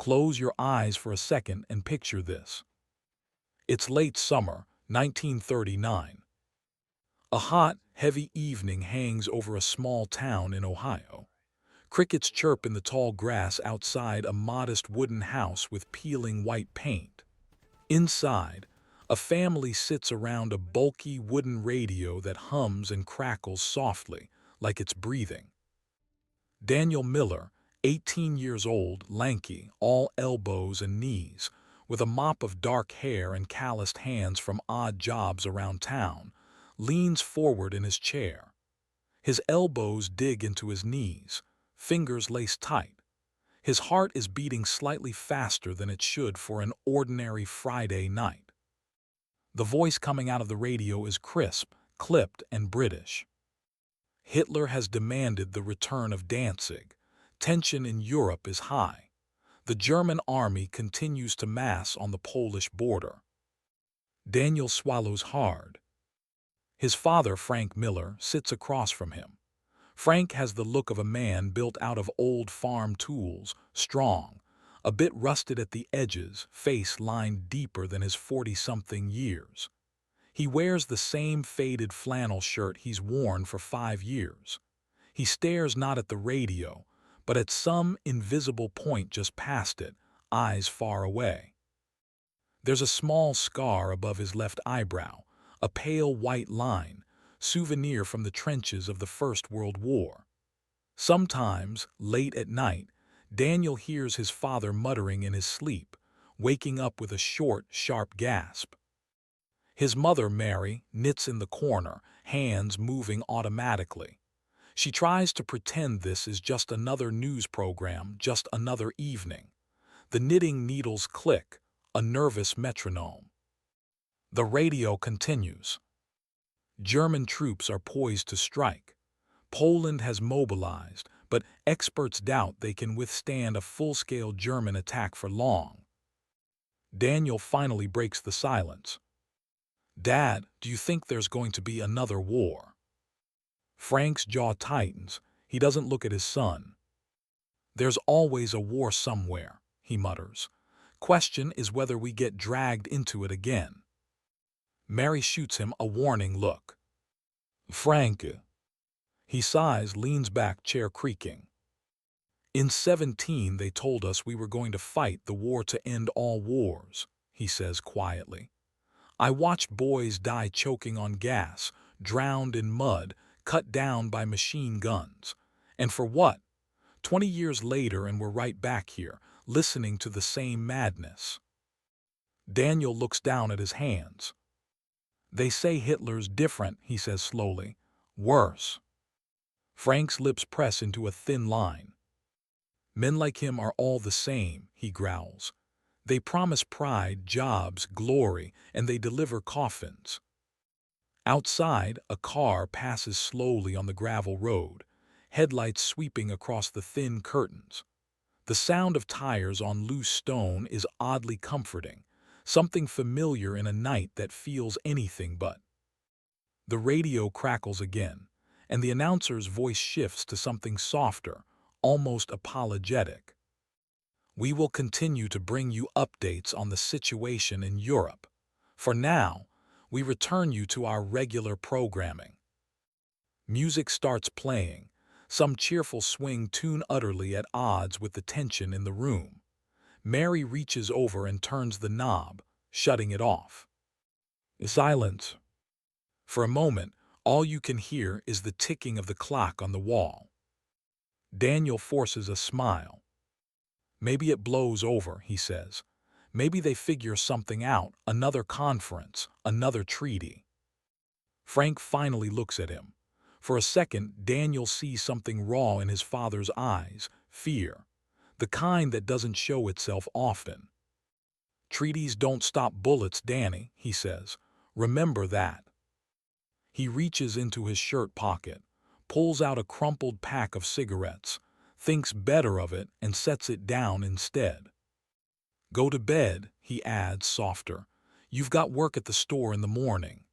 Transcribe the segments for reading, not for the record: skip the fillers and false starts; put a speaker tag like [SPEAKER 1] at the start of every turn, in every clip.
[SPEAKER 1] Close your eyes for a second and picture this. It's late summer, 1939. A hot, heavy evening hangs over a small town in Ohio. Crickets chirp in the tall grass outside a modest wooden house with peeling white paint. Inside, a family sits around a bulky wooden radio that hums and crackles softly, like it's breathing. Daniel Miller, 18 years old, lanky, all elbows and knees, with a mop of dark hair and calloused hands from odd jobs around town, leans forward in his chair. His elbows dig into his knees, fingers laced tight. His heart is beating slightly faster than it should for an ordinary Friday night. The voice coming out of the radio is crisp, clipped, and British. Hitler has demanded the return of Danzig. Tension in Europe is high. The German army continues to mass on the Polish border. Daniel swallows hard. His father, Frank Miller, sits across from him. Frank has the look of a man built out of old farm tools, strong, a bit rusted at the edges, face lined deeper than his 40-something years. He wears the same faded flannel shirt he's worn for 5 years. He stares not at the radio, but at some invisible point just past it, eyes far away. There's a small scar above his left eyebrow, a pale white line, souvenir from the trenches of the First World War. Sometimes, late at night, Daniel hears his father muttering in his sleep, waking up with a short, sharp gasp. His mother, Mary, knits in the corner, hands moving automatically. She tries to pretend this is just another news program, just another evening. The knitting needles click, a nervous metronome. The radio continues. German troops are poised to strike. Poland has mobilized, but experts doubt they can withstand a full-scale German attack for long. Daniel finally breaks the silence. "Dad, do you think there's going to be another war?" Frank's jaw tightens. He doesn't look at his son. "There's always a war somewhere," he mutters. "Question is whether we get dragged into it again." Mary shoots him a warning look. "Frank." He sighs, leans back, chair creaking. "In 17 they told us we were going to fight the war to end all wars," he says quietly. "I watched boys die choking on gas, drowned in mud, cut down by machine guns. And for what? 20 years later and we're right back here, listening to the same madness." Daniel looks down at his hands. "They say Hitler's different," he says slowly. "Worse." Frank's lips press into a thin line. "Men like him are all the same," he growls. "They promise pride, jobs, glory, and they deliver coffins." Outside, a car passes slowly on the gravel road, headlights sweeping across the thin curtains. The sound of tires on loose stone is oddly comforting, something familiar in a night that feels anything but. The radio crackles again, and the announcer's voice shifts to something softer, almost apologetic. "We will continue to bring you updates on the situation in Europe. For now, we return you to our regular programming." Music starts playing, some cheerful swing tune utterly at odds with the tension in the room. Mary reaches over and turns the knob, shutting it off. Silence. For a moment, all you can hear is the ticking of the clock on the wall. Daniel forces a smile. "Maybe it blows over," he says. "Maybe they figure something out, another conference, another treaty." Frank finally looks at him. For a second, Daniel sees something raw in his father's eyes, fear, the kind that doesn't show itself often. "Treaties don't stop bullets, Danny," he says. "Remember that." He reaches into his shirt pocket, pulls out a crumpled pack of cigarettes, thinks better of it, and sets it down instead. "Go to bed," he adds, softer. "You've got work at the store in the morning."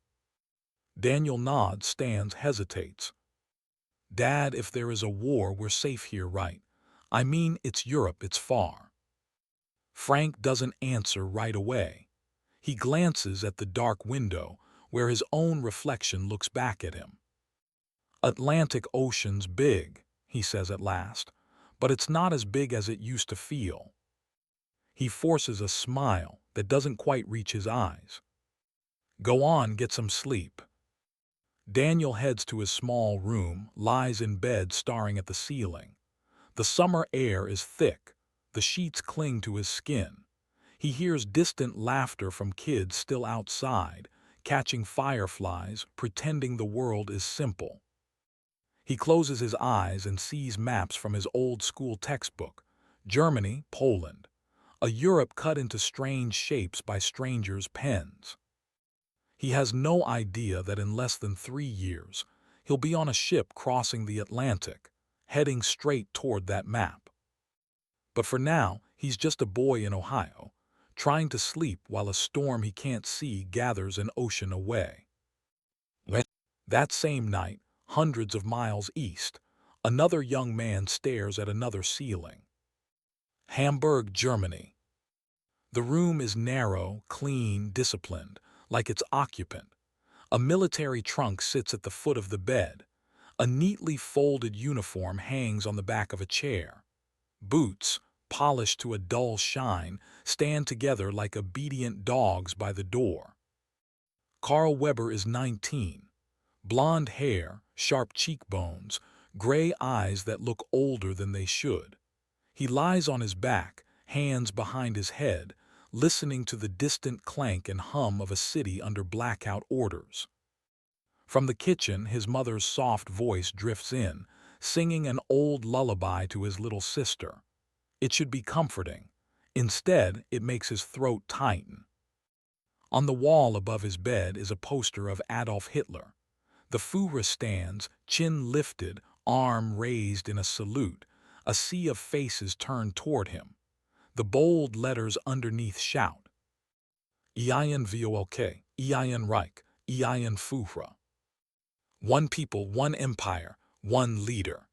[SPEAKER 1] Daniel nods, stands, hesitates. "Dad, if there is a war, we're safe here, right? I mean, it's Europe, it's far." Frank doesn't answer right away. He glances at the dark window where his own reflection looks back at him. "Atlantic Ocean's big," he says at last, "but it's not as big as it used to feel." He forces a smile that doesn't quite reach his eyes. "Go on, get some sleep." Daniel heads to his small room, lies in bed staring at the ceiling. The summer air is thick. The sheets cling to his skin. He hears distant laughter from kids still outside, catching fireflies, pretending the world is simple. He closes his eyes and sees maps from his old school textbook. Germany, Poland. A Europe cut into strange shapes by strangers' pens. He has no idea that in less than 3 years, he'll be on a ship crossing the Atlantic, heading straight toward that map. But for now, he's just a boy in Ohio, trying to sleep while a storm he can't see gathers an ocean away. That same night, hundreds of miles east, another young man stares at another ceiling. Hamburg, Germany. The room is narrow, clean, disciplined, like its occupant. A military trunk sits at the foot of the bed. A neatly folded uniform hangs on the back of a chair. Boots, polished to a dull shine, stand together like obedient dogs by the door. Carl Weber is 19. Blonde hair, sharp cheekbones, gray eyes that look older than they should. He lies on his back, hands behind his head, listening to the distant clank and hum of a city under blackout orders. From the kitchen, his mother's soft voice drifts in, singing an old lullaby to his little sister. It should be comforting. Instead, it makes his throat tighten. On the wall above his bed is a poster of Adolf Hitler. The Führer stands, chin lifted, arm raised in a salute, a sea of faces turned toward him. The bold letters underneath shout, Ein Volk, Ein Reich, Ein Führer. One people, one empire, one leader.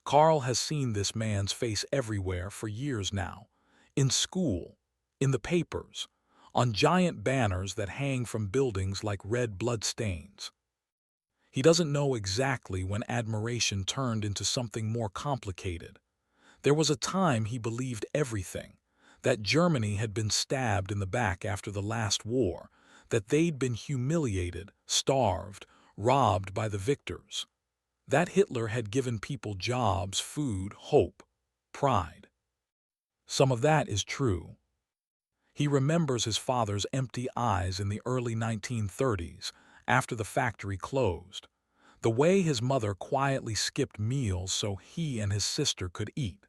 [SPEAKER 1] Carl has seen this man's face everywhere for years now. In school, in the papers, on giant banners that hang from buildings like red bloodstains. He doesn't know exactly when admiration turned into something more complicated. There was a time he believed everything, that Germany had been stabbed in the back after the last war, that they'd been humiliated, starved, robbed by the victors. That Hitler had given people jobs, food, hope, pride. Some of that is true. He remembers his father's empty eyes in the early 1930s, after the factory closed. The way his mother quietly skipped meals so he and his sister could eat.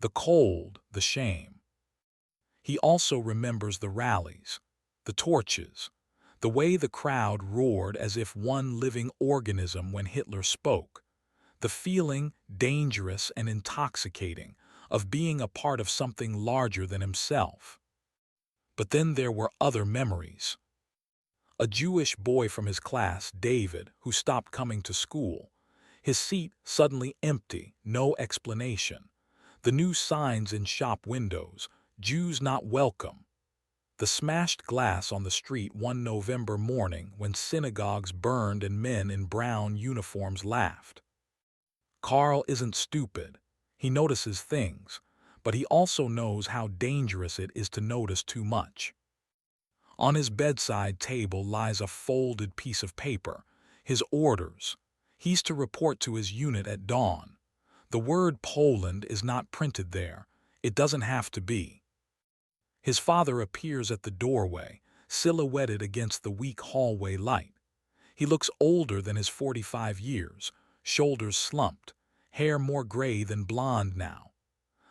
[SPEAKER 1] The cold, the shame. He also remembers the rallies, the torches, the way the crowd roared as if one living organism when Hitler spoke. The feeling, dangerous and intoxicating, of being a part of something larger than himself. But then there were other memories. A Jewish boy from his class, David, who stopped coming to school. His seat suddenly empty, no explanation. The new signs in shop windows, Jews not welcome. The smashed glass on the street one November morning when synagogues burned and men in brown uniforms laughed. Carl isn't stupid. He notices things, but he also knows how dangerous it is to notice too much. On his bedside table lies a folded piece of paper, his orders. He's to report to his unit at dawn. The word Poland is not printed there. It doesn't have to be. His father appears at the doorway, silhouetted against the weak hallway light. He looks older than his 45 years, shoulders slumped, hair more gray than blonde now.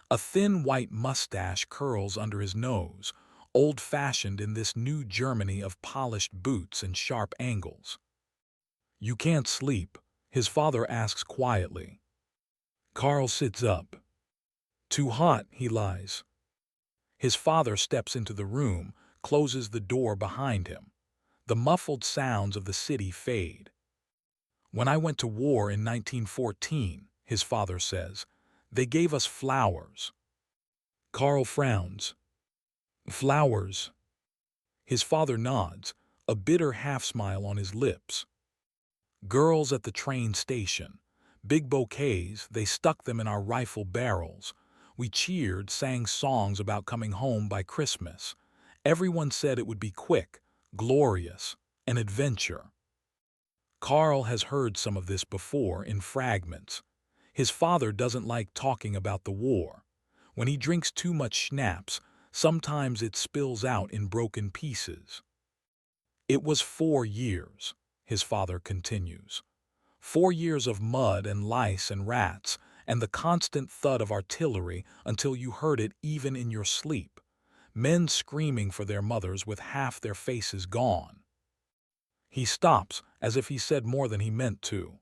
[SPEAKER 1] A thin white mustache curls under his nose, old-fashioned in this new Germany of polished boots and sharp angles. "You can't sleep?" his father asks quietly. Carl sits up. "Too hot," he lies. His father steps into the room, closes the door behind him. The muffled sounds of the city fade. "When I went to war in 1914, his father says, they gave us flowers." Carl frowns. Flowers. His father nods, a bitter half-smile on his lips. Girls at the train station. Big bouquets, they stuck them in our rifle barrels. We cheered, sang songs about coming home by Christmas. Everyone said it would be quick, glorious, an adventure. Carl has heard some of this before in fragments. His father doesn't like talking about the war. When he drinks too much schnapps, sometimes it spills out in broken pieces. It was 4 years, his father continues. 4 years of mud and lice and rats, and the constant thud of artillery until you heard it even in your sleep. Men screaming for their mothers with half their faces gone. He stops, as if he said more than he meant to.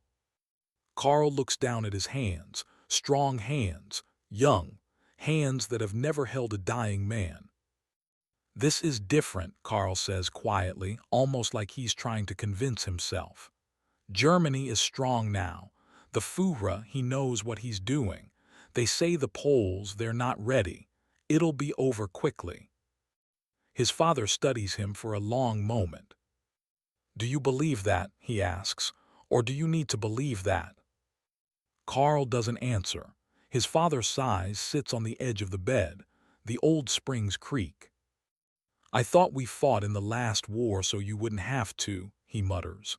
[SPEAKER 1] Carl looks down at his hands, strong hands, young, hands that have never held a dying man. This is different, Carl says quietly, almost like he's trying to convince himself. Germany is strong now. The Führer, he knows what he's doing. They say the Poles, they're not ready. It'll be over quickly. His father studies him for a long moment. Do you believe that, he asks, or do you need to believe that? Carl doesn't answer. His father sighs, sits on the edge of the bed. The old springs creak. I thought we fought in the last war so you wouldn't have to, he mutters.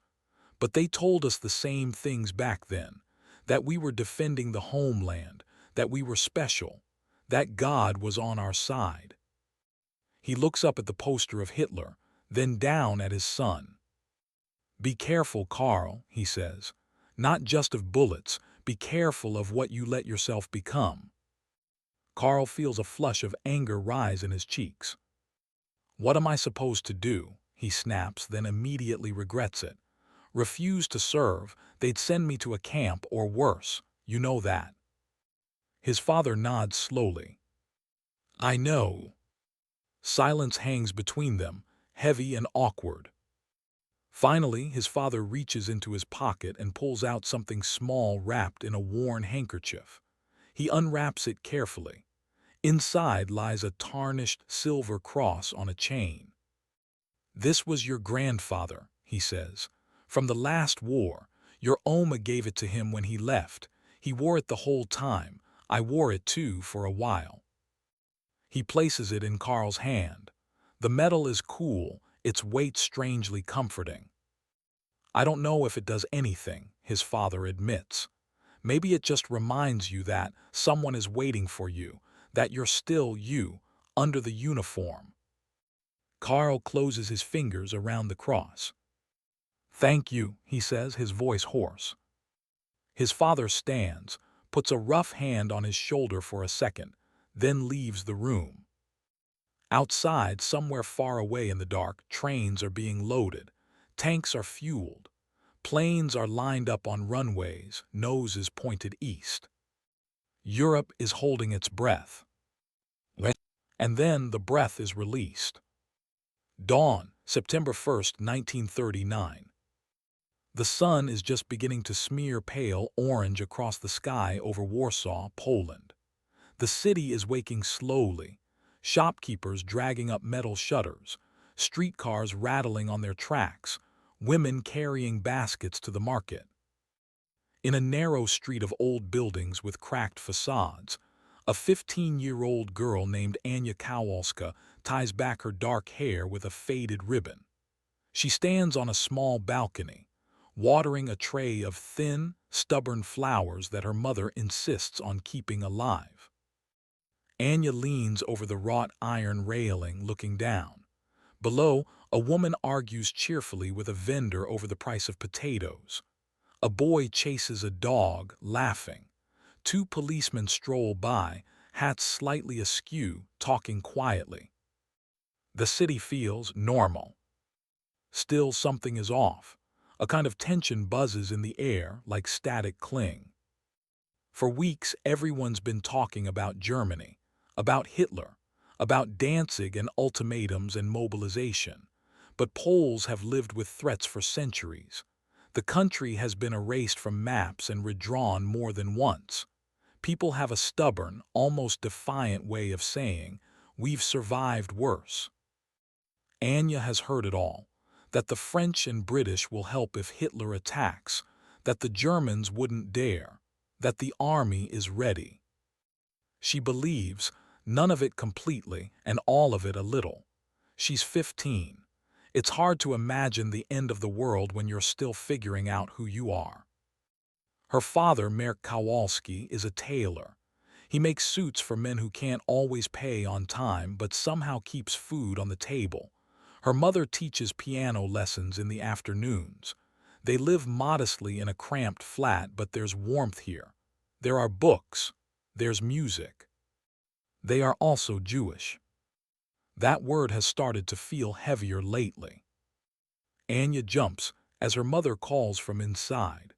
[SPEAKER 1] But they told us the same things back then, that we were defending the homeland, that we were special, that God was on our side. He looks up at the poster of Hitler, then down at his son. Be careful, Carl, he says. Not just of bullets, be careful of what you let yourself become. Carl feels a flush of anger rise in his cheeks. What am I supposed to do? He snaps, then immediately regrets it. Refuse to serve, they'd send me to a camp or worse, you know that. His father nods slowly. I know. Silence hangs between them, heavy and awkward. Finally, his father reaches into his pocket and pulls out something small wrapped in a worn handkerchief. He unwraps it carefully. Inside lies a tarnished silver cross on a chain. This was your grandfather, he says. From the last war, your Oma gave it to him when he left. He wore it the whole time. I wore it too for a while. He places it in Carl's hand. The metal is cool, its weight strangely comforting. I don't know if it does anything, his father admits. Maybe it just reminds you that someone is waiting for you, that you're still you, under the uniform. Carl closes his fingers around the cross. Thank you, he says, his voice hoarse. His father stands, puts a rough hand on his shoulder for a second, then leaves the room. Outside, somewhere far away in the dark, trains are being loaded. Tanks are fueled. Planes are lined up on runways, noses pointed east. Europe is holding its breath. And then the breath is released. Dawn, September 1st, 1939. The sun is just beginning to smear pale orange across the sky over Warsaw, Poland. The city is waking slowly, shopkeepers dragging up metal shutters, streetcars rattling on their tracks, women carrying baskets to the market. In a narrow street of old buildings with cracked facades, a 15-year-old girl named Anya Kowalska ties back her dark hair with a faded ribbon. She stands on a small balcony, watering a tray of thin, stubborn flowers that her mother insists on keeping alive. Anya leans over the wrought iron railing, looking down. Below, a woman argues cheerfully with a vendor over the price of potatoes. A boy chases a dog, laughing. Two policemen stroll by, hats slightly askew, talking quietly. The city feels normal. Still, something is off. A kind of tension buzzes in the air like static cling. For weeks, everyone's been talking about Germany, about Hitler, about Danzig and ultimatums and mobilization. But Poles have lived with threats for centuries. The country has been erased from maps and redrawn more than once. People have a stubborn, almost defiant way of saying, We've survived worse. Anya has heard it all, that the French and British will help if Hitler attacks, that the Germans wouldn't dare, that the army is ready. She believes, none of it completely and all of it a little. She's 15. It's hard to imagine the end of the world when you're still figuring out who you are. Her father, Marek Kowalski, is a tailor. He makes suits for men who can't always pay on time but somehow keeps food on the table. Her mother teaches piano lessons in the afternoons. They live modestly in a cramped flat, but there's warmth here. There are books. There's music. They are also Jewish. That word has started to feel heavier lately. Anya jumps as her mother calls from inside.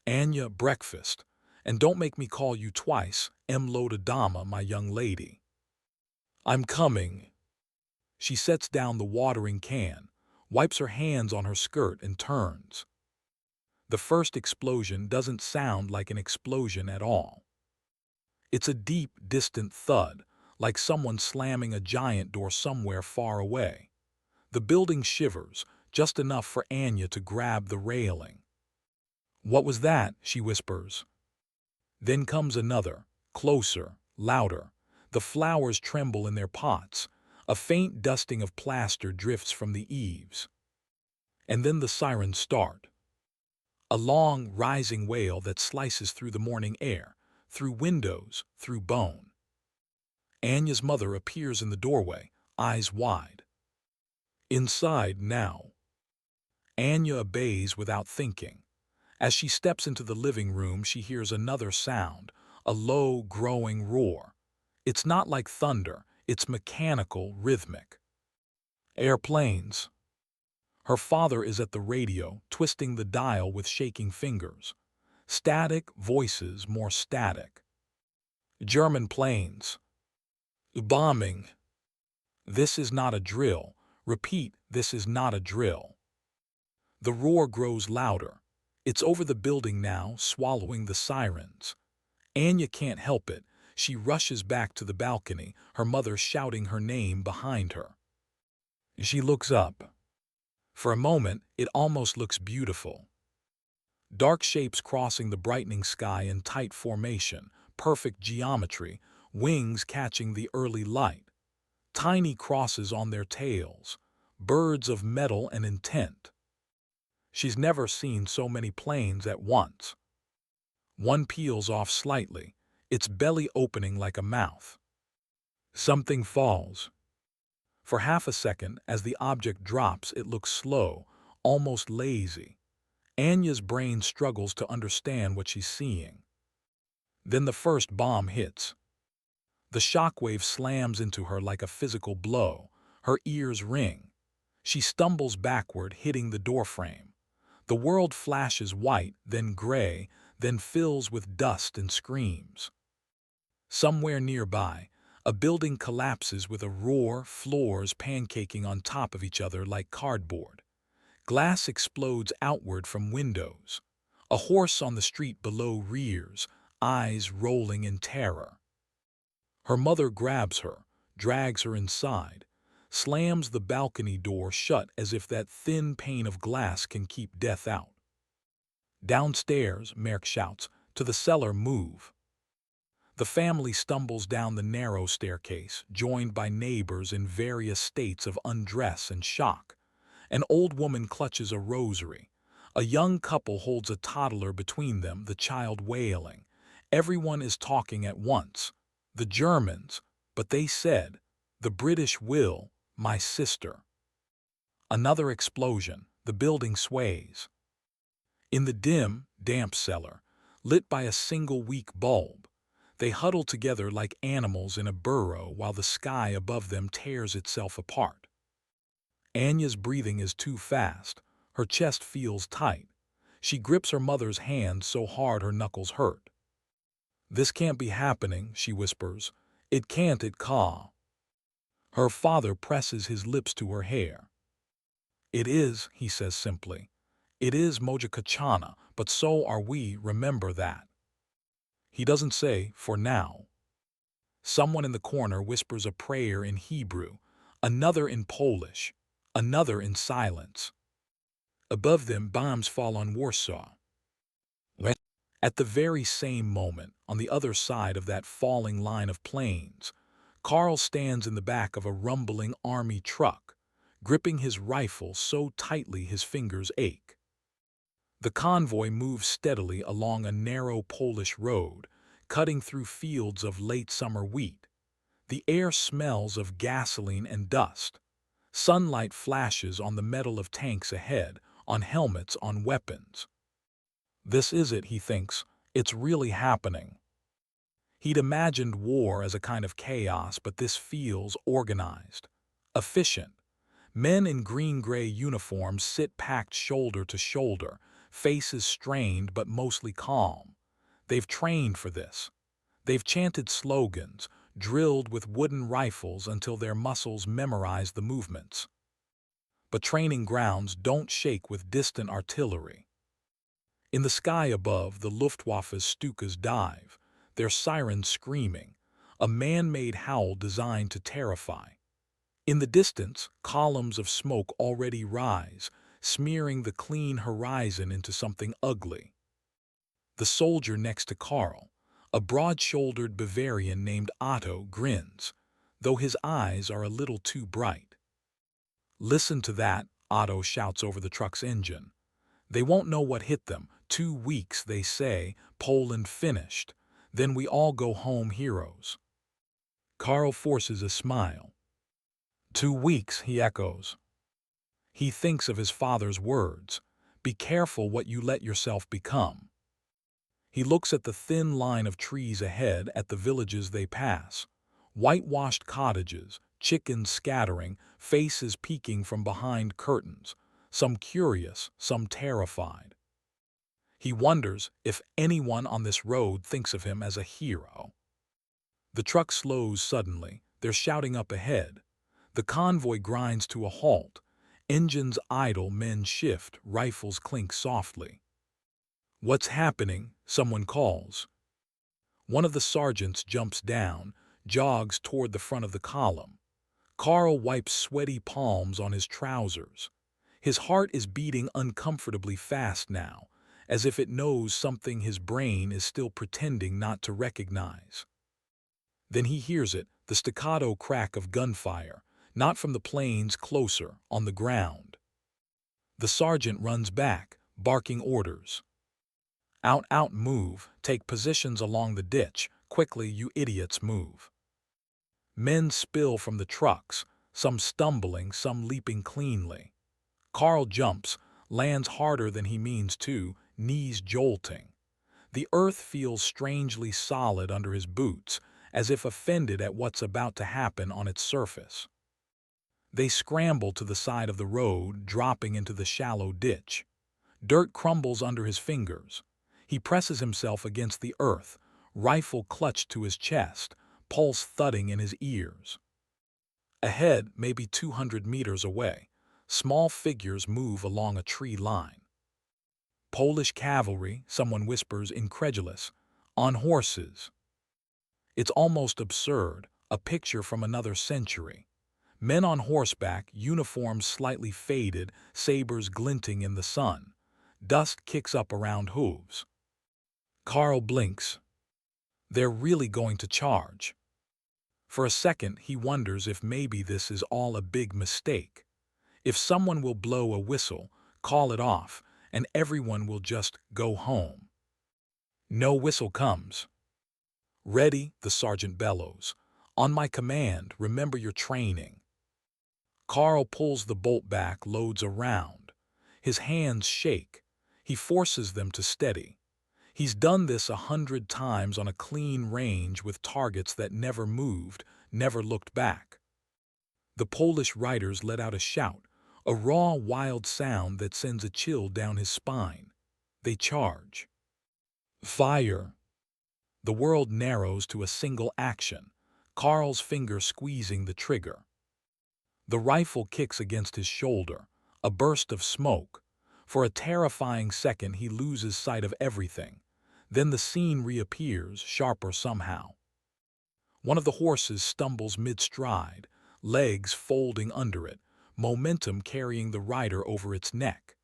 [SPEAKER 1] Anya, breakfast. And don't make me call you twice, Emloda Dama, my young lady. I'm coming. She sets down the watering can, wipes her hands on her skirt and turns. The first explosion doesn't sound like an explosion at all. It's a deep, distant thud, like someone slamming a giant door somewhere far away. The building shivers, just enough for Anya to grab the railing. What was that? She whispers. Then comes another, closer, louder. The flowers tremble in their pots. A faint dusting of plaster drifts from the eaves. And then the sirens start. A long, rising wail that slices through the morning air, through windows, through bone. Anya's mother appears in the doorway, eyes wide. Inside now. Anya obeys without thinking. As she steps into the living room, she hears another sound, a low, growing roar. It's not like thunder, it's mechanical, rhythmic. Airplanes. Her father is at the radio, twisting the dial with shaking fingers. Static, voices more static. German planes. Bombing. This is not a drill. Repeat, this is not a drill. The roar grows louder. It's over the building now, swallowing the sirens. Anya can't help it. She rushes back to the balcony, her mother shouting her name behind her. She looks up. For a moment, it almost looks beautiful. Dark shapes crossing the brightening sky in tight formation, perfect geometry, wings catching the early light. Tiny crosses on their tails, birds of metal and intent. She's never seen so many planes at once. One peels off slightly, its belly opening like a mouth. Something falls. For half a second, as the object drops, it looks slow, almost lazy. Anya's brain struggles to understand what she's seeing. Then the first bomb hits. The shockwave slams into her like a physical blow. Her ears ring. She stumbles backward, hitting the doorframe. The world flashes white, then gray, then fills with dust and screams. Somewhere nearby, a building collapses with a roar, floors pancaking on top of each other like cardboard. Glass explodes outward from windows. A horse on the street below rears, eyes rolling in terror. Her mother grabs her, drags her inside, slams the balcony door shut as if that thin pane of glass can keep death out. Downstairs, Merck shouts, to the cellar, move. The family stumbles down the narrow staircase, joined by neighbors in various states of undress and shock. An old woman clutches a rosary. A young couple holds a toddler between them, the child wailing. Everyone is talking at once. The Germans, but they said, the British will, my sister. Another explosion, the building sways. In the dim, damp cellar, lit by a single weak bulb, they huddle together like animals in a burrow while the sky above them tears itself apart. Anya's breathing is too fast. Her chest feels tight. She grips her mother's hand so hard her knuckles hurt. This can't be happening, she whispers. It can't, it can't. Her father presses his lips to her hair. It is, he says simply. It is Moja Kachana, but so are we, remember that. He doesn't say, for now. Someone in the corner whispers a prayer in Hebrew, another in Polish, another in silence. Above them, bombs fall on Warsaw. At the very same moment, on the other side of that falling line of planes, Carl stands in the back of a rumbling army truck, gripping his rifle so tightly his fingers ache. The convoy moves steadily along a narrow Polish road, cutting through fields of late summer wheat. The air smells of gasoline and dust. Sunlight flashes on the metal of tanks ahead, on helmets, on weapons. This is it, he thinks. It's really happening. He'd imagined war as a kind of chaos, but this feels organized, efficient. Men in green-gray uniforms sit packed shoulder to shoulder, faces strained but mostly calm. They've trained for this. They've chanted slogans, drilled with wooden rifles until their muscles memorize the movements. But training grounds don't shake with distant artillery. In the sky above, the Luftwaffe's Stukas dive, their sirens screaming, a man-made howl designed to terrify. In the distance, columns of smoke already rise, smearing the clean horizon into something ugly. The soldier next to Carl, a broad-shouldered Bavarian named Otto, grins, though his eyes are a little too bright. "Listen to that," Otto shouts over the truck's engine. "They won't know what hit them. 2 weeks, they say, Poland finished. Then we all go home heroes." Carl forces a smile. 2 weeks, he echoes. He thinks of his father's words, "Be careful what you let yourself become." He looks at the thin line of trees ahead, at the villages they pass. Whitewashed cottages, chickens scattering, faces peeking from behind curtains, some curious, some terrified. He wonders if anyone on this road thinks of him as a hero. The truck slows suddenly. They're shouting up ahead. The convoy grinds to a halt. Engines idle, men shift, rifles clink softly. "What's happening?" someone calls. One of the sergeants jumps down, jogs toward the front of the column. Carl wipes sweaty palms on his trousers. His heart is beating uncomfortably fast now, as if it knows something his brain is still pretending not to recognize. Then he hears it, the staccato crack of gunfire, not from the planes, closer, on the ground. The sergeant runs back, barking orders. "Out, out, move, take positions along the ditch, quickly, you idiots, move." Men spill from the trucks, some stumbling, some leaping cleanly. Carl jumps, lands harder than he means to, knees jolting. The earth feels strangely solid under his boots, as if offended at what's about to happen on its surface. They scramble to the side of the road, dropping into the shallow ditch. Dirt crumbles under his fingers. He presses himself against the earth, rifle clutched to his chest, pulse thudding in his ears. Ahead, maybe 200 meters away, small figures move along a tree line. "Polish cavalry," someone whispers, incredulous, "on horses." It's almost absurd, a picture from another century. Men on horseback, uniforms slightly faded, sabers glinting in the sun. Dust kicks up around hooves. Carl blinks. They're really going to charge. For a second, he wonders if maybe this is all a big mistake. If someone will blow a whistle, call it off, and everyone will just go home. No whistle comes. "Ready," the sergeant bellows. "On my command, remember your training." Carl pulls the bolt back, loads a round. His hands shake. He forces them to steady. He's done this 100 times on a clean range with targets that never moved, never looked back. The Polish riders let out a shout, a raw, wild sound that sends a chill down his spine. They charge. Fire. The world narrows to a single action, Carl's finger squeezing the trigger. The rifle kicks against his shoulder, a burst of smoke. For a terrifying second he loses sight of everything. Then the scene reappears, sharper somehow. One of the horses stumbles mid-stride, legs folding under it, momentum carrying the rider over its neck.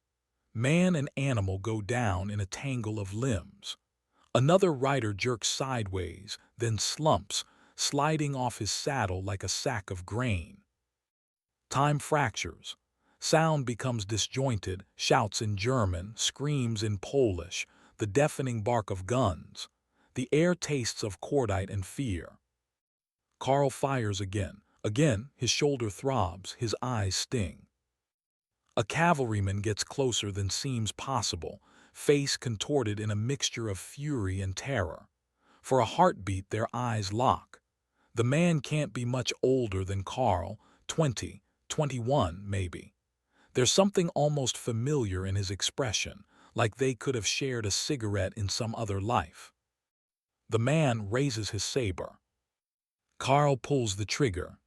[SPEAKER 1] Man and animal go down in a tangle of limbs. Another rider jerks sideways, then slumps, sliding off his saddle like a sack of grain. Time fractures. Sound becomes disjointed, shouts in German, screams in Polish, the deafening bark of guns. The air tastes of cordite and fear. Carl fires again. Again, his shoulder throbs, his eyes sting. A cavalryman gets closer than seems possible, face contorted in a mixture of fury and terror. For a heartbeat, their eyes lock. The man can't be much older than Carl, 20, 21 maybe. There's something almost familiar in his expression, like they could have shared a cigarette in some other life. The man raises his saber. Carl pulls the trigger.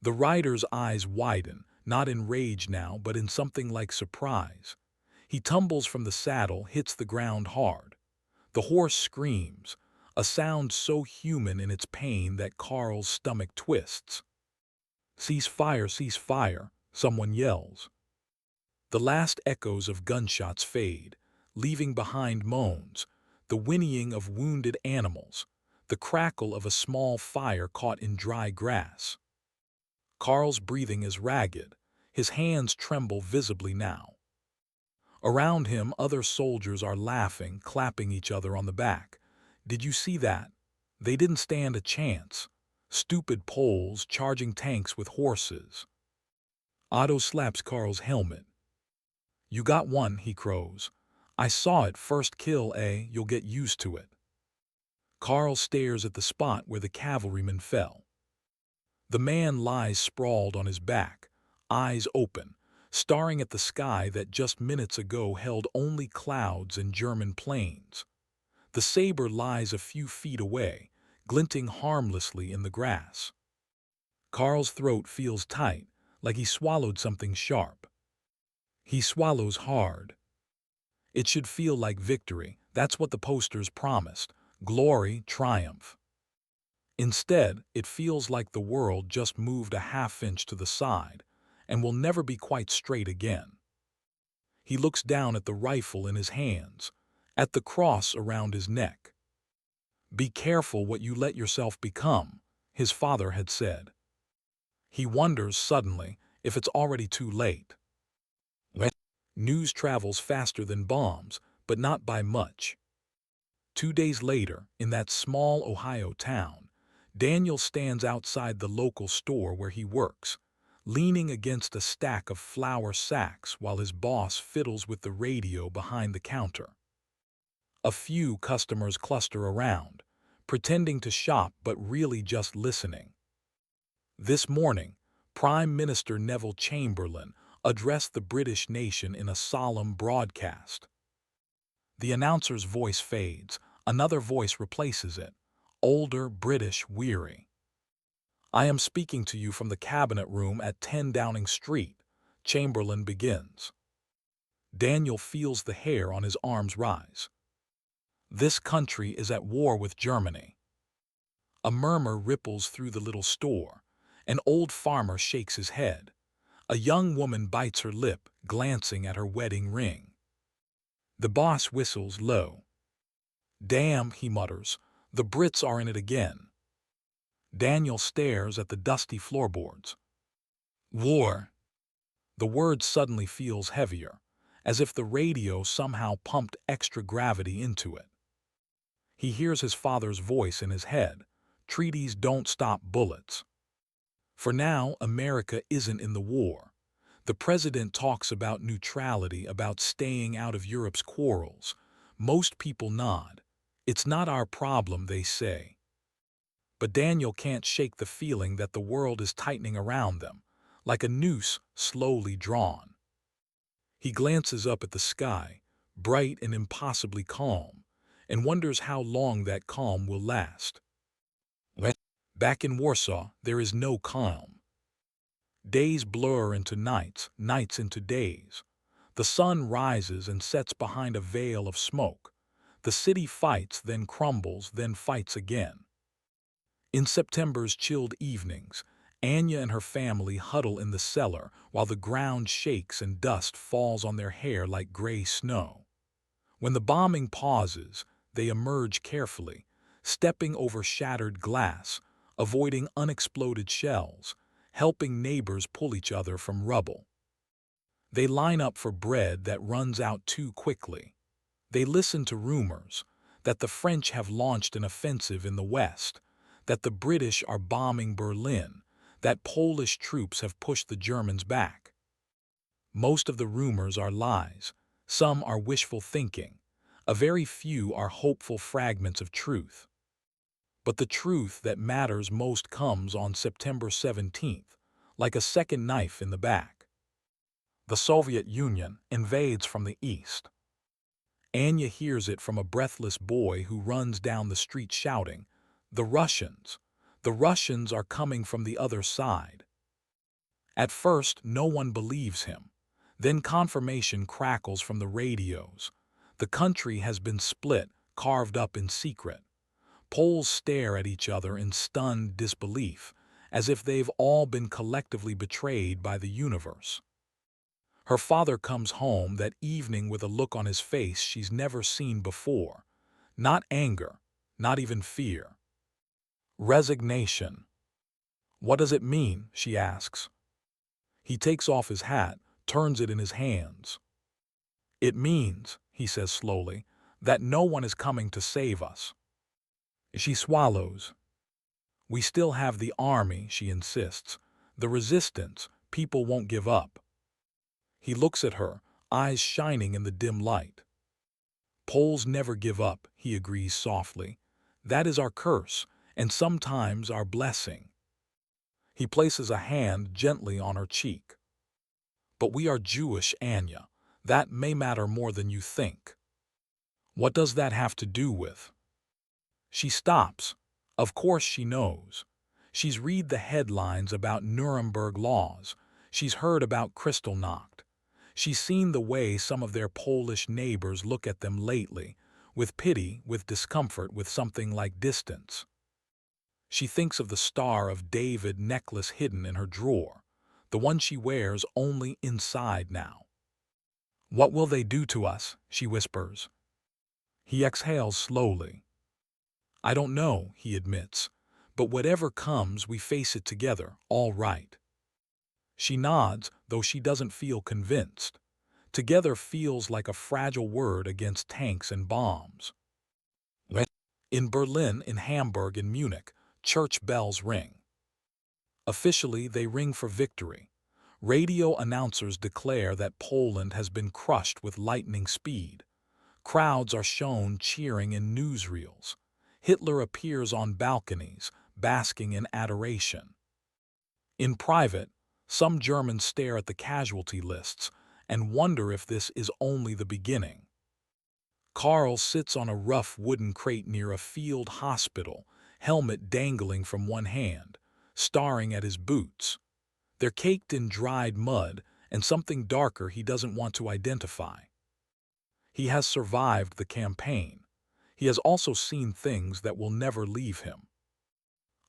[SPEAKER 1] The rider's eyes widen, not in rage now, but in something like surprise. He tumbles from the saddle, hits the ground hard. The horse screams, a sound so human in its pain that Carl's stomach twists. "Cease fire, cease fire," someone yells. The last echoes of gunshots fade, leaving behind moans, the whinnying of wounded animals, the crackle of a small fire caught in dry grass. Carl's breathing is ragged, his hands tremble visibly now. Around him, other soldiers are laughing, clapping each other on the back. "Did you see that? They didn't stand a chance. Stupid Poles charging tanks with horses." Otto slaps Carl's helmet. "You got one," he crows. "I saw it, first kill, eh? You'll get used to it." Carl stares at the spot where the cavalryman fell. The man lies sprawled on his back, eyes open, staring at the sky that just minutes ago held only clouds and German planes. The saber lies a few feet away, glinting harmlessly in the grass. Carl's throat feels tight, like he swallowed something sharp. He swallows hard. It should feel like victory. That's what the posters promised. Glory, triumph. Instead, it feels like the world just moved a half-inch to the side and will never be quite straight again. He looks down at the rifle in his hands, at the cross around his neck. "Be careful what you let yourself become," his father had said. He wonders suddenly if it's already too late. News travels faster than bombs, but not by much. 2 days later, in that small Ohio town, Daniel stands outside the local store where he works, leaning against a stack of flour sacks while his boss fiddles with the radio behind the counter. A few customers cluster around, pretending to shop but really just listening. This morning, Prime Minister Neville Chamberlain addressed the British nation in a solemn broadcast. The announcer's voice fades, another voice replaces it, older, British, weary. "I am speaking to you from the cabinet room at 10 Downing Street," Chamberlain begins. Daniel feels the hair on his arms rise. This country is at war with Germany. A murmur ripples through the little store. An old farmer shakes his head. A young woman bites her lip, glancing at her wedding ring. The boss whistles low. "Damn," he mutters, "the Brits are in it again." Daniel stares at the dusty floorboards. "War." The word suddenly feels heavier, as if the radio somehow pumped extra gravity into it. He hears his father's voice in his head. "Treaties don't stop bullets." For now, America isn't in the war. The president talks about neutrality, about staying out of Europe's quarrels. Most people nod. "It's not our problem," they say. But Daniel can't shake the feeling that the world is tightening around them, like a noose slowly drawn. He glances up at the sky, bright and impossibly calm, and wonders how long that calm will last. Back in Warsaw, there is no calm. Days blur into nights, nights into days. The sun rises and sets behind a veil of smoke. The city fights, then crumbles, then fights again. In September's chilled evenings, Anya and her family huddle in the cellar while the ground shakes and dust falls on their hair like gray snow. When the bombing pauses, they emerge carefully, stepping over shattered glass, avoiding unexploded shells, helping neighbors pull each other from rubble. They line up for bread that runs out too quickly. They listen to rumors that the French have launched an offensive in the West, that the British are bombing Berlin, that Polish troops have pushed the Germans back. Most of the rumors are lies. Some are wishful thinking. A very few are hopeful fragments of truth. But the truth that matters most comes on September 17th, like a second knife in the back. The Soviet Union invades from the east. Anya hears it from a breathless boy who runs down the street shouting, "The Russians! The Russians are coming from the other side." At first, no one believes him. Then confirmation crackles from the radios. The country has been split, carved up in secret. Poles stare at each other in stunned disbelief, as if they've all been collectively betrayed by the universe. Her father comes home that evening with a look on his face she's never seen before. Not anger, not even fear. Resignation. "What does it mean?" she asks. He takes off his hat, turns it in his hands. "It means," he says slowly, "that no one is coming to save us." She swallows. "We still have the army," she insists. "The resistance. People won't give up." He looks at her, eyes shining in the dim light. "Poles never give up," he agrees softly. "That is our curse, and sometimes our blessing." He places a hand gently on her cheek. "But we are Jewish, Anya. That may matter more than you think." "What does that have to do with?" She stops. Of course she knows. She's read the headlines about Nuremberg laws. She's heard about Kristallnacht. She's seen the way some of their Polish neighbors look at them lately, with pity, with discomfort, with something like distance. She thinks of the Star of David necklace hidden in her drawer, the one she wears only inside now. "What will they do to us?" she whispers. He exhales slowly. "I don't know," he admits, "but whatever comes, we face it together, all right." She nods, though she doesn't feel convinced. Together feels like a fragile word against tanks and bombs. In Berlin, in Hamburg, in Munich, church bells ring. Officially, they ring for victory. Radio announcers declare that Poland has been crushed with lightning speed. Crowds are shown cheering in newsreels. Hitler appears on balconies, basking in adoration. In private, some Germans stare at the casualty lists and wonder if this is only the beginning. Karl sits on a rough wooden crate near a field hospital, helmet dangling from one hand, staring at his boots. They're caked in dried mud and something darker he doesn't want to identify. He has survived the campaign. He has also seen things that will never leave him.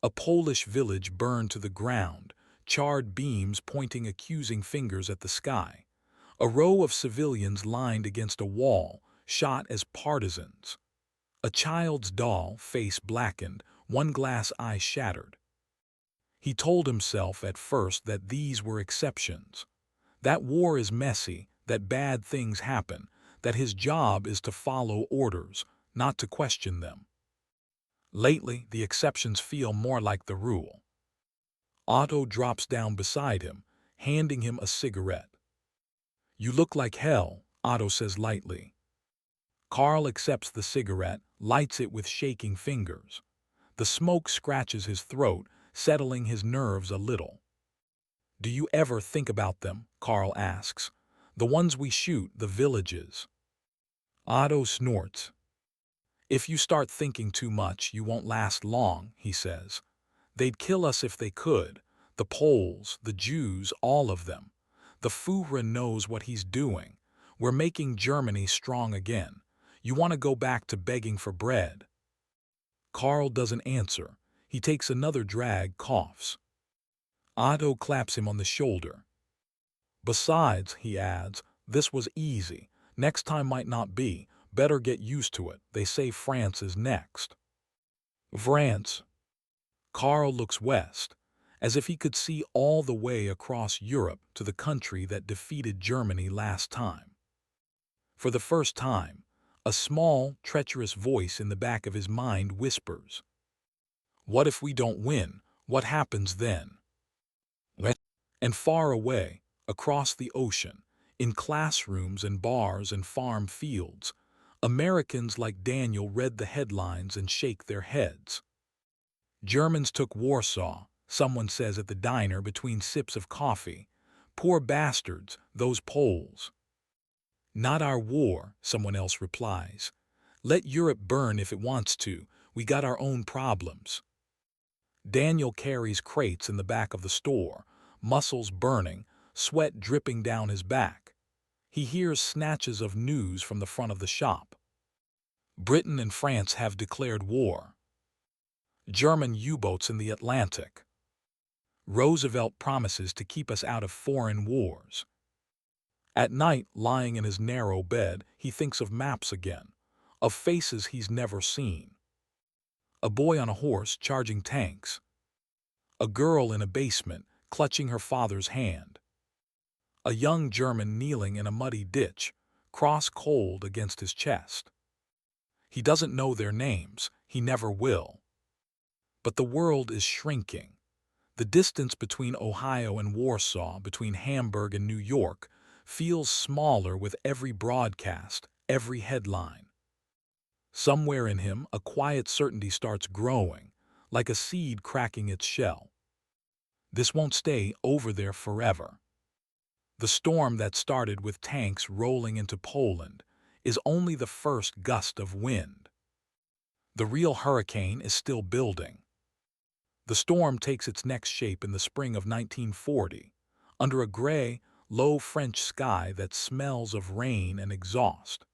[SPEAKER 1] A Polish village burned to the ground, charred beams pointing accusing fingers at the sky. A row of civilians lined against a wall, shot as partisans. A child's doll, face blackened, one glass eye shattered. He told himself at first that these were exceptions. That war is messy, that bad things happen, that his job is to follow orders, not to question them. Lately, the exceptions feel more like the rule. Otto drops down beside him, handing him a cigarette. "You look like hell," Otto says lightly. Karl accepts the cigarette, lights it with shaking fingers. The smoke scratches his throat, settling his nerves a little. "Do you ever think about them?" Karl asks. "The ones we shoot, the villages." Otto snorts. "If you start thinking too much, you won't last long," he says. "They'd kill us if they could. The Poles, the Jews, all of them. The Führer knows what he's doing. We're making Germany strong again. You want to go back to begging for bread." Karl doesn't answer. He takes another drag, coughs. Otto claps him on the shoulder. Besides, he adds, this was easy. Next time might not be. Better get used to it. They say France is next. France. Karl looks west, as if he could see all the way across Europe to the country that defeated Germany last time. For the first time, a small, treacherous voice in the back of his mind whispers, "What if we don't win? What happens then?" And far away, across the ocean, in classrooms and bars and farm fields, Americans like Daniel read the headlines and shake their heads. Germans took Warsaw, someone says at the diner between sips of coffee. Poor bastards, those Poles. Not our war, someone else replies. Let Europe burn if it wants to. We got our own problems. Daniel carries crates in the back of the store, muscles burning, sweat dripping down his back. He hears snatches of news from the front of the shop. Britain and France have declared war. German U-boats in the Atlantic. Roosevelt promises to keep us out of foreign wars. At night, lying in his narrow bed, he thinks of maps again, of faces he's never seen. A boy on a horse charging tanks. A girl in a basement clutching her father's hand. A young German kneeling in a muddy ditch, cross cold against his chest. He doesn't know their names, he never will. But the world is shrinking. The distance between Ohio and Warsaw, between Hamburg and New York, feels smaller with every broadcast, every headline. Somewhere in him, a quiet certainty starts growing, like a seed cracking its shell. This won't stay over there forever. The storm that started with tanks rolling into Poland is only the first gust of wind. The real hurricane is still building. The storm takes its next shape in the spring of 1940, under a gray, low French sky that smells of rain and exhaust.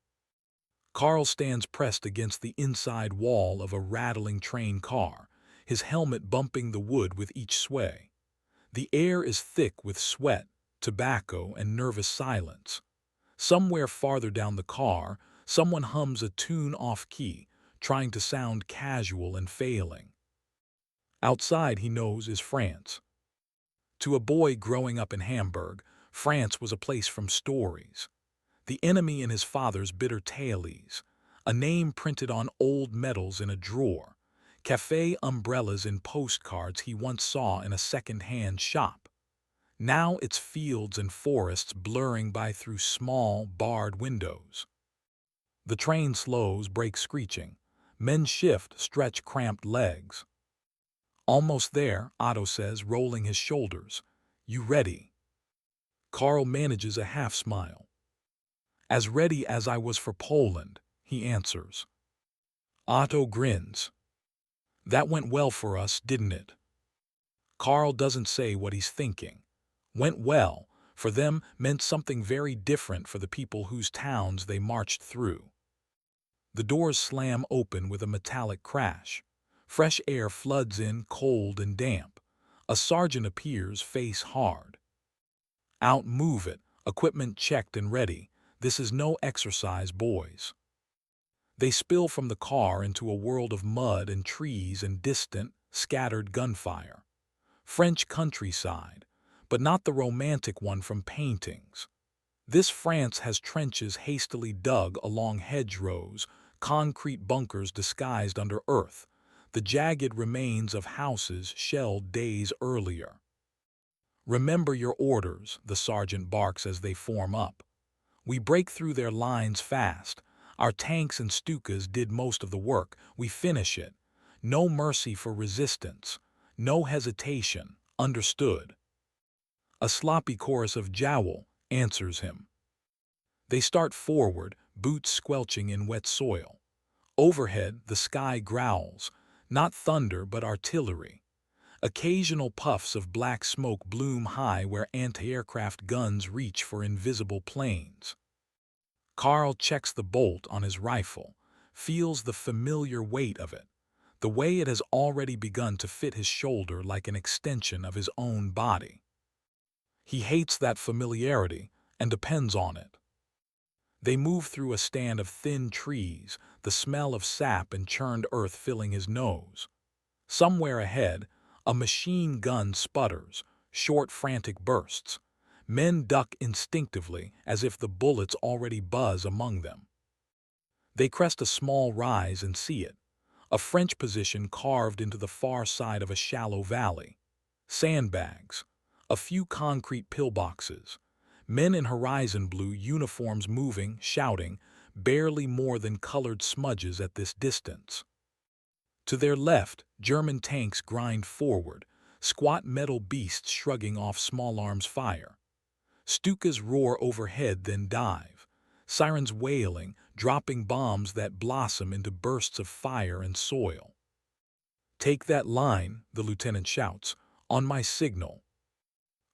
[SPEAKER 1] Karl stands pressed against the inside wall of a rattling train car, his helmet bumping the wood with each sway. The air is thick with sweat, tobacco, and nervous silence. Somewhere farther down the car, someone hums a tune off-key, trying to sound casual and failing. Outside, he knows, is France. To a boy growing up in Hamburg, France was a place from stories. The enemy in his father's bitter tailies, a name printed on old medals in a drawer, cafe umbrellas in postcards he once saw in a second-hand shop. Now it's fields and forests blurring by through small, barred windows. The train slows, brakes screeching. Men shift, stretch cramped legs. Almost there, Otto says, rolling his shoulders. You ready? Karl manages a half-smile. As ready as I was for Poland, he answers. Otto grins. That went well for us, didn't it? Karl doesn't say what he's thinking. Went well, for them, meant something very different for the people whose towns they marched through. The doors slam open with a metallic crash. Fresh air floods in, cold and damp. A sergeant appears, face hard. Out, move it, equipment checked and ready. This is no exercise, boys. They spill from the car into a world of mud and trees and distant, scattered gunfire. French countryside, but not the romantic one from paintings. This France has trenches hastily dug along hedgerows, concrete bunkers disguised under earth, the jagged remains of houses shelled days earlier. Remember your orders, the sergeant barks as they form up. We break through their lines fast. Our tanks and Stukas did most of the work. We finish it. No mercy for resistance. No hesitation. Understood. A sloppy chorus of jowl answers him. They start forward, boots squelching in wet soil. Overhead, the sky growls. Not thunder, but artillery. Occasional puffs of black smoke bloom high where anti-aircraft guns reach for invisible planes. Karl checks the bolt on his rifle, feels the familiar weight of it. the way it has already begun to fit his shoulder like an extension of his own body. He hates that familiarity and depends on it. They move through a stand of thin trees, the smell of sap and churned earth filling his nose. Somewhere ahead, a machine gun sputters, short frantic bursts. Men duck instinctively as if the bullets already buzz among them. They crest a small rise and see it, a French position carved into the far side of a shallow valley. Sandbags, a few concrete pillboxes, men in horizon blue uniforms moving, shouting, barely more than colored smudges at this distance. To their left, German tanks grind forward, squat metal beasts shrugging off small arms fire. Stukas roar overhead then dive, sirens wailing, dropping bombs that blossom into bursts of fire and soil. "Take that line," the lieutenant shouts, "on my signal."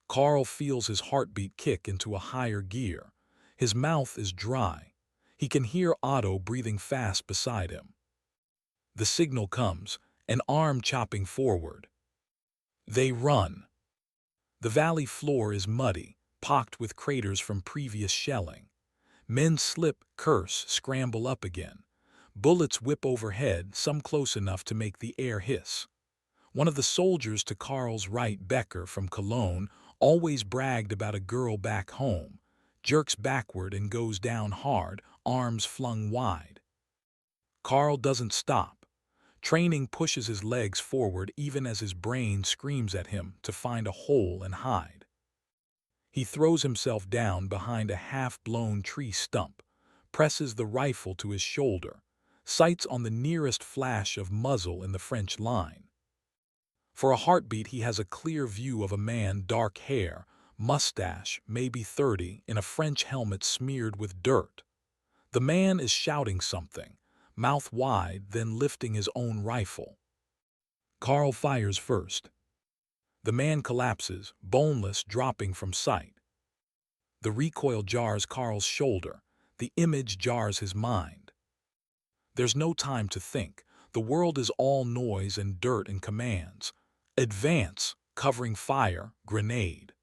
[SPEAKER 1] Carl feels his heartbeat kick into a higher gear. His mouth is dry. He can hear Otto breathing fast beside him. The signal comes, an arm chopping forward. They run. The valley floor is muddy, pocked with craters from previous shelling. Men slip, curse, scramble up again. Bullets whip overhead, some close enough to make the air hiss. One of the soldiers to Carl's right, Becker from Cologne, always bragged about a girl back home, jerks backward and goes down hard, arms flung wide. Carl doesn't stop. Training pushes his legs forward even as his brain screams at him to find a hole and hide. He throws himself down behind a half-blown tree stump, presses the rifle to his shoulder, sights on the nearest flash of muzzle in the French line. For a heartbeat he has a clear view of a man, dark hair, mustache, maybe 30, in a French helmet smeared with dirt. The man is shouting something, mouth wide, then lifting his own rifle. Carl fires first. The man collapses, boneless, dropping from sight. The recoil jars Carl's shoulder. The image jars his mind. There's no time to think. The world is all noise and dirt and commands. Advance, covering fire, grenade.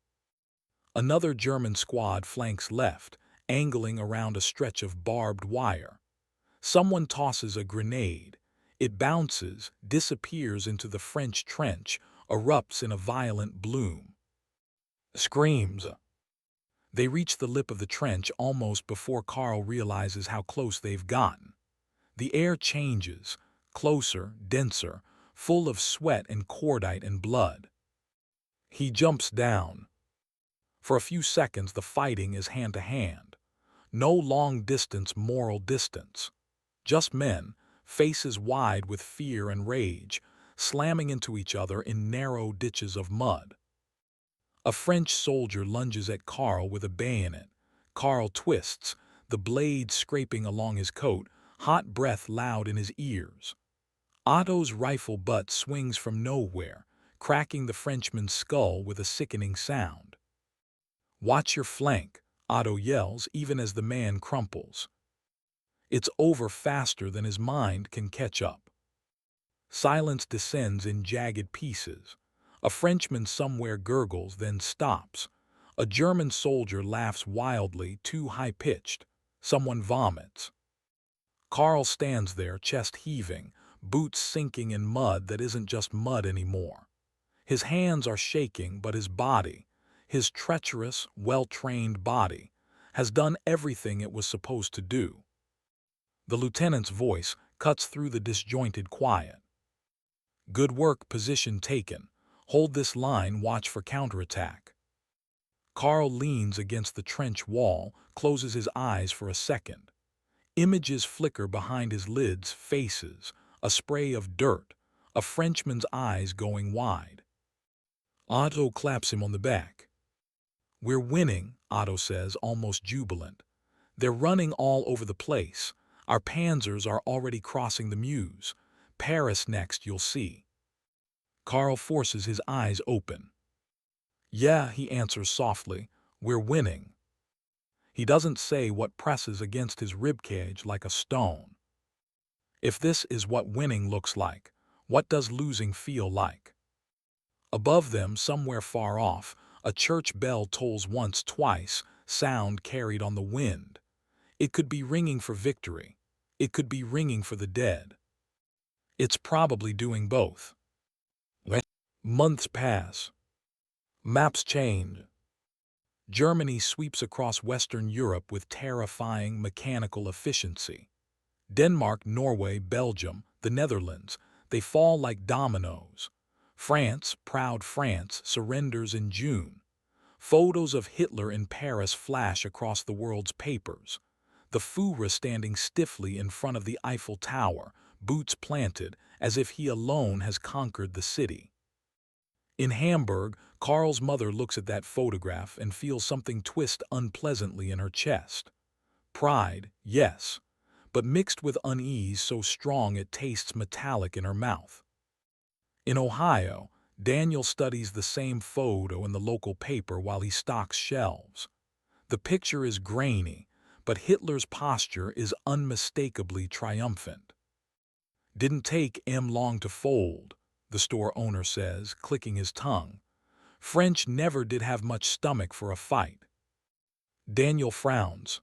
[SPEAKER 1] Another German squad flanks left, angling around a stretch of barbed wire. Someone tosses a grenade. It bounces, disappears into the French trench, erupts in a violent bloom. Screams. They reach the lip of the trench almost before Carl realizes how close they've gotten. The air changes, closer, denser, full of sweat and cordite and blood. He jumps down. For a few seconds the fighting is hand to hand. No long-distance moral distance. Just men, faces wide with fear and rage, slamming into each other in narrow ditches of mud. A French soldier lunges at Carl with a bayonet. Carl twists, the blade scraping along his coat, hot breath loud in his ears. Otto's rifle butt swings from nowhere, cracking the Frenchman's skull with a sickening sound. "Watch your flank," Otto yells even as the man crumples. It's over faster than his mind can catch up. Silence descends in jagged pieces. A Frenchman somewhere gurgles, then stops. A German soldier laughs wildly, too high-pitched. Someone vomits. Carl stands there, chest heaving, boots sinking in mud that isn't just mud anymore. His hands are shaking, but his body, his treacherous, well-trained body, has done everything it was supposed to do. The lieutenant's voice cuts through the disjointed quiet. "Good work, position taken. Hold this line, watch for counterattack." Carl leans against the trench wall, closes his eyes for a second. Images flicker behind his lids, faces, a spray of dirt, a Frenchman's eyes going wide. Otto claps him on the back. "We're winning," Otto says, almost jubilant. "They're running all over the place. Our panzers are already crossing the Meuse. Paris next, you'll see." Carl forces his eyes open. "Yeah," he answers softly, "we're winning." He doesn't say what presses against his ribcage like a stone. If this is what winning looks like, What does losing feel like? Above them, somewhere far off, a church bell tolls once, twice, sound carried on the wind. It could be ringing for victory. It could be ringing for the dead. It's probably doing both. Months pass. Maps change. Germany sweeps across Western Europe with terrifying mechanical efficiency. Denmark, Norway, Belgium, the Netherlands, they fall like dominoes. France, proud France, surrenders in June. Photos of Hitler in Paris flash across the world's papers. The Führer standing stiffly in front of the Eiffel Tower, boots planted, as if he alone has conquered the city. In Hamburg, Karl's mother looks at that photograph and feels something twist unpleasantly in her chest. Pride, yes, but mixed with unease so strong it tastes metallic in her mouth. In Ohio, Daniel studies the same photo in the local paper while he stocks shelves. The picture is grainy, but Hitler's posture is unmistakably triumphant. Didn't take him long to fold, the store owner says, clicking his tongue. French never did have much stomach for a fight. Daniel frowns.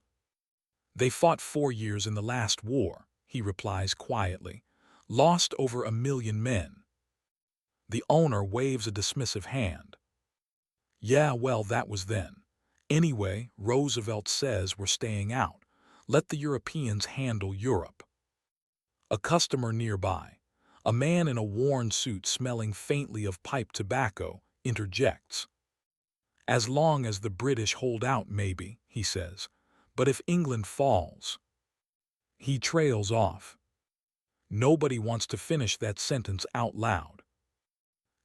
[SPEAKER 1] They fought 4 years in the last war, he replies quietly. Lost over 1 million men. The owner waves a dismissive hand. Yeah, well, that was then. Anyway, Roosevelt says we're staying out. Let the Europeans handle Europe. A customer nearby, a man in a worn suit smelling faintly of pipe tobacco, interjects. As long as the British hold out, maybe, he says. But if England falls... He trails off. Nobody wants to finish that sentence out loud.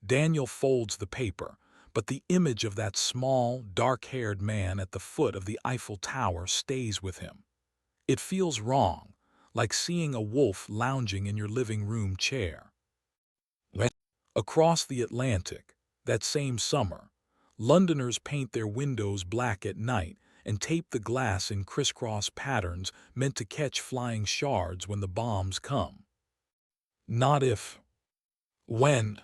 [SPEAKER 1] Daniel folds the paper, but the image of that small, dark-haired man at the foot of the Eiffel Tower stays with him. It feels wrong, like seeing a wolf lounging in your living room chair. Across the Atlantic, that same summer, Londoners paint their windows black at night and tape the glass in crisscross patterns meant to catch flying shards when the bombs come. Not if. When.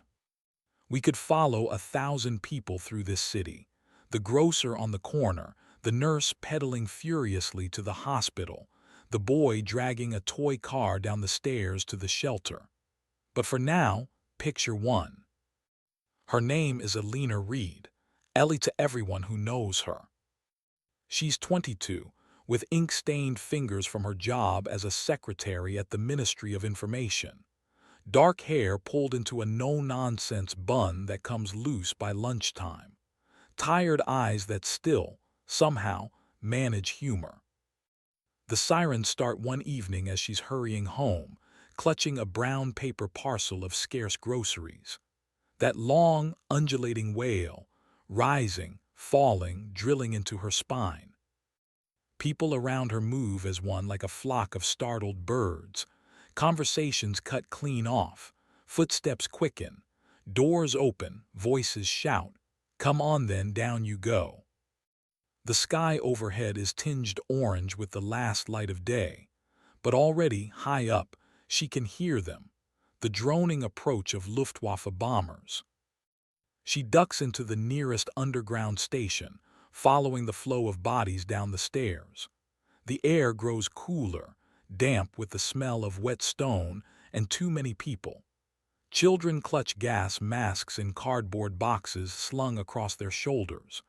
[SPEAKER 1] We could follow 1,000 people through this city, the grocer on the corner, the nurse pedaling furiously to the hospital, the boy dragging a toy car down the stairs to the shelter. But for now, picture one. Her name is Alina Reed, Ellie to everyone who knows her. She's 22, with ink-stained fingers from her job as a secretary at the Ministry of Information. Dark hair pulled into a no-nonsense bun that comes loose by lunchtime. Tired eyes that still, somehow, manage humor. The sirens start one evening as she's hurrying home, clutching a brown paper parcel of scarce groceries. That long, undulating wail, rising, falling, drilling into her spine. People around her move as one like a flock of startled birds. Conversations cut clean off, footsteps quicken, doors open, voices shout, "Come on then, down you go." The sky overhead is tinged orange with the last light of day, but already, high up, she can hear them, the droning approach of Luftwaffe bombers. She ducks into the nearest underground station, following the flow of bodies down the stairs. The air grows cooler, damp with the smell of wet stone and too many people. Children clutch gas masks in cardboard boxes slung across their shoulders.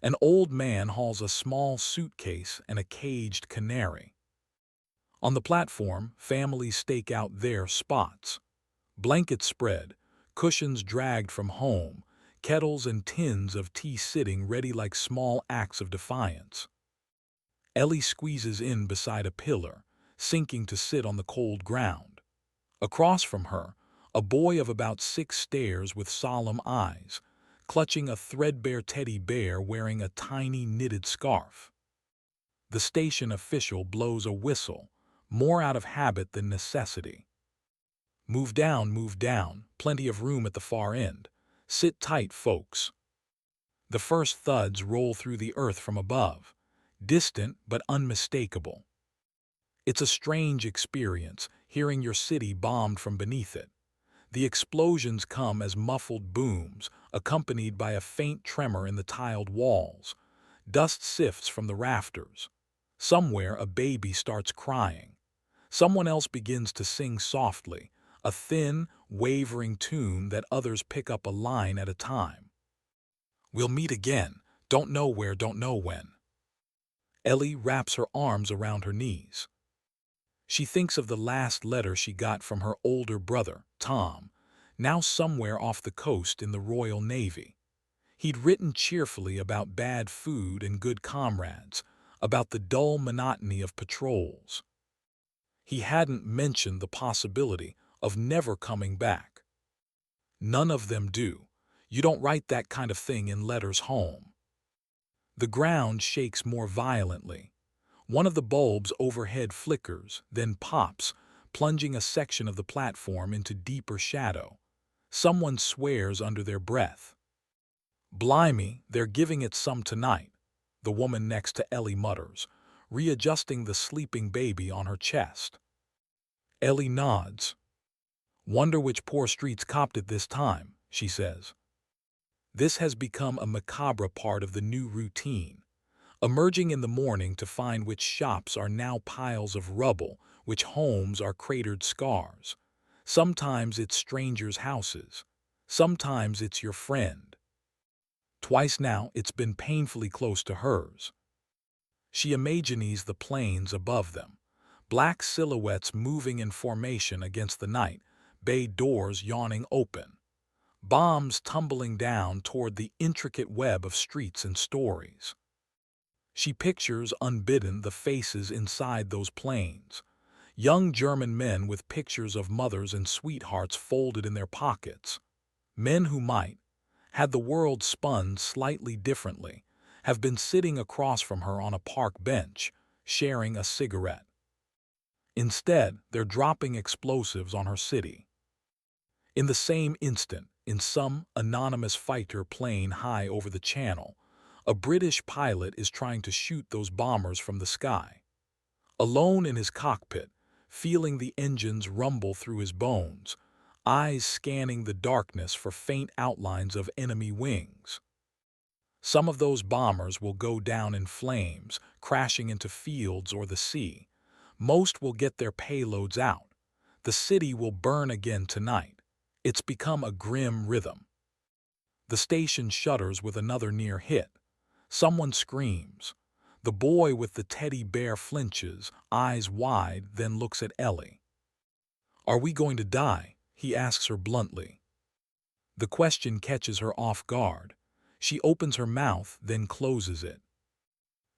[SPEAKER 1] An old man hauls a small suitcase and a caged canary. On the platform, families stake out their spots. Blankets spread, cushions dragged from home, kettles and tins of tea sitting ready like small acts of defiance. Ellie squeezes in beside a pillar, sinking to sit on the cold ground. Across from her, a boy of about 6 stares with solemn eyes, clutching a threadbare teddy bear wearing a tiny knitted scarf. The station official blows a whistle, more out of habit than necessity. Move down, plenty of room at the far end. Sit tight, folks." The first thuds roll through the earth from above, distant but unmistakable. It's a strange experience, hearing your city bombed from beneath it. The explosions come as muffled booms, accompanied by a faint tremor in the tiled walls. Dust sifts from the rafters. Somewhere a baby starts crying. Someone else begins to sing softly, a thin, wavering tune that others pick up a line at a time. We'll meet again, don't know where, don't know when. Ellie wraps her arms around her knees. She thinks of the last letter she got from her older brother, Tom, now somewhere off the coast in the Royal Navy. He'd written cheerfully about bad food and good comrades, about the dull monotony of patrols. He hadn't mentioned the possibility of never coming back. None of them do. You don't write that kind of thing in letters home. The ground shakes more violently. One of the bulbs overhead flickers, then pops, plunging a section of the platform into deeper shadow. Someone swears under their breath. "Blimey, they're giving it some tonight," the woman next to Ellie mutters, readjusting the sleeping baby on her chest. Ellie nods. "Wonder which poor streets copped it this time," she says. This has become a macabre part of the new routine. Emerging in the morning to find which shops are now piles of rubble, which homes are cratered scars. Sometimes it's strangers' houses. Sometimes it's your friend. Twice now it's been painfully close to hers. She imagines the plains above them, black silhouettes moving in formation against the night, bay doors yawning open, bombs tumbling down toward the intricate web of streets and stories. She pictures, unbidden, the faces inside those planes. Young German men with pictures of mothers and sweethearts folded in their pockets. Men who might, had the world spun slightly differently, have been sitting across from her on a park bench, sharing a cigarette. Instead, they're dropping explosives on her city. In the same instant, in some anonymous fighter plane high over the channel, a British pilot is trying to shoot those bombers from the sky. Alone in his cockpit, feeling the engines rumble through his bones, eyes scanning the darkness for faint outlines of enemy wings. Some of those bombers will go down in flames, crashing into fields or the sea. Most will get their payloads out. The city will burn again tonight. It's become a grim rhythm. The station shudders with another near hit. Someone screams. The boy with the teddy bear flinches, eyes wide, then looks at Ellie. "Are we going to die?" he asks her bluntly. The question catches her off guard. She opens her mouth, then closes it.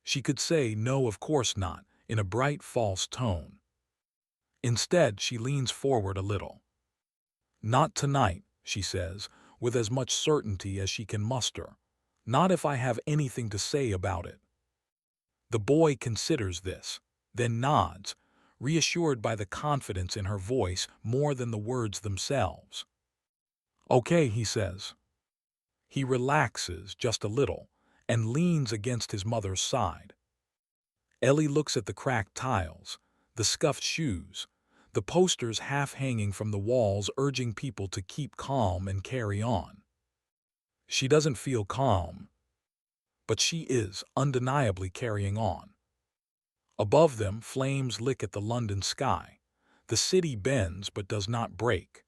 [SPEAKER 1] She could say, "No, of course not," in a bright, false tone. Instead, she leans forward a little. "Not tonight," she says, with as much certainty as she can muster. "Not if I have anything to say about it." The boy considers this, then nods, reassured by the confidence in her voice more than the words themselves. "Okay," he says. He relaxes just a little and leans against his mother's side. Ellie looks at the cracked tiles, the scuffed shoes, the posters half hanging from the walls urging people to keep calm and carry on. She doesn't feel calm, but she is undeniably carrying on. Above them, flames lick at the London sky. The city bends but does not break.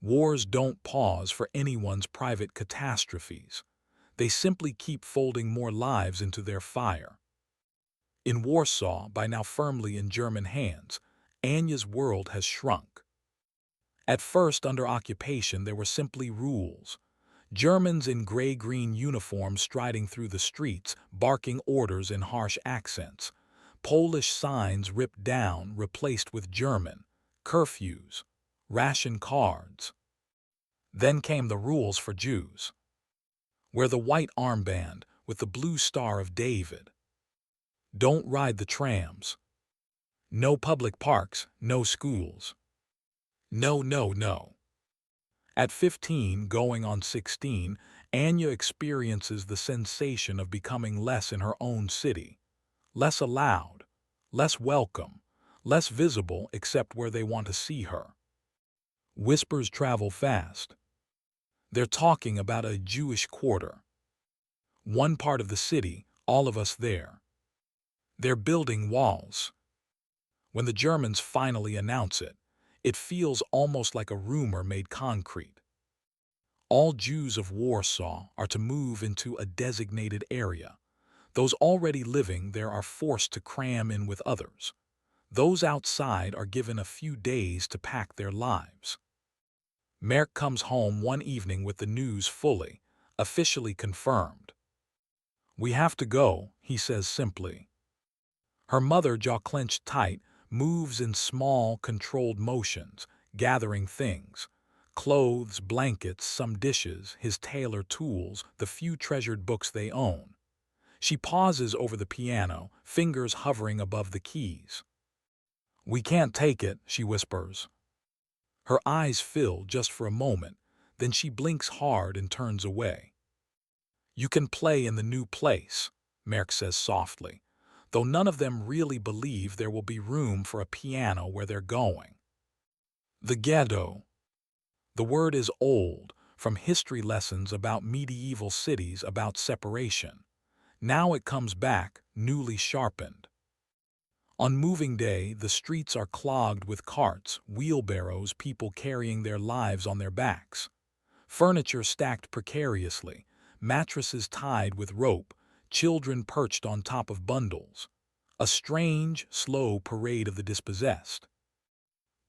[SPEAKER 1] Wars don't pause for anyone's private catastrophes. They simply keep folding more lives into their fire. In Warsaw, by now firmly in German hands, Anya's world has shrunk. At first, under occupation, there were simply rules. Germans in gray-green uniforms striding through the streets, barking orders in harsh accents. Polish signs ripped down, replaced with German. Curfews. Ration cards. Then came the rules for Jews. Wear the white armband with the blue Star of David. Don't ride the trams. No public parks, no schools. No, no, no. At 15, going on 16, Anya experiences the sensation of becoming less in her own city. Less allowed, less welcome, less visible except where they want to see her. Whispers travel fast. They're talking about a Jewish quarter. One part of the city, all of us there. They're building walls. When the Germans finally announce it, it feels almost like a rumor made concrete. All Jews of Warsaw are to move into a designated area. Those already living there are forced to cram in with others. Those outside are given a few days to pack their lives. Merck comes home one evening with the news fully, officially confirmed. "We have to go," he says simply. Her mother, jaw clenched tight, moves in small, controlled motions, gathering things. Clothes, blankets, some dishes, his tailor tools, the few treasured books they own. She pauses over the piano, fingers hovering above the keys. "We can't take it," she whispers. Her eyes fill just for a moment, then she blinks hard and turns away. "You can play in the new place," Merck says softly, though none of them really believe there will be room for a piano where they're going. The ghetto. The word is old, from history lessons about medieval cities, about separation. Now it comes back, newly sharpened. On moving day, the streets are clogged with carts, wheelbarrows, people carrying their lives on their backs. Furniture stacked precariously, mattresses tied with rope, children perched on top of bundles. A strange, slow parade of the dispossessed.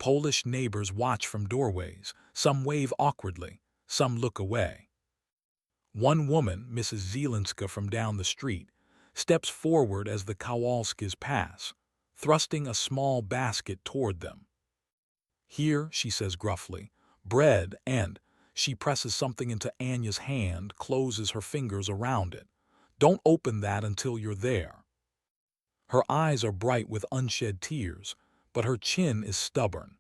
[SPEAKER 1] Polish neighbors watch from doorways, some wave awkwardly, some look away. One woman, Mrs. Zielinska from down the street, steps forward as the Kowalskis pass, thrusting a small basket toward them. "Here," she says gruffly, "bread and—" She presses something into Anya's hand, closes her fingers around it. "Don't open that until you're there." Her eyes are bright with unshed tears, but her chin is stubborn.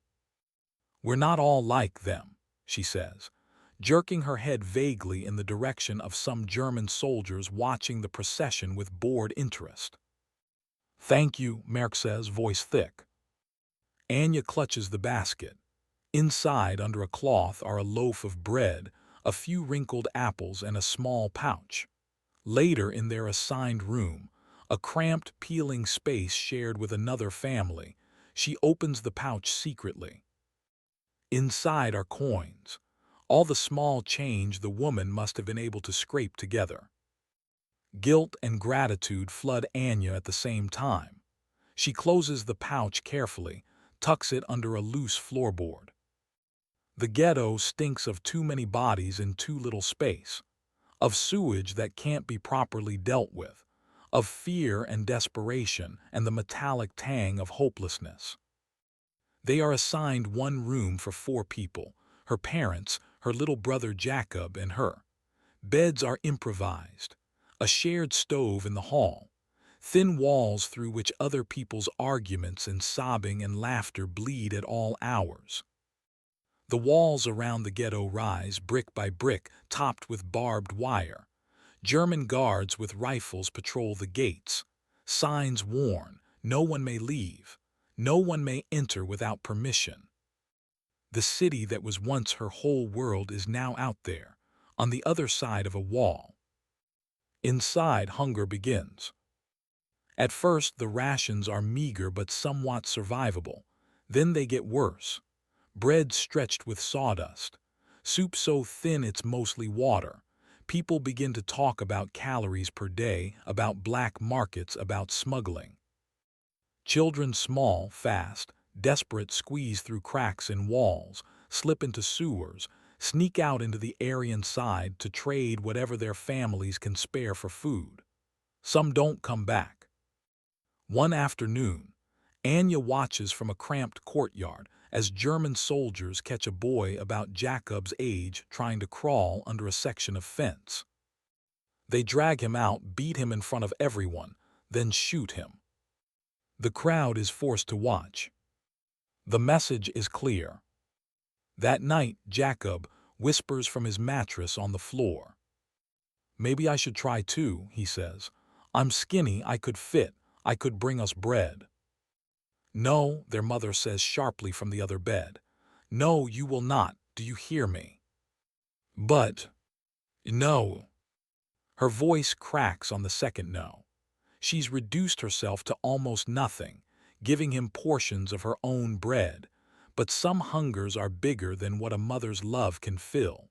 [SPEAKER 1] "We're not all like them," she says, jerking her head vaguely in the direction of some German soldiers watching the procession with bored interest. "Thank you," Merck says, voice thick. Anya clutches the basket. Inside, under a cloth, are a loaf of bread, a few wrinkled apples, and a small pouch. Later, in their assigned room, a cramped, peeling space shared with another family, she opens the pouch secretly. Inside are coins, all the small change the woman must have been able to scrape together. Guilt and gratitude flood Anya at the same time. She closes the pouch carefully, tucks it under a loose floorboard. The ghetto stinks of too many bodies in too little space, of sewage that can't be properly dealt with, of fear and desperation and the metallic tang of hopelessness. They are assigned one room for 4 people, her parents, her little brother Jacob, and her. Beds are improvised, a shared stove in the hall, thin walls through which other people's arguments and sobbing and laughter bleed at all hours. The walls around the ghetto rise brick by brick, topped with barbed wire. German guards with rifles patrol the gates. Signs warn, no one may leave, no one may enter without permission. The city that was once her whole world is now out there, on the other side of a wall. Inside, hunger begins. At first, the rations are meager but somewhat survivable. Then they get worse. Bread stretched with sawdust. Soup so thin it's mostly water. People begin to talk about calories per day, about black markets, about smuggling. Children, small, fast, desperate, squeeze through cracks in walls, slip into sewers, sneak out into the Aryan side to trade whatever their families can spare for food. Some don't come back. One afternoon, Anya watches from a cramped courtyard as German soldiers catch a boy about Jacob's age trying to crawl under a section of fence. They drag him out, beat him in front of everyone, then shoot him. The crowd is forced to watch. The message is clear. That night, Jacob whispers from his mattress on the floor. "Maybe I should try too," he says. "I'm skinny, I could fit, I could bring us bread." "No," their mother says sharply from the other bed. No, you will not, do you hear me? But, no. Her voice cracks on the second no. She's reduced herself to almost nothing, giving him portions of her own bread, but some hungers are bigger than what a mother's love can fill.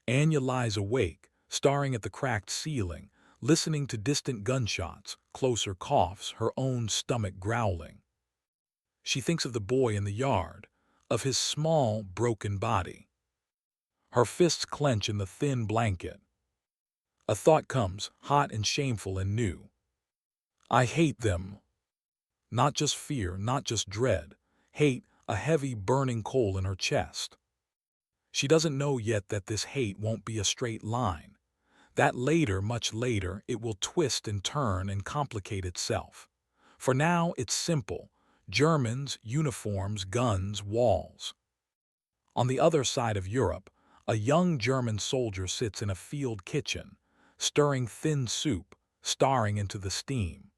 [SPEAKER 1] Anya lies awake, staring at the cracked ceiling, listening to distant gunshots, closer coughs, her own stomach growling. She thinks of the boy in the yard, of his small, broken body. Her fists clench in the thin blanket. A thought comes, hot and shameful and new. I hate them. Not just fear, not just dread. Hate, a heavy, burning coal in her chest. She doesn't know yet that this hate won't be a straight line. That later, much later, it will twist and turn and complicate itself. For now, it's simple. Germans, uniforms, guns, walls. On the other side of Europe, a young German soldier sits in a field kitchen, stirring thin soup, staring into the steam.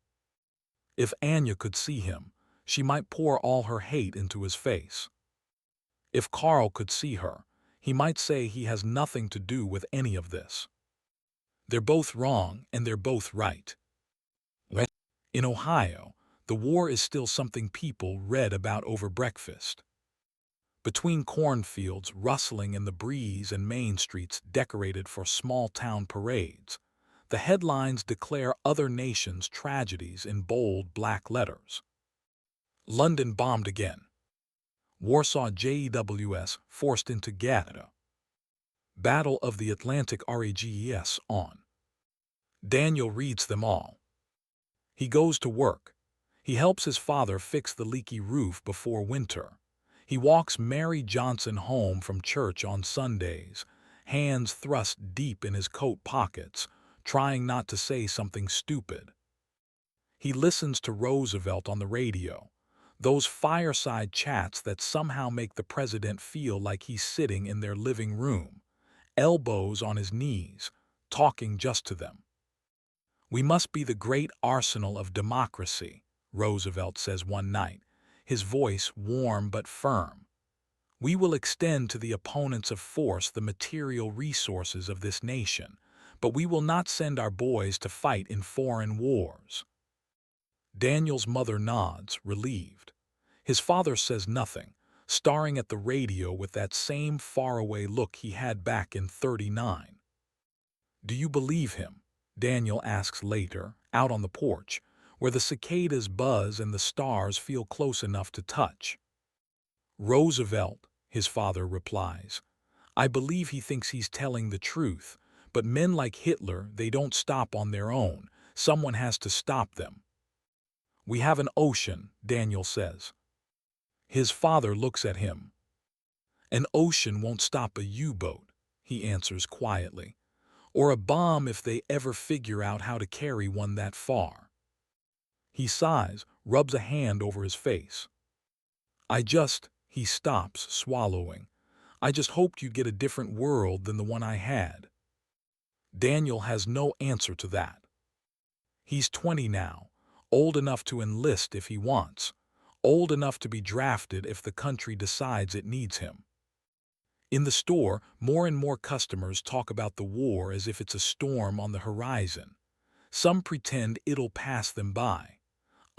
[SPEAKER 1] If Anya could see him, she might pour all her hate into his face. If Carl could see her, he might say he has nothing to do with any of this. They're both wrong and they're both right. In Ohio, the war is still something people read about over breakfast. Between cornfields rustling in the breeze and main streets decorated for small-town parades, the headlines declare other nations' tragedies in bold black letters. London bombed again. Warsaw GEWS forced into ghetto. Battle of the Atlantic RAGES on. Daniel reads them all. He goes to work. He helps his father fix the leaky roof before winter. He walks Mary Johnson home from church on Sundays, hands thrust deep in his coat pockets, trying not to say something stupid. He listens to Roosevelt on the radio, those fireside chats that somehow make the president feel like he's sitting in their living room, elbows on his knees, talking just to them. We must be the great arsenal of democracy, Roosevelt says one night, his voice warm but firm. We will extend to the opponents of force the material resources of this nation, but we will not send our boys to fight in foreign wars. Daniel's mother nods, relieved. His father says nothing, staring at the radio with that same faraway look he had back in '39. Do you believe him? Daniel asks later, out on the porch, where the cicadas buzz and the stars feel close enough to touch. Roosevelt, his father replies. I believe he thinks he's telling the truth, but men like Hitler, they don't stop on their own. Someone has to stop them. We have an ocean, Daniel says. His father looks at him. An ocean won't stop a U-boat, he answers quietly, or a bomb if they ever figure out how to carry one that far. He sighs, rubs a hand over his face. He stops, swallowing. I just hoped you'd get a different world than the one I had. Daniel has no answer to that. He's 20 now, old enough to enlist if he wants, old enough to be drafted if the country decides it needs him. In the store, more and more customers talk about the war as if it's a storm on the horizon. Some pretend it'll pass them by.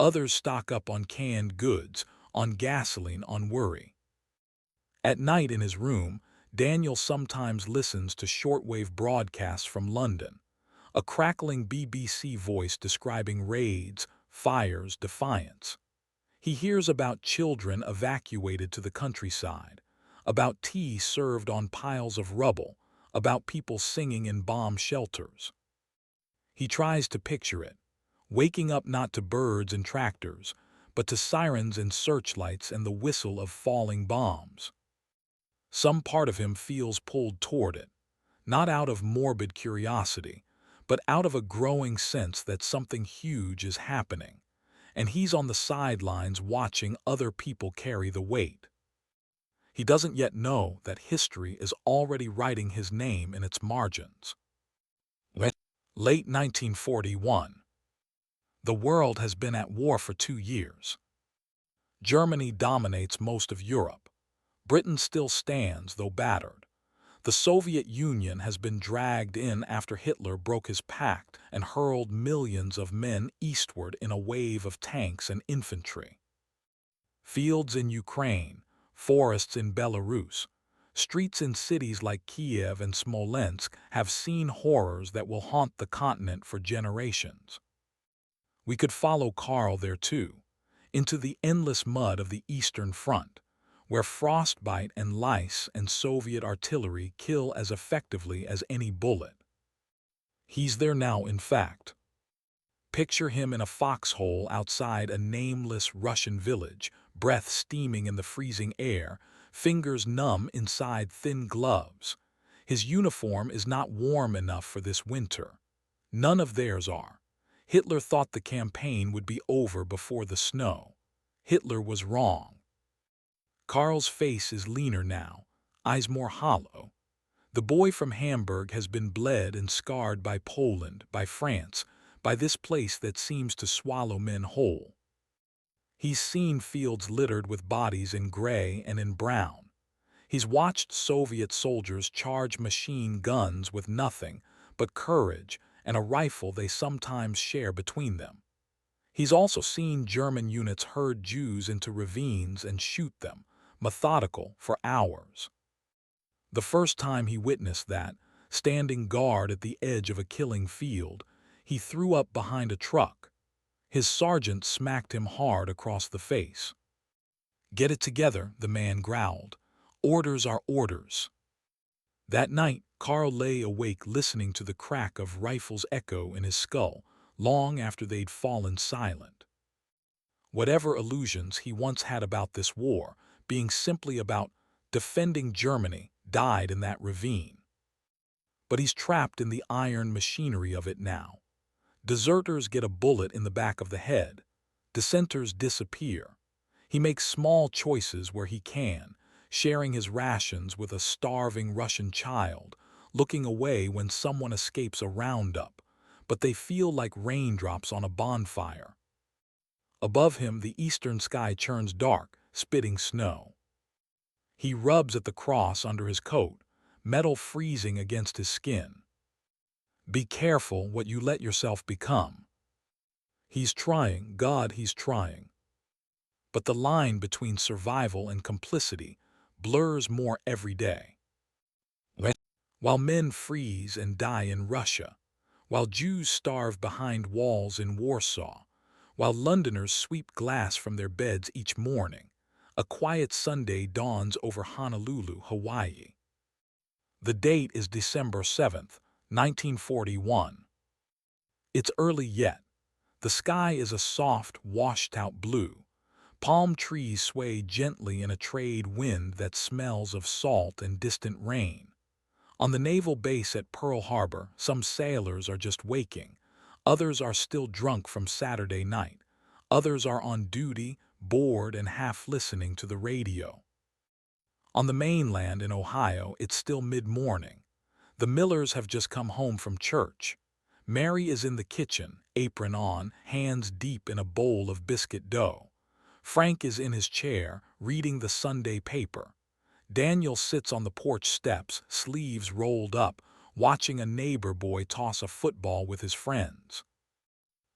[SPEAKER 1] Others stock up on canned goods, on gasoline, on worry. At night in his room, Daniel sometimes listens to shortwave broadcasts from London, a crackling BBC voice describing raids, fires, defiance. He hears about children evacuated to the countryside, about tea served on piles of rubble, about people singing in bomb shelters. He tries to picture it, waking up not to birds and tractors, but to sirens and searchlights and the whistle of falling bombs. Some part of him feels pulled toward it, not out of morbid curiosity, but out of a growing sense that something huge is happening, and he's on the sidelines watching other people carry the weight. He doesn't yet know that history is already writing his name in its margins. Late 1941. The world has been at war for 2 years. Germany dominates most of Europe. Britain still stands, though battered. The Soviet Union has been dragged in after Hitler broke his pact and hurled millions of men eastward in a wave of tanks and infantry. Fields in Ukraine, forests in Belarus, streets in cities like Kiev and Smolensk have seen horrors that will haunt the continent for generations. We could follow Karl there too, into the endless mud of the Eastern Front, where frostbite and lice and Soviet artillery kill as effectively as any bullet. He's there now, in fact. Picture him in a foxhole outside a nameless Russian village, breath steaming in the freezing air, fingers numb inside thin gloves. His uniform is not warm enough for this winter. None of theirs are. Hitler thought the campaign would be over before the snow. Hitler was wrong. Karl's face is leaner now, eyes more hollow. The boy from Hamburg has been bled and scarred by Poland, by France, by this place that seems to swallow men whole. He's seen fields littered with bodies in gray and in brown. He's watched Soviet soldiers charge machine guns with nothing but courage and a rifle they sometimes share between them. He's also seen German units herd Jews into ravines and shoot them, methodical, for hours. The first time he witnessed that, standing guard at the edge of a killing field, he threw up behind a truck. His sergeant smacked him hard across the face. "Get it together," the man growled. "Orders are orders." That night, Karl lay awake listening to the crack of rifles echo in his skull, long after they'd fallen silent. Whatever illusions he once had about this war, being simply about defending Germany, died in that ravine. But he's trapped in the iron machinery of it now. Deserters get a bullet in the back of the head. Dissenters disappear. He makes small choices where he can, sharing his rations with a starving Russian child, looking away when someone escapes a roundup, but they feel like raindrops on a bonfire. Above him, the eastern sky churns dark, spitting snow. He rubs at the cross under his coat, metal freezing against his skin. Be careful what you let yourself become. He's trying, God, he's trying. But the line between survival and complicity blurs more every day. While men freeze and die in Russia, while Jews starve behind walls in Warsaw, while Londoners sweep glass from their beds each morning, a quiet Sunday dawns over Honolulu, Hawaii. The date is December 7th, 1941. It's early yet. The sky is a soft, washed-out blue. Palm trees sway gently in a trade wind that smells of salt and distant rain. On the naval base at Pearl Harbor, some sailors are just waking. Others are still drunk from Saturday night. Others are on duty, bored and half listening to the radio. On the mainland in Ohio, it's still mid-morning. The Millers have just come home from church. Mary is in the kitchen, apron on, hands deep in a bowl of biscuit dough. Frank is in his chair, reading the Sunday paper. Daniel sits on the porch steps, sleeves rolled up, watching a neighbor boy toss a football with his friends.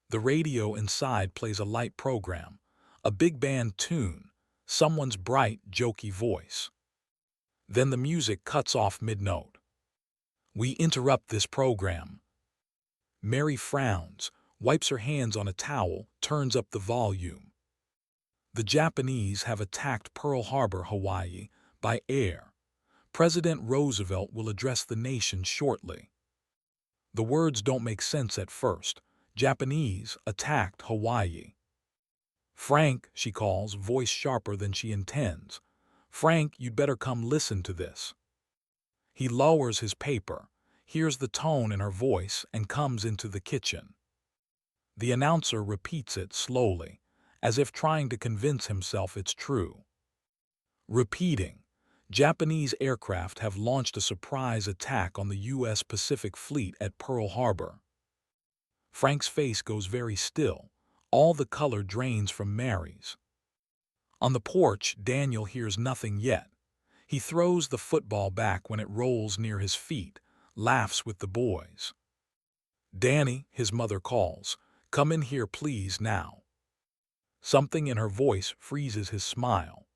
[SPEAKER 1] The radio inside plays a light program, a big band tune, someone's bright, jokey voice. Then the music cuts off mid-note. We interrupt this program. Mary frowns, wipes her hands on a towel, turns up the volume. The Japanese have attacked Pearl Harbor, Hawaii, by air. President Roosevelt will address the nation shortly. The words don't make sense at first. Japanese attacked Hawaii. Frank, she calls, voice sharper than she intends. Frank, you'd better come listen to this. He lowers his paper, hears the tone in her voice, and comes into the kitchen. The announcer repeats it slowly, as if trying to convince himself it's true. Repeating, Japanese aircraft have launched a surprise attack on the U.S. Pacific Fleet at Pearl Harbor. Frank's face goes very still. All the color drains from Mary's. On the porch, Daniel hears nothing yet. He throws the football back when it rolls near his feet, laughs with the boys. "Danny," his mother calls, "come in here please now." Something in her voice freezes his smile.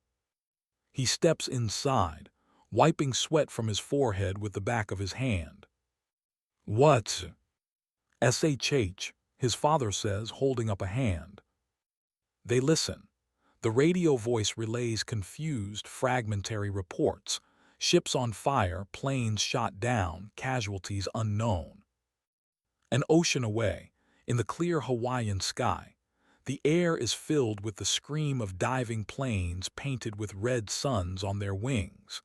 [SPEAKER 1] He steps inside, wiping sweat from his forehead with the back of his hand. "What's SHH?" his father says, holding up a hand. They listen. The radio voice relays confused, fragmentary reports. Ships on fire, planes shot down, casualties unknown. An ocean away, in the clear Hawaiian sky, the air is filled with the scream of diving planes painted with red suns on their wings,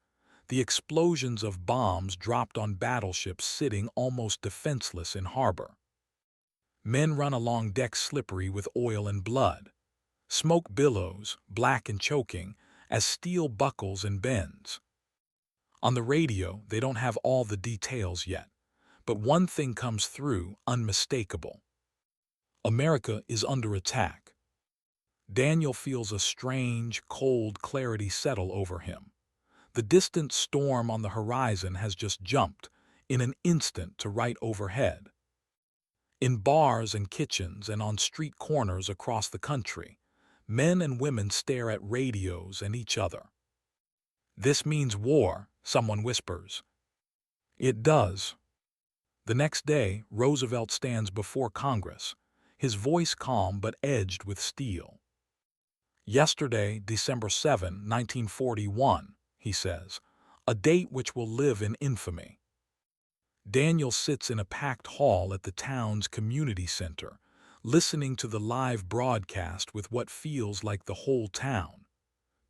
[SPEAKER 1] the explosions of bombs dropped on battleships sitting almost defenseless in harbor. Men run along decks slippery with oil and blood. Smoke billows, black and choking, as steel buckles and bends. On the radio, they don't have all the details yet, but one thing comes through, unmistakable. America is under attack. Daniel feels a strange, cold clarity settle over him. The distant storm on the horizon has just jumped, in an instant, to right overhead. In bars and kitchens and on street corners across the country, men and women stare at radios and each other. "This means war," someone whispers. It does. The next day, Roosevelt stands before Congress, his voice calm but edged with steel. "Yesterday, December 7, 1941, he says, "a date which will live in infamy." Daniel sits in a packed hall at the town's community center, listening to the live broadcast with what feels like the whole town.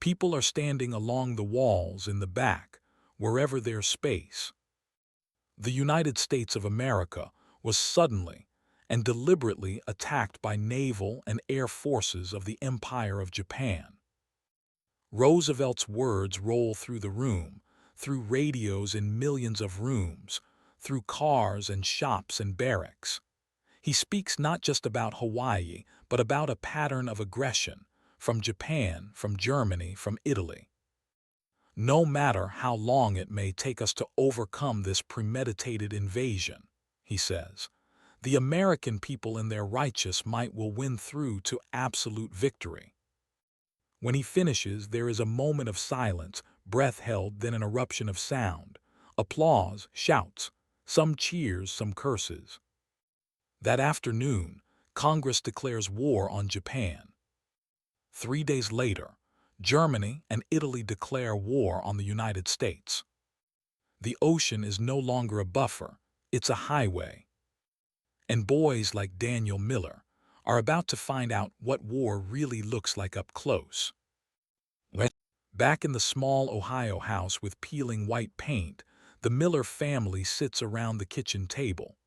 [SPEAKER 1] People are standing along the walls in the back, wherever there's space. The United States of America was suddenly and deliberately attacked by naval and air forces of the Empire of Japan. Roosevelt's words roll through the room, through radios in millions of rooms, through cars and shops and barracks. He speaks not just about Hawaii, but about a pattern of aggression, from Japan, from Germany, from Italy. "No matter how long it may take us to overcome this premeditated invasion," he says, "the American people in their righteous might will win through to absolute victory." When he finishes, there is a moment of silence, breath held, then an eruption of sound. Applause, shouts, some cheers, some curses. That afternoon, Congress declares war on Japan. 3 days later, Germany and Italy declare war on the United States. The ocean is no longer a buffer, it's a highway. And boys like Daniel Miller are about to find out what war really looks like up close. Back in the small Ohio house with peeling white paint, the Miller family sits around the kitchen table.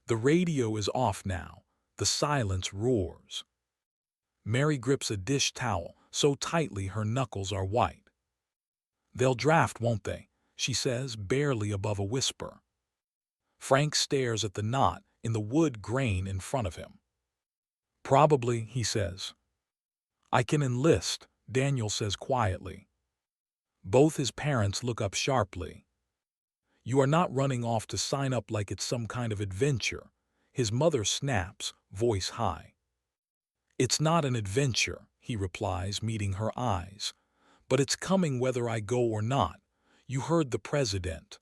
[SPEAKER 1] The radio is off now. The silence roars. Mary grips a dish towel so tightly her knuckles are white. "They'll draft, won't they?" she says, barely above a whisper. Frank stares at the knot in the wood grain in front of him. "Probably," he says. "I can enlist," Daniel says quietly. Both his parents look up sharply. "You are not running off to sign up like it's some kind of adventure," his mother snaps, voice high. "It's not an adventure," he replies, meeting her eyes. "But it's coming whether I go or not. You heard the president."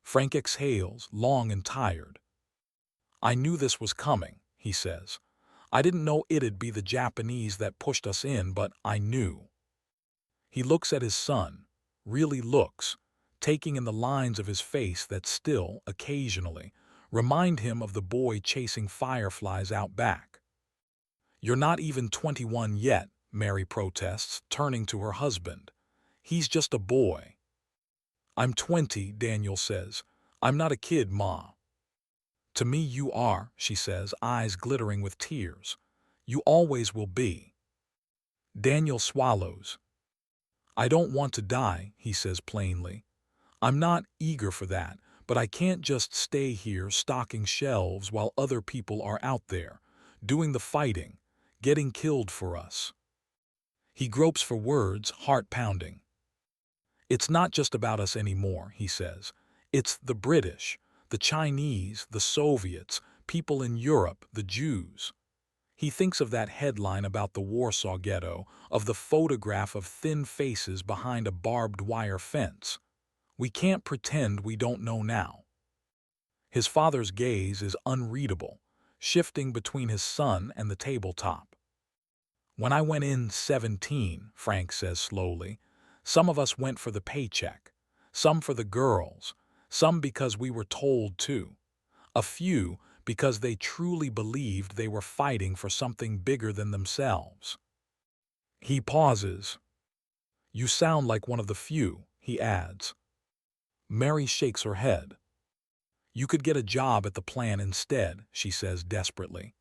[SPEAKER 1] Frank exhales, long and tired. "I knew this was coming," he says. "I didn't know it'd be the Japanese that pushed us in, but I knew." He looks at his son, really looks, taking in the lines of his face that still, occasionally, remind him of the boy chasing fireflies out back. "You're not even 21 yet," Mary protests, turning to her husband. "He's just a boy." "I'm 20, Daniel says. "I'm not a kid, Ma." "To me you are," she says, eyes glittering with tears. "You always will be." Daniel swallows. "I don't want to die," he says plainly. "I'm not eager for that, but I can't just stay here stocking shelves while other people are out there, doing the fighting, getting killed for us." He gropes for words, heart pounding. It's not just about us anymore, he says. It's the British, the Chinese, the Soviets, people in Europe, the Jews. He thinks of that headline about the Warsaw Ghetto, of the photograph of thin faces behind a barbed wire fence. We can't pretend we don't know now. His father's gaze is unreadable, shifting between his son and the tabletop. When I went in 17, Frank says slowly, some of us went for the paycheck, some for the girls, some because we were told to, a few because they truly believed they were fighting for something bigger than themselves. He pauses. You sound like one of the few, he adds. Mary shakes her head. You could get a job at the plant instead, she says desperately.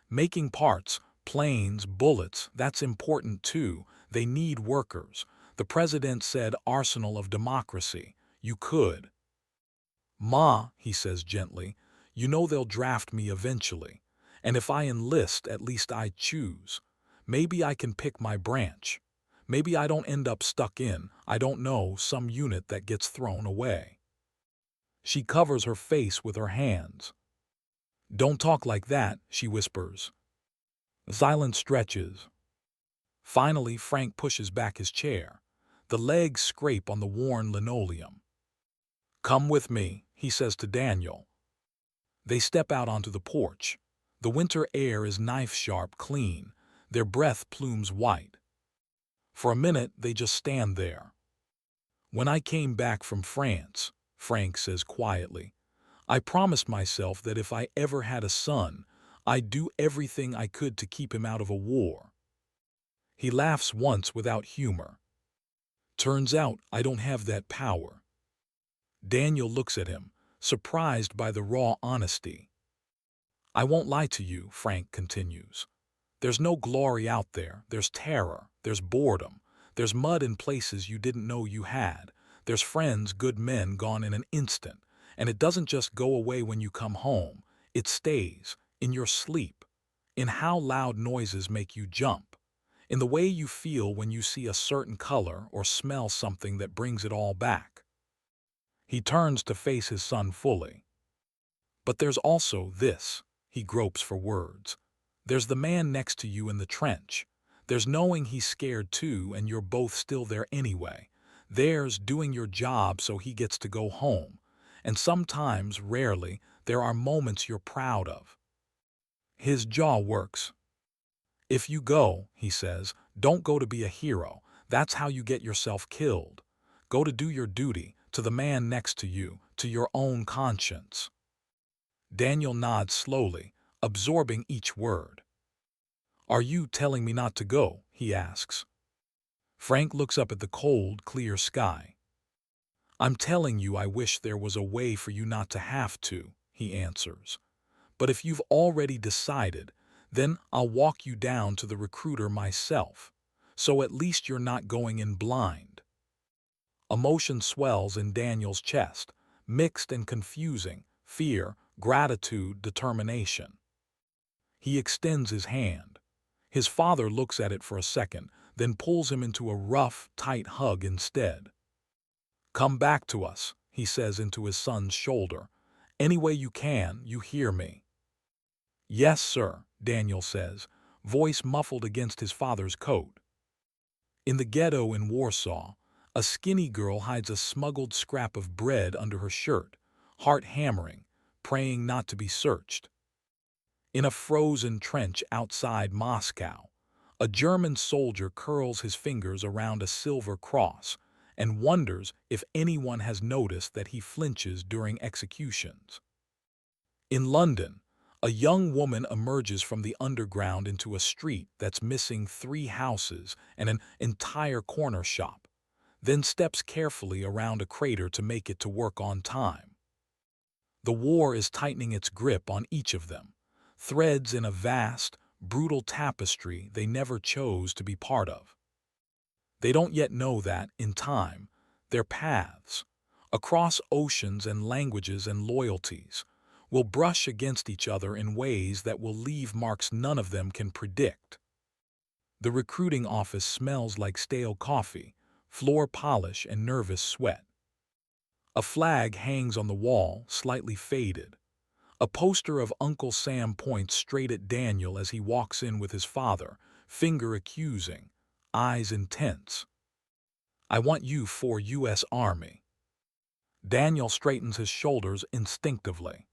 [SPEAKER 1] Making parts, planes, bullets, that's important too. They need workers. The president said arsenal of democracy. You could. Ma, he says gently, you know they'll draft me eventually. And if I enlist, at least I choose. Maybe I can pick my branch. Maybe I don't end up stuck in, I don't know, some unit that gets thrown away. She covers her face with her hands. Don't talk like that, she whispers. Silence stretches. Finally, Frank pushes back his chair. The legs scrape on the worn linoleum. Come with me, he says to Daniel. They step out onto the porch. The winter air is knife-sharp clean, their breath plumes white. For a minute, they just stand there. When I came back from France, Frank says quietly, I promised myself that if I ever had a son, I'd do everything I could to keep him out of a war. He laughs once without humor. Turns out I don't have that power. Daniel looks at him, surprised by the raw honesty. I won't lie to you, Frank continues. There's no glory out there. There's terror. There's boredom. There's mud in places you didn't know you had. There's friends, good men, gone in an instant. And it doesn't just go away when you come home. It stays, in your sleep, in how loud noises make you jump, in the way you feel when you see a certain color or smell something that brings it all back. He turns to face his son fully. But there's also this, he gropes for words. There's the man next to you in the trench. There's knowing he's scared too and you're both still there anyway. There's doing your job so he gets to go home. And sometimes, rarely, there are moments you're proud of. His jaw works. If you go, he says, don't go to be a hero. That's how you get yourself killed. Go to do your duty, to the man next to you, to your own conscience. Daniel nods slowly, absorbing each word. Are you telling me not to go? He asks. Frank looks up at the cold, clear sky. I'm telling you I wish there was a way for you not to have to, he answers. But if you've already decided, then I'll walk you down to the recruiter myself, so at least you're not going in blind. Emotion swells in Daniel's chest, mixed and confusing, fear, gratitude, determination. He extends his hand. His father looks at it for a second, then pulls him into a rough, tight hug instead. Come back to us, he says into his son's shoulder. Any way you can, you hear me. Yes, sir, Daniel says, voice muffled against his father's coat. In the ghetto in Warsaw, a skinny girl hides a smuggled scrap of bread under her shirt, heart hammering, praying not to be searched. In a frozen trench outside Moscow, a German soldier curls his fingers around a silver cross and wonders if anyone has noticed that he flinches during executions. In London, a young woman emerges from the underground into a street that's missing 3 houses and an entire corner shop, then steps carefully around a crater to make it to work on time. The war is tightening its grip on each of them, threads in a vast, brutal tapestry they never chose to be part of. They don't yet know that, in time, their paths, across oceans and languages and loyalties, will brush against each other in ways that will leave marks none of them can predict. The recruiting office smells like stale coffee, floor polish and nervous sweat. A flag hangs on the wall, slightly faded. A poster of Uncle Sam points straight at Daniel as he walks in with his father, finger accusing, eyes intense. "I want you for U.S. Army." Daniel straightens his shoulders instinctively.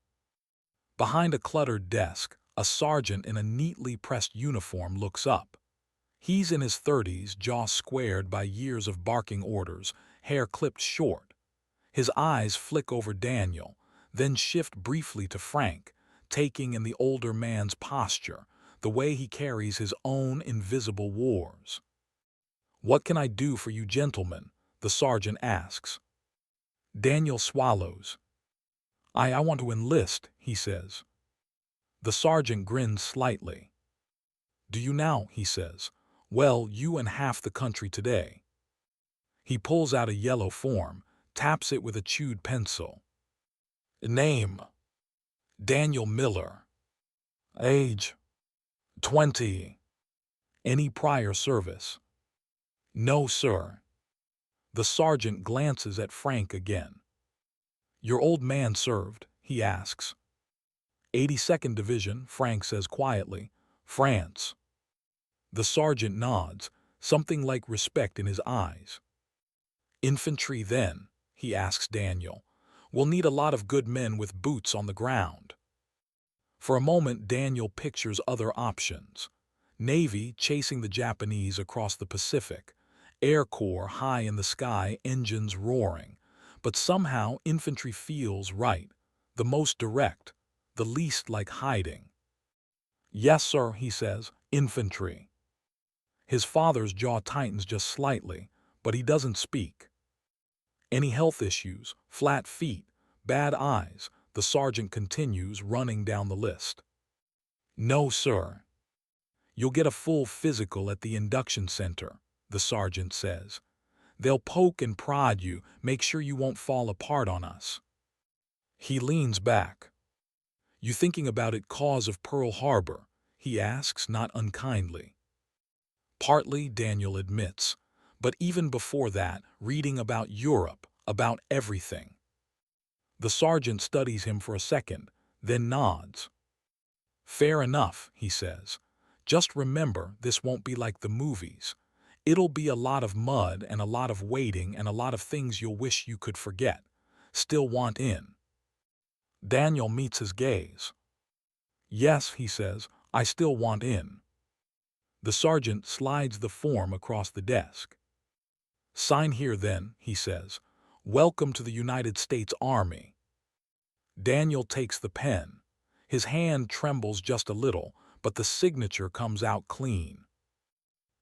[SPEAKER 1] Behind a cluttered desk, a sergeant in a neatly pressed uniform looks up. He's in his 30s, jaw squared by years of barking orders, hair clipped short. His eyes flick over Daniel, then shift briefly to Frank, taking in the older man's posture, the way he carries his own invisible wars. "What can I do for you gentlemen?" the sergeant asks. Daniel swallows. I want to enlist," he says. The sergeant grins slightly. "Do you now?" he says. "Well, you and half the country today." He pulls out a yellow form, taps it with a chewed pencil. "Name: Daniel Miller. Age: 20. Any prior service?" "No, sir." The sergeant glances at Frank again. "Your old man served?" he asks. 82nd Division, Frank says quietly. "France." The sergeant nods, something like respect in his eyes. "Infantry, then?" he asks Daniel. "We'll need a lot of good men with boots on the ground." For a moment, Daniel pictures other options. Navy, chasing the Japanese across the Pacific. Air Corps, high in the sky, engines roaring. But somehow infantry feels right, the most direct, the least like hiding. "Yes, sir," he says, "infantry." His father's jaw tightens just slightly, but he doesn't speak. "Any health issues, flat feet, bad eyes?" the sergeant continues, running down the list. "No, sir." "You'll get a full physical at the induction center," the sergeant says. "They'll poke and prod you, make sure you won't fall apart on us." He leans back. "You thinking about it cause of Pearl Harbor?" he asks, not unkindly. "Partly," Daniel admits, "but even before that, reading about Europe, about everything." The sergeant studies him for a second, then nods. "Fair enough," he says. "Just remember, this won't be like the movies. It'll be a lot of mud and a lot of waiting and a lot of things you'll wish you could forget. Still want in." Daniel meets his gaze. "Yes," he says, "I still want in." The sergeant slides the form across the desk. "Sign here then," he says. "Welcome to the United States Army." Daniel takes the pen. His hand trembles just a little, but the signature comes out clean.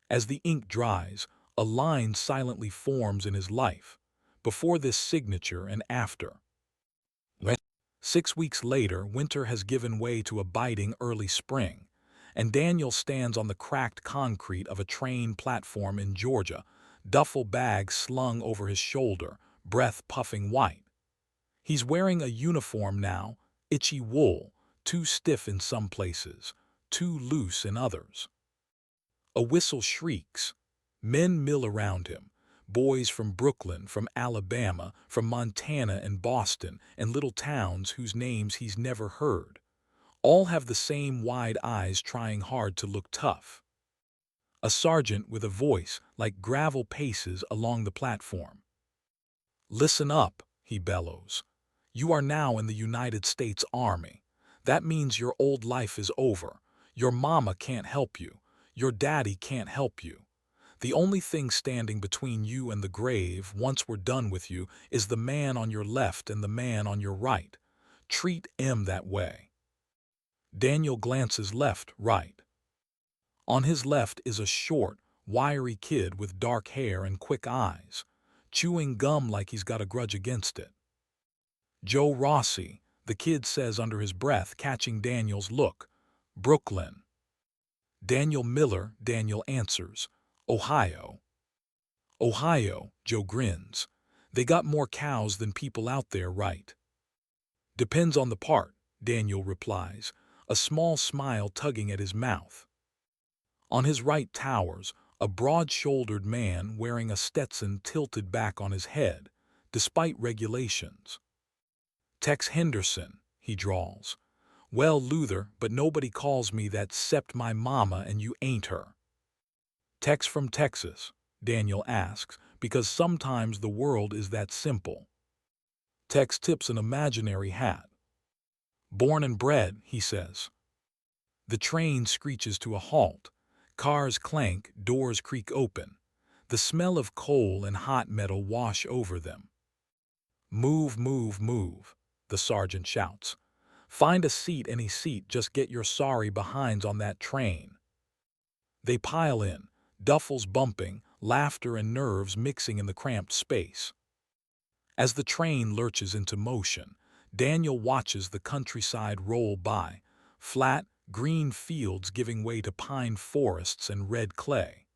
[SPEAKER 1] As the ink dries, a line silently forms in his life, before this signature and after. 6 weeks later, winter has given way to a biting early spring, and Daniel stands on the cracked concrete of a train platform in Georgia, duffel bag slung over his shoulder, breath puffing white. He's wearing a uniform now, itchy wool, too stiff in some places, too loose in others. A whistle shrieks. Men mill around him. Boys from Brooklyn, from Alabama, from Montana and Boston, and little towns whose names he's never heard. All have the same wide eyes trying hard to look tough. A sergeant with a voice like gravel paces along the platform. "Listen up," he bellows. "You are now in the United States Army. That means your old life is over. Your mama can't help you. Your daddy can't help you. The only thing standing between you and the grave, once we're done with you, is the man on your left and the man on your right. Treat 'em that way." Daniel glances left, right. On his left is a short, wiry kid with dark hair and quick eyes, chewing gum like he's got a grudge against it. "Joe Rossi," the kid says under his breath, catching Daniel's look. "Brooklyn." "Daniel Miller," Daniel answers. "Ohio." "Ohio," Joe grins. "They got more cows than people out there, right?" "Depends on the part," Daniel replies, a small smile tugging at his mouth. On his right towers, a broad-shouldered man wearing a Stetson tilted back on his head, despite regulations. "Tex Henderson," he drawls. "Well, Luther, but nobody calls me that 'cept my mama, and you ain't her." "Tex from Texas?" Daniel asks, because sometimes the world is that simple. Tex tips an imaginary hat. "Born and bred," he says. The train screeches to a halt. Cars clank, doors creak open. The smell of coal and hot metal wash over them. "Move, move, move," the sergeant shouts. "Find a seat, any seat, just get your sorry behinds on that train." They pile in, duffels bumping, laughter and nerves mixing in the cramped space. As the train lurches into motion, Daniel watches the countryside roll by, flat, green fields giving way to pine forests and red clay.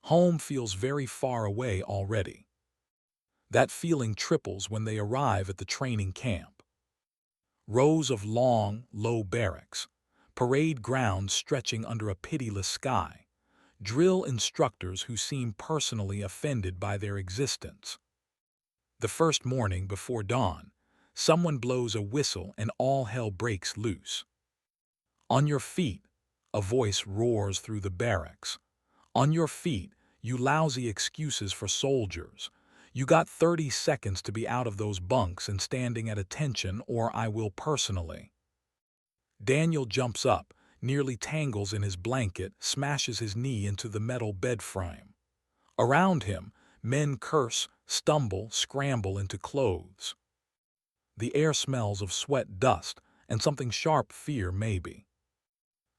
[SPEAKER 1] Home feels very far away already. That feeling triples when they arrive at the training camp. Rows of long, low barracks, parade grounds stretching under a pitiless sky, drill instructors who seem personally offended by their existence. The first morning before dawn, someone blows a whistle and all hell breaks loose. "On your feet," a voice roars through the barracks. "On your feet, you lousy excuses for soldiers. You got 30 seconds to be out of those bunks and standing at attention, or I will personally." Daniel jumps up, nearly tangles in his blanket, smashes his knee into the metal bed frame. Around him, men curse, stumble, scramble into clothes. The air smells of sweat, dust, and something sharp, fear maybe.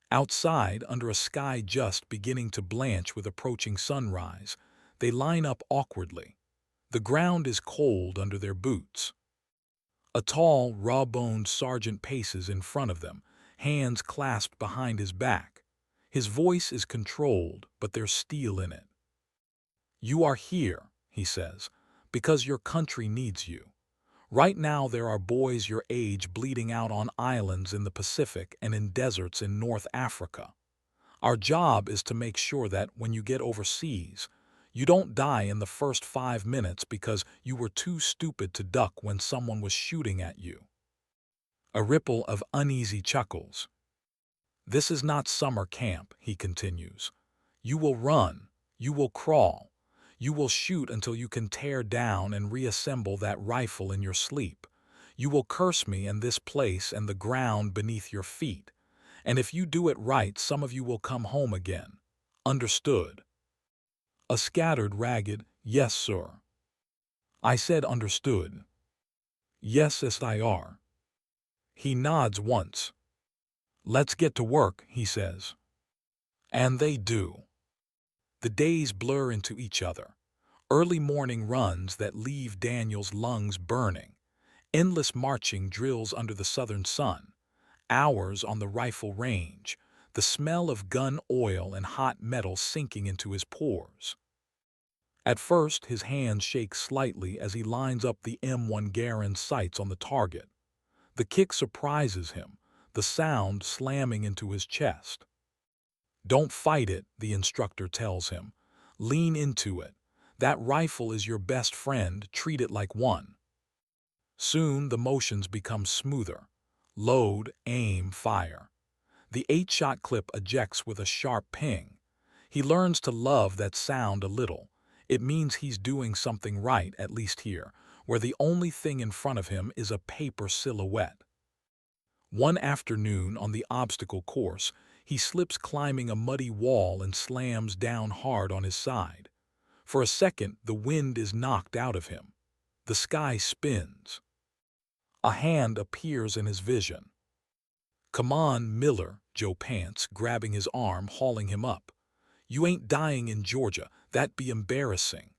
[SPEAKER 1] Outside, under a sky just beginning to blanch with approaching sunrise, they line up awkwardly. The ground is cold under their boots. A tall, raw-boned sergeant paces in front of them, hands clasped behind his back. His voice is controlled, but there's steel in it. "You are here," he says, "because your country needs you. Right now there are boys your age bleeding out on islands in the Pacific and in deserts in North Africa. Our job is to make sure that when you get overseas, you don't die in the first 5 minutes because you were too stupid to duck when someone was shooting at you." A ripple of uneasy chuckles. "This is not summer camp," he continues. "You will run, you will crawl, you will shoot until you can tear down and reassemble that rifle in your sleep. You will curse me and this place and the ground beneath your feet. And if you do it right, some of you will come home again. Understood?" A scattered, ragged, "Yes, sir." I said understood. "Yes, SIR." He nods once. "Let's get to work," he says. And they do. The days blur into each other. Early morning runs that leave Daniel's lungs burning. Endless marching drills under the southern sun. Hours on the rifle range. The smell of gun oil and hot metal sinking into his pores. At first, his hands shake slightly as he lines up the M1 Garand sights on the target. The kick surprises him, the sound slamming into his chest. "Don't fight it," the instructor tells him. "Lean into it. That rifle is your best friend, treat it like one." Soon the motions become smoother. Load, aim, fire. The 8-shot clip ejects with a sharp ping. He learns to love that sound a little. It means he's doing something right, at least here, where the only thing in front of him is a paper silhouette. One afternoon on the obstacle course, he slips climbing a muddy wall and slams down hard on his side. For a second, the wind is knocked out of him. The sky spins. A hand appears in his vision. "Come on, Miller," Joe pants, grabbing his arm, hauling him up. "You ain't dying in Georgia. That'd be embarrassing."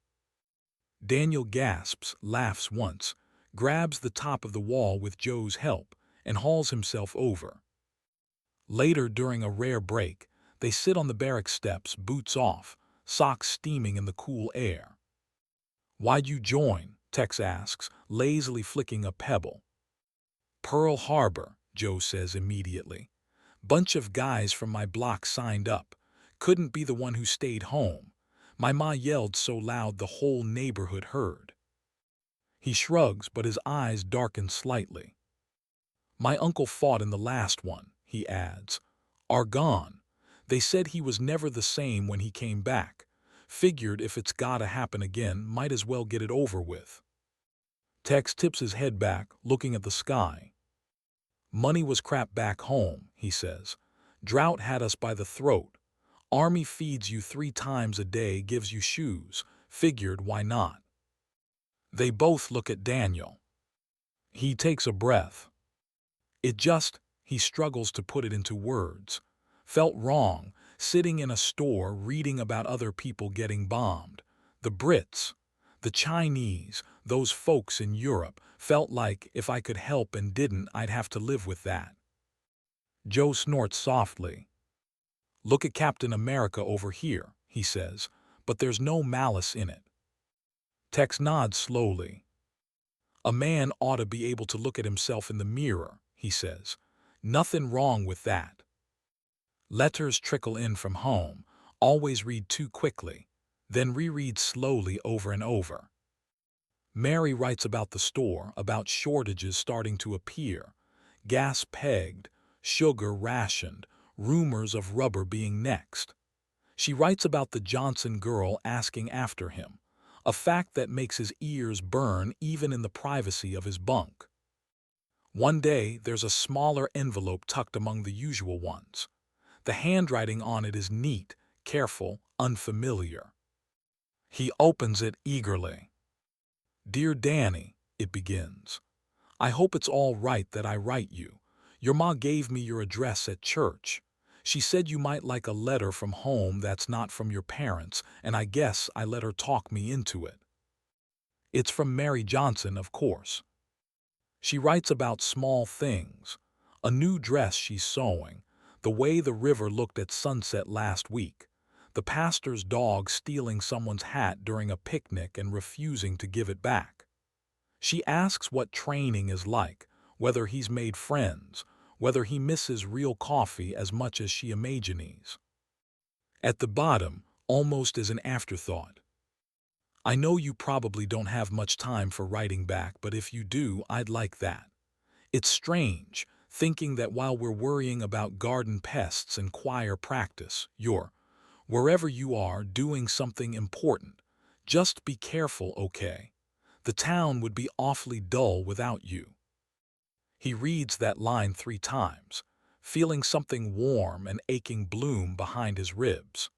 [SPEAKER 1] Daniel gasps, laughs once, grabs the top of the wall with Joe's help, and hauls himself over. Later, during a rare break, they sit on the barrack steps, boots off, socks steaming in the cool air. "Why'd you join?" Tex asks, lazily flicking a pebble. "Pearl Harbor," Joe says immediately. "Bunch of guys from my block signed up. Couldn't be the one who stayed home. My ma yelled so loud the whole neighborhood heard. He shrugs, but his eyes darken slightly. My uncle fought in the last one, he adds. Are gone. They said he was never the same when he came back. Figured if it's gotta happen again, might as well get it over with. Tex tips his head back, looking at the sky. Money was crap back home, he says. Drought had us by the throat. Army feeds you 3 times a day, gives you shoes. Figured why not? They both look at Daniel. He takes a breath. He struggles to put it into words. Felt wrong, sitting in a store reading about other people getting bombed. The Brits, the Chinese, those folks in Europe, felt like if I could help and didn't, I'd have to live with that. Joe snorts softly. Look at Captain America over here, he says, but there's no malice in it. Tex nods slowly. A man ought to be able to look at himself in the mirror, he says. Nothing wrong with that. Letters trickle in from home, always read too quickly, then reread slowly over and over. Mary writes about the store, about shortages starting to appear, gas pegged, sugar rationed, rumors of rubber being next. She writes about the Johnson girl asking after him, a fact that makes his ears burn even in the privacy of his bunk. One day, there's a smaller envelope tucked among the usual ones. The handwriting on it is neat, careful, unfamiliar. He opens it eagerly. Dear Danny, it begins. I hope it's all right that I write you. Your ma gave me your address at church. She said you might like a letter from home that's not from your parents, and I guess I let her talk me into it. It's from Mary Johnson, of course. She writes about small things, a new dress she's sewing, the way the river looked at sunset last week, the pastor's dog stealing someone's hat during a picnic and refusing to give it back. She asks what training is like, whether he's made friends, whether he misses real coffee as much as she imagines. At the bottom, almost as an afterthought, I know you probably don't have much time for writing back, but if you do, I'd like that. It's strange, thinking that while we're worrying about garden pests and choir practice, you're, wherever you are, doing something important. Just be careful, okay? The town would be awfully dull without you. He reads that line 3 times, feeling something warm and aching bloom behind his ribs.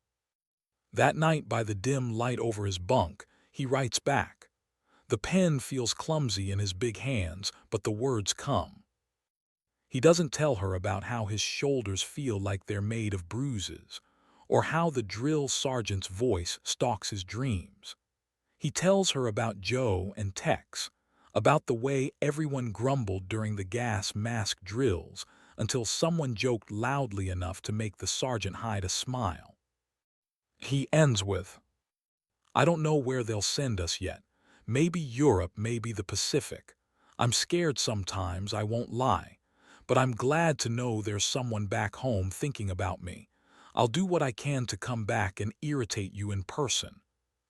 [SPEAKER 1] That night, by the dim light over his bunk, he writes back. The pen feels clumsy in his big hands, but the words come. He doesn't tell her about how his shoulders feel like they're made of bruises, or how the drill sergeant's voice stalks his dreams. He tells her about Joe and Tex, about the way everyone grumbled during the gas mask drills until someone joked loudly enough to make the sergeant hide a smile. He ends with, I don't know where they'll send us yet. Maybe Europe, maybe the Pacific. I'm scared sometimes, I won't lie. But I'm glad to know there's someone back home thinking about me. I'll do what I can to come back and irritate you in person.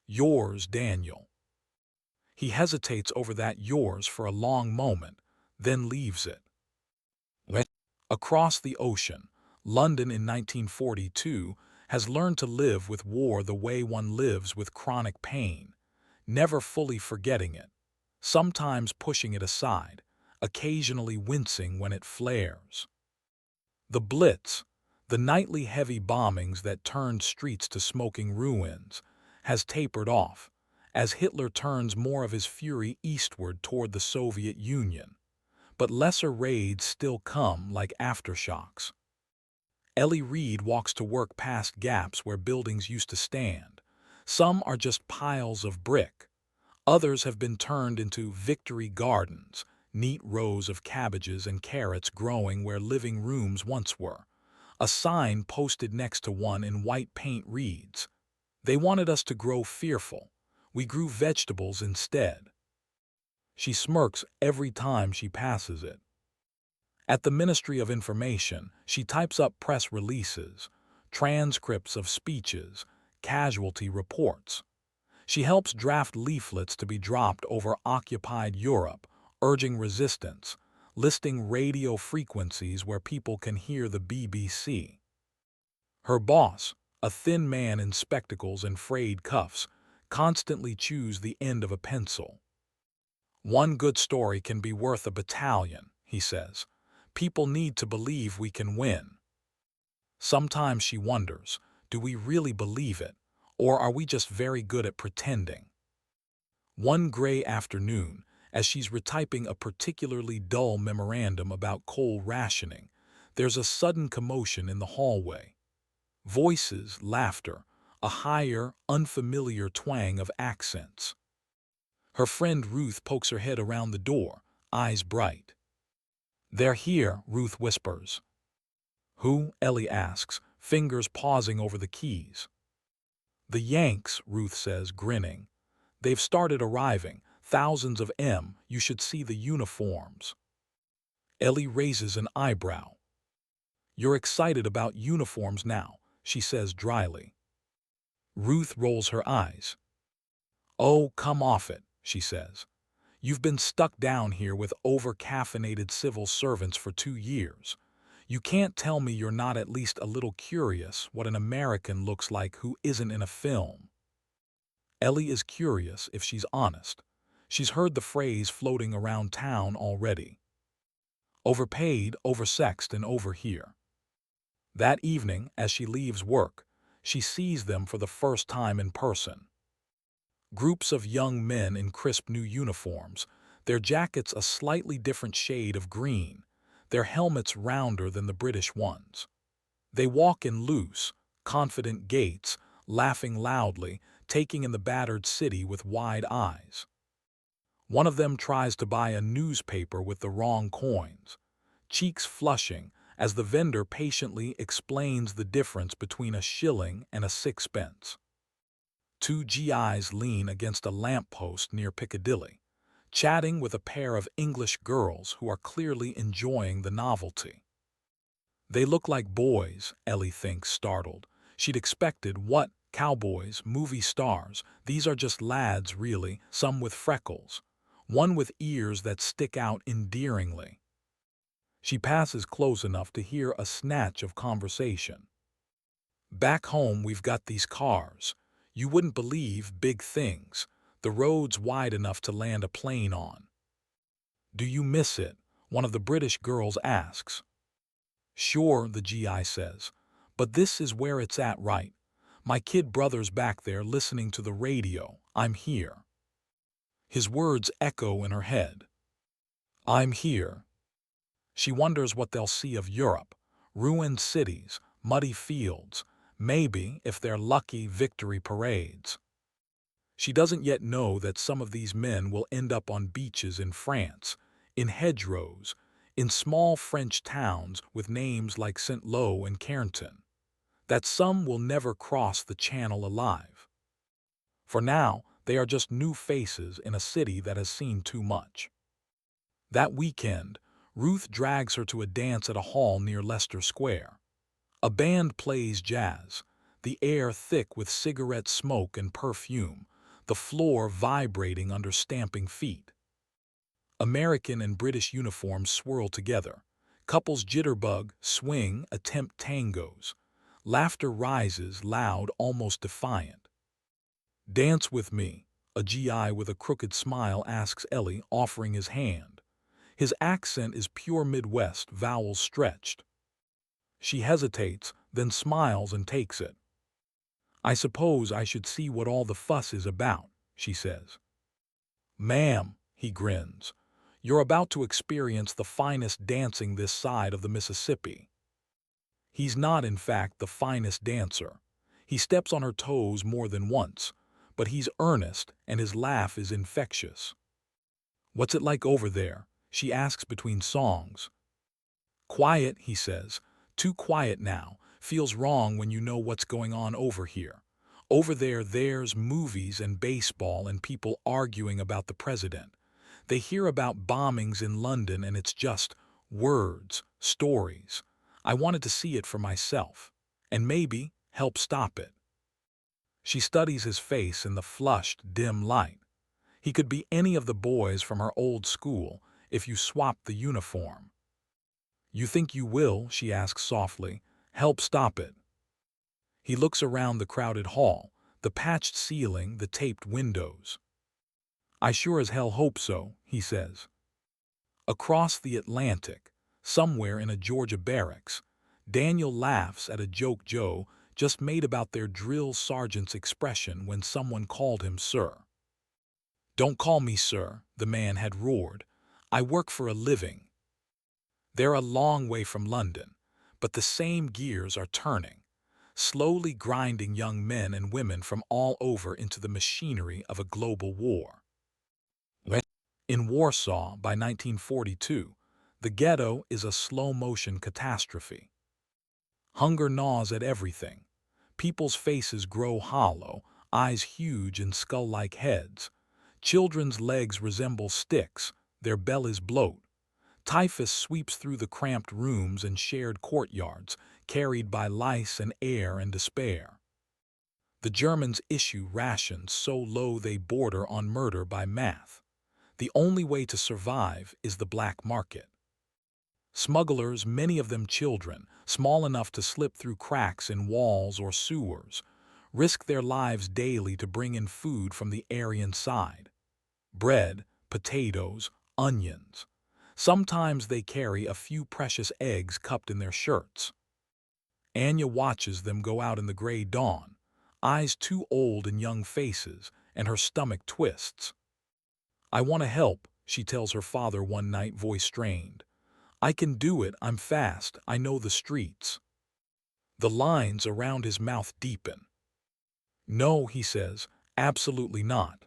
[SPEAKER 1] Yours, Daniel. He hesitates over that yours for a long moment, then leaves it. Across the ocean, London in 1942 has learned to live with war the way one lives with chronic pain, never fully forgetting it, sometimes pushing it aside, occasionally wincing when it flares. The Blitz, the nightly heavy bombings that turned streets to smoking ruins, has tapered off, as Hitler turns more of his fury eastward toward the Soviet Union. But lesser raids still come like aftershocks. Ellie Reed walks to work past gaps where buildings used to stand. Some are just piles of brick. Others have been turned into victory gardens, neat rows of cabbages and carrots growing where living rooms once were. A sign posted next to one in white paint reads, They wanted us to grow fearful. We grew vegetables instead. She smirks every time she passes it. At the Ministry of Information, she types up press releases, transcripts of speeches, casualty reports. She helps draft leaflets to be dropped over occupied Europe, urging resistance, listing radio frequencies where people can hear the BBC. Her boss, a thin man in spectacles and frayed cuffs, constantly chews the end of a pencil. "One good story can be worth a battalion," he says. "People need to believe we can win." Sometimes she wonders, do we really believe it, or are we just very good at pretending? One gray afternoon, as she's retyping a particularly dull memorandum about coal rationing, there's a sudden commotion in the hallway. Voices, laughter, a higher, unfamiliar twang of accents. Her friend Ruth pokes her head around the door, eyes bright. "They're here," Ruth whispers. "Who?" Ellie asks, fingers pausing over the keys. "The Yanks," Ruth says, grinning. "They've started arriving, thousands of them. You should see the uniforms." Ellie raises an eyebrow. "You're excited about uniforms now," she says dryly. Ruth rolls her eyes. "Oh, come off it," she says. "You've been stuck down here with over-caffeinated civil servants for 2 years. You can't tell me you're not at least a little curious what an American looks like who isn't in a film." Ellie is curious if she's honest. She's heard the phrase floating around town already. Overpaid, oversexed, and over here. That evening, as she leaves work, she sees them for the first time in person. Groups of young men in crisp new uniforms, their jackets a slightly different shade of green, their helmets rounder than the British ones. They walk in loose, confident gaits, laughing loudly, taking in the battered city with wide eyes. One of them tries to buy a newspaper with the wrong coins, cheeks flushing as the vendor patiently explains the difference between a shilling and a sixpence. 2 GIs lean against a lamppost near Piccadilly, chatting with a pair of English girls who are clearly enjoying the novelty. They look like boys, Ellie thinks, startled. She'd expected, what, cowboys, movie stars. These are just lads, really, some with freckles, one with ears that stick out endearingly. She passes close enough to hear a snatch of conversation. "Back home we've got these cars. You wouldn't believe big things. The road's wide enough to land a plane on." "Do you miss it?" one of the British girls asks. "Sure," the GI says, "but this is where it's at, right? My kid brother's back there listening to the radio. I'm here." His words echo in her head. "I'm here." She wonders what they'll see of Europe. Ruined cities, muddy fields, maybe, if they're lucky, victory parades. She doesn't yet know that some of these men will end up on beaches in France, in hedgerows, in small French towns with names like Saint-Lô and Carenton, that some will never cross the Channel alive. For now, they are just new faces in a city that has seen too much. That weekend, Ruth drags her to a dance at a hall near Leicester Square. A band plays jazz, the air thick with cigarette smoke and perfume, the floor vibrating under stamping feet. American and British uniforms swirl together. Couples jitterbug, swing, attempt tangos. Laughter rises, loud, almost defiant. "Dance with me," a GI with a crooked smile asks Ellie, offering his hand. His accent is pure Midwest, vowels stretched. She hesitates, then smiles and takes it. "I suppose I should see what all the fuss is about," she says. "Ma'am," he grins, "you're about to experience the finest dancing this side of the Mississippi." He's not, in fact, the finest dancer. He steps on her toes more than once, but he's earnest and his laugh is infectious. "What's it like over there?" she asks between songs. "Quiet," he says. "Too quiet now. Feels wrong when you know what's going on over here. Over there, there's movies and baseball and people arguing about the president. They hear about bombings in London and it's just words, stories. I wanted to see it for myself, and maybe help stop it." She studies his face in the flushed, dim light. He could be any of the boys from her old school if you swapped the uniform. You think you will, she asks softly, help stop it? He looks around the crowded hall, the patched ceiling, the taped windows. I sure as hell hope so, he says. Across the Atlantic, somewhere in a Georgia barracks, Daniel laughs at a joke Joe just made about their drill sergeant's expression when someone called him sir. Don't call me sir, the man had roared. I work for a living. They're a long way from London, but the same gears are turning, slowly grinding young men and women from all over into the machinery of a global war. In Warsaw by 1942, the ghetto is a slow-motion catastrophe. Hunger gnaws at everything. People's faces grow hollow, eyes huge and skull-like heads. Children's legs resemble sticks, their bellies bloat. Typhus sweeps through the cramped rooms and shared courtyards, carried by lice and air and despair. The Germans issue rations so low they border on murder by math. The only way to survive is the black market. Smugglers, many of them children, small enough to slip through cracks in walls or sewers, risk their lives daily to bring in food from the Aryan side. Bread, potatoes, onions. Sometimes they carry a few precious eggs cupped in their shirts. Anya watches them go out in the gray dawn, eyes too old in young faces, and her stomach twists. I want to help, she tells her father one night, voice strained. I can do it, I'm fast, I know the streets. The lines around his mouth deepen. No, he says, absolutely not.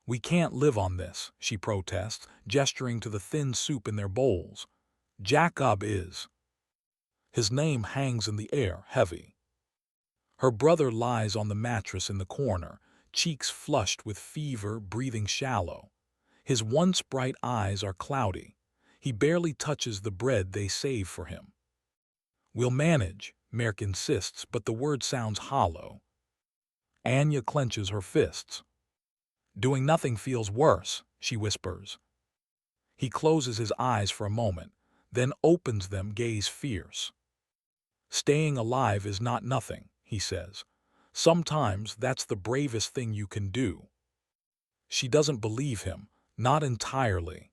[SPEAKER 1] We can't live on this, she protests, gesturing to the thin soup in their bowls. Jacob is. His name hangs in the air, heavy. Her brother lies on the mattress in the corner, cheeks flushed with fever, breathing shallow. His once bright eyes are cloudy. He barely touches the bread they save for him. We'll manage, Merck insists, but the word sounds hollow. Anya clenches her fists. Doing nothing feels worse, she whispers. He closes his eyes for a moment, then opens them, gaze fierce. Staying alive is not nothing, he says. Sometimes that's the bravest thing you can do. She doesn't believe him, not entirely.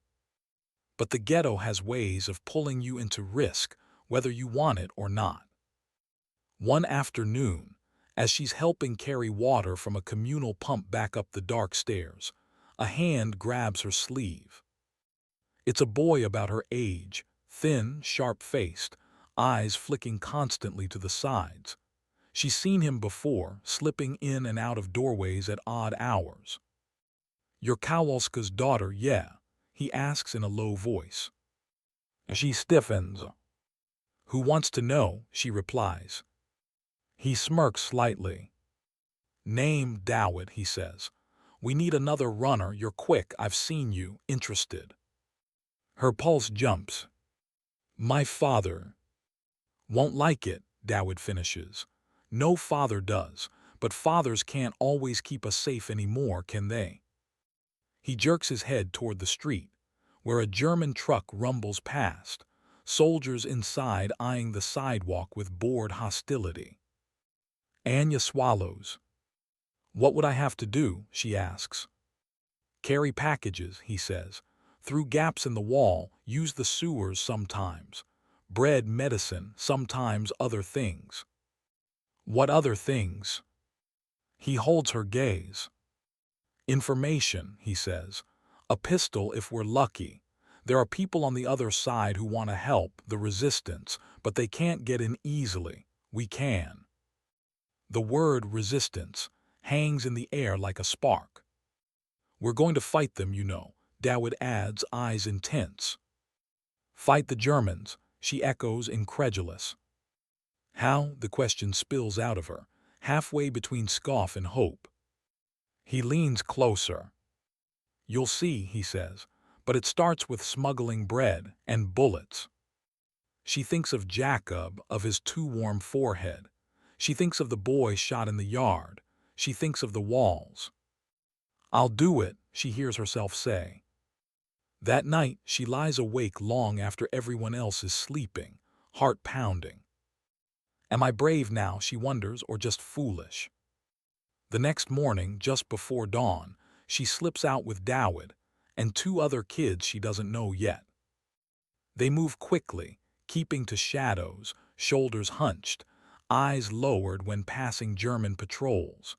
[SPEAKER 1] But the ghetto has ways of pulling you into risk, whether you want it or not. One afternoon, as she's helping carry water from a communal pump back up the dark stairs, a hand grabs her sleeve. It's a boy about her age, thin, sharp-faced, eyes flicking constantly to the sides. She's seen him before, slipping in and out of doorways at odd hours. You're Kowalska's daughter, yeah? He asks in a low voice. She stiffens. Who wants to know? She replies. He smirks slightly. Name Dowett, he says. We need another runner, you're quick, I've seen you, interested. Her pulse jumps. My father. Won't like it, Dowett finishes. No father does, but fathers can't always keep us safe anymore, can they? He jerks his head toward the street, where a German truck rumbles past, soldiers inside eyeing the sidewalk with bored hostility. Anya swallows. What would I have to do? She asks. Carry packages, he says. Through gaps in the wall, use the sewers sometimes. Bread, medicine, sometimes other things. What other things? He holds her gaze. Information, he says. A pistol if we're lucky. There are people on the other side who want to help, the resistance, but they can't get in easily. We can. The word resistance hangs in the air like a spark. We're going to fight them, you know, Dowett adds, eyes intense. Fight the Germans, she echoes, incredulous. How? The question spills out of her, halfway between scoff and hope. He leans closer. You'll see, he says, but it starts with smuggling bread and bullets. She thinks of Jacob, of his too warm forehead. She thinks of the boy shot in the yard. She thinks of the walls. "I'll do it," she hears herself say. That night, she lies awake long after everyone else is sleeping, heart pounding. Am I brave now, she wonders, or just foolish? The next morning, just before dawn, she slips out with Dawid and two other kids she doesn't know yet. They move quickly, keeping to shadows, shoulders hunched, eyes lowered when passing German patrols.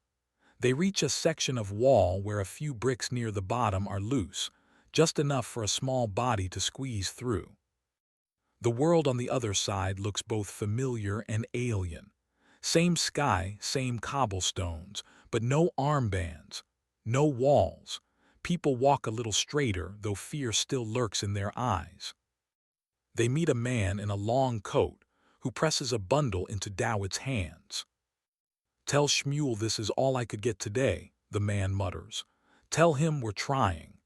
[SPEAKER 1] They reach a section of wall where a few bricks near the bottom are loose, just enough for a small body to squeeze through. The world on the other side looks both familiar and alien. Same sky, same cobblestones, but no armbands, no walls. People walk a little straighter, though fear still lurks in their eyes. They meet a man in a long coat who presses a bundle into Dawid's hands. "Tell Shmuel this is all I could get today," the man mutters. "Tell him we're trying."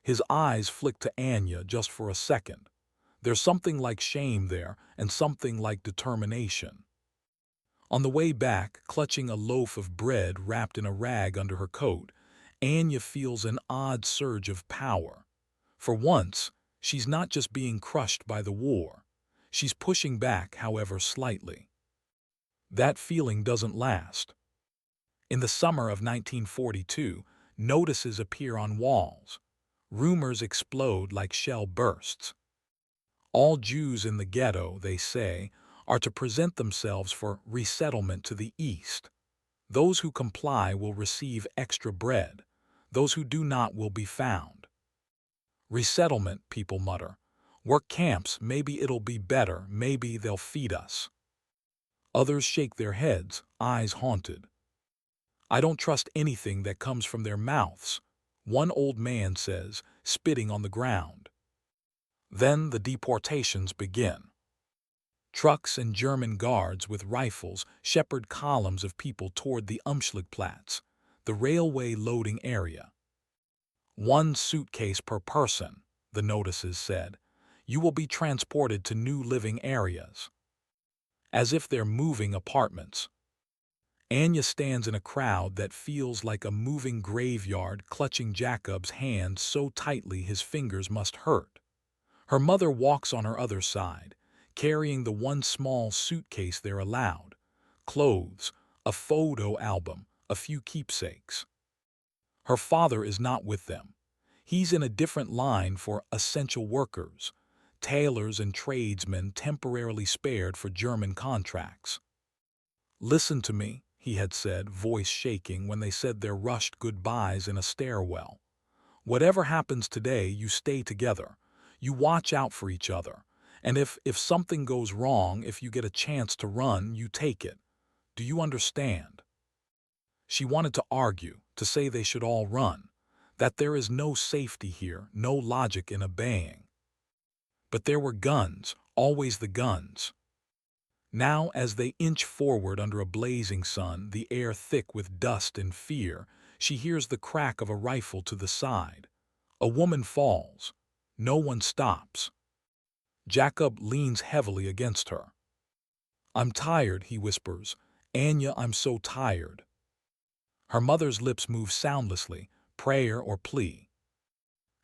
[SPEAKER 1] His eyes flick to Anya just for a second. There's something like shame there and something like determination. On the way back, clutching a loaf of bread wrapped in a rag under her coat, Anya feels an odd surge of power. For once, she's not just being crushed by the war. She's pushing back, however slightly. That feeling doesn't last. In the summer of 1942, notices appear on walls. Rumors explode like shell bursts. All Jews in the ghetto, they say, are to present themselves for resettlement to the east. Those who comply will receive extra bread. Those who do not will be found. Resettlement, people mutter. Work camps, maybe it'll be better, maybe they'll feed us. Others shake their heads, eyes haunted. "I don't trust anything that comes from their mouths," one old man says, spitting on the ground. Then the deportations begin. Trucks and German guards with rifles shepherd columns of people toward the Umschlagplatz, the railway loading area. "One suitcase per person," the notices said. "You will be transported to new living areas." As if they're moving apartments. Anya stands in a crowd that feels like a moving graveyard, clutching Jacob's hand so tightly his fingers must hurt. Her mother walks on her other side, carrying the one small suitcase they're allowed. Clothes, a photo album, a few keepsakes. Her father is not with them. He's in a different line for essential workers, tailors and tradesmen temporarily spared for German contracts. "Listen to me," he had said, voice shaking, when they said their rushed goodbyes in a stairwell. "Whatever happens today, you stay together. You watch out for each other. And if something goes wrong, if you get a chance to run, you take it. Do you understand?" She wanted to argue, to say they should all run, that there is no safety here, no logic in obeying. But there were guns, always the guns. Now, as they inch forward under a blazing sun, the air thick with dust and fear, she hears the crack of a rifle to the side. A woman falls. No one stops. Jacob leans heavily against her. "I'm tired," he whispers. "Anya, I'm so tired." Her mother's lips move soundlessly, prayer or plea.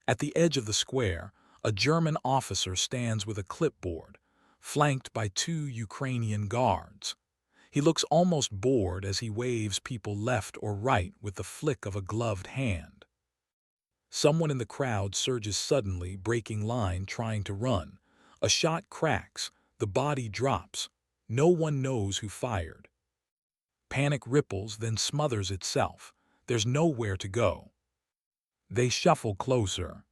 [SPEAKER 1] At the edge of the square, a German officer stands with a clipboard, flanked by two Ukrainian guards. He looks almost bored as he waves people left or right with the flick of a gloved hand. Someone in the crowd surges suddenly, breaking line, trying to run. A shot cracks, the body drops. No one knows who fired. Panic ripples, then smothers itself. There's nowhere to go. They shuffle closer.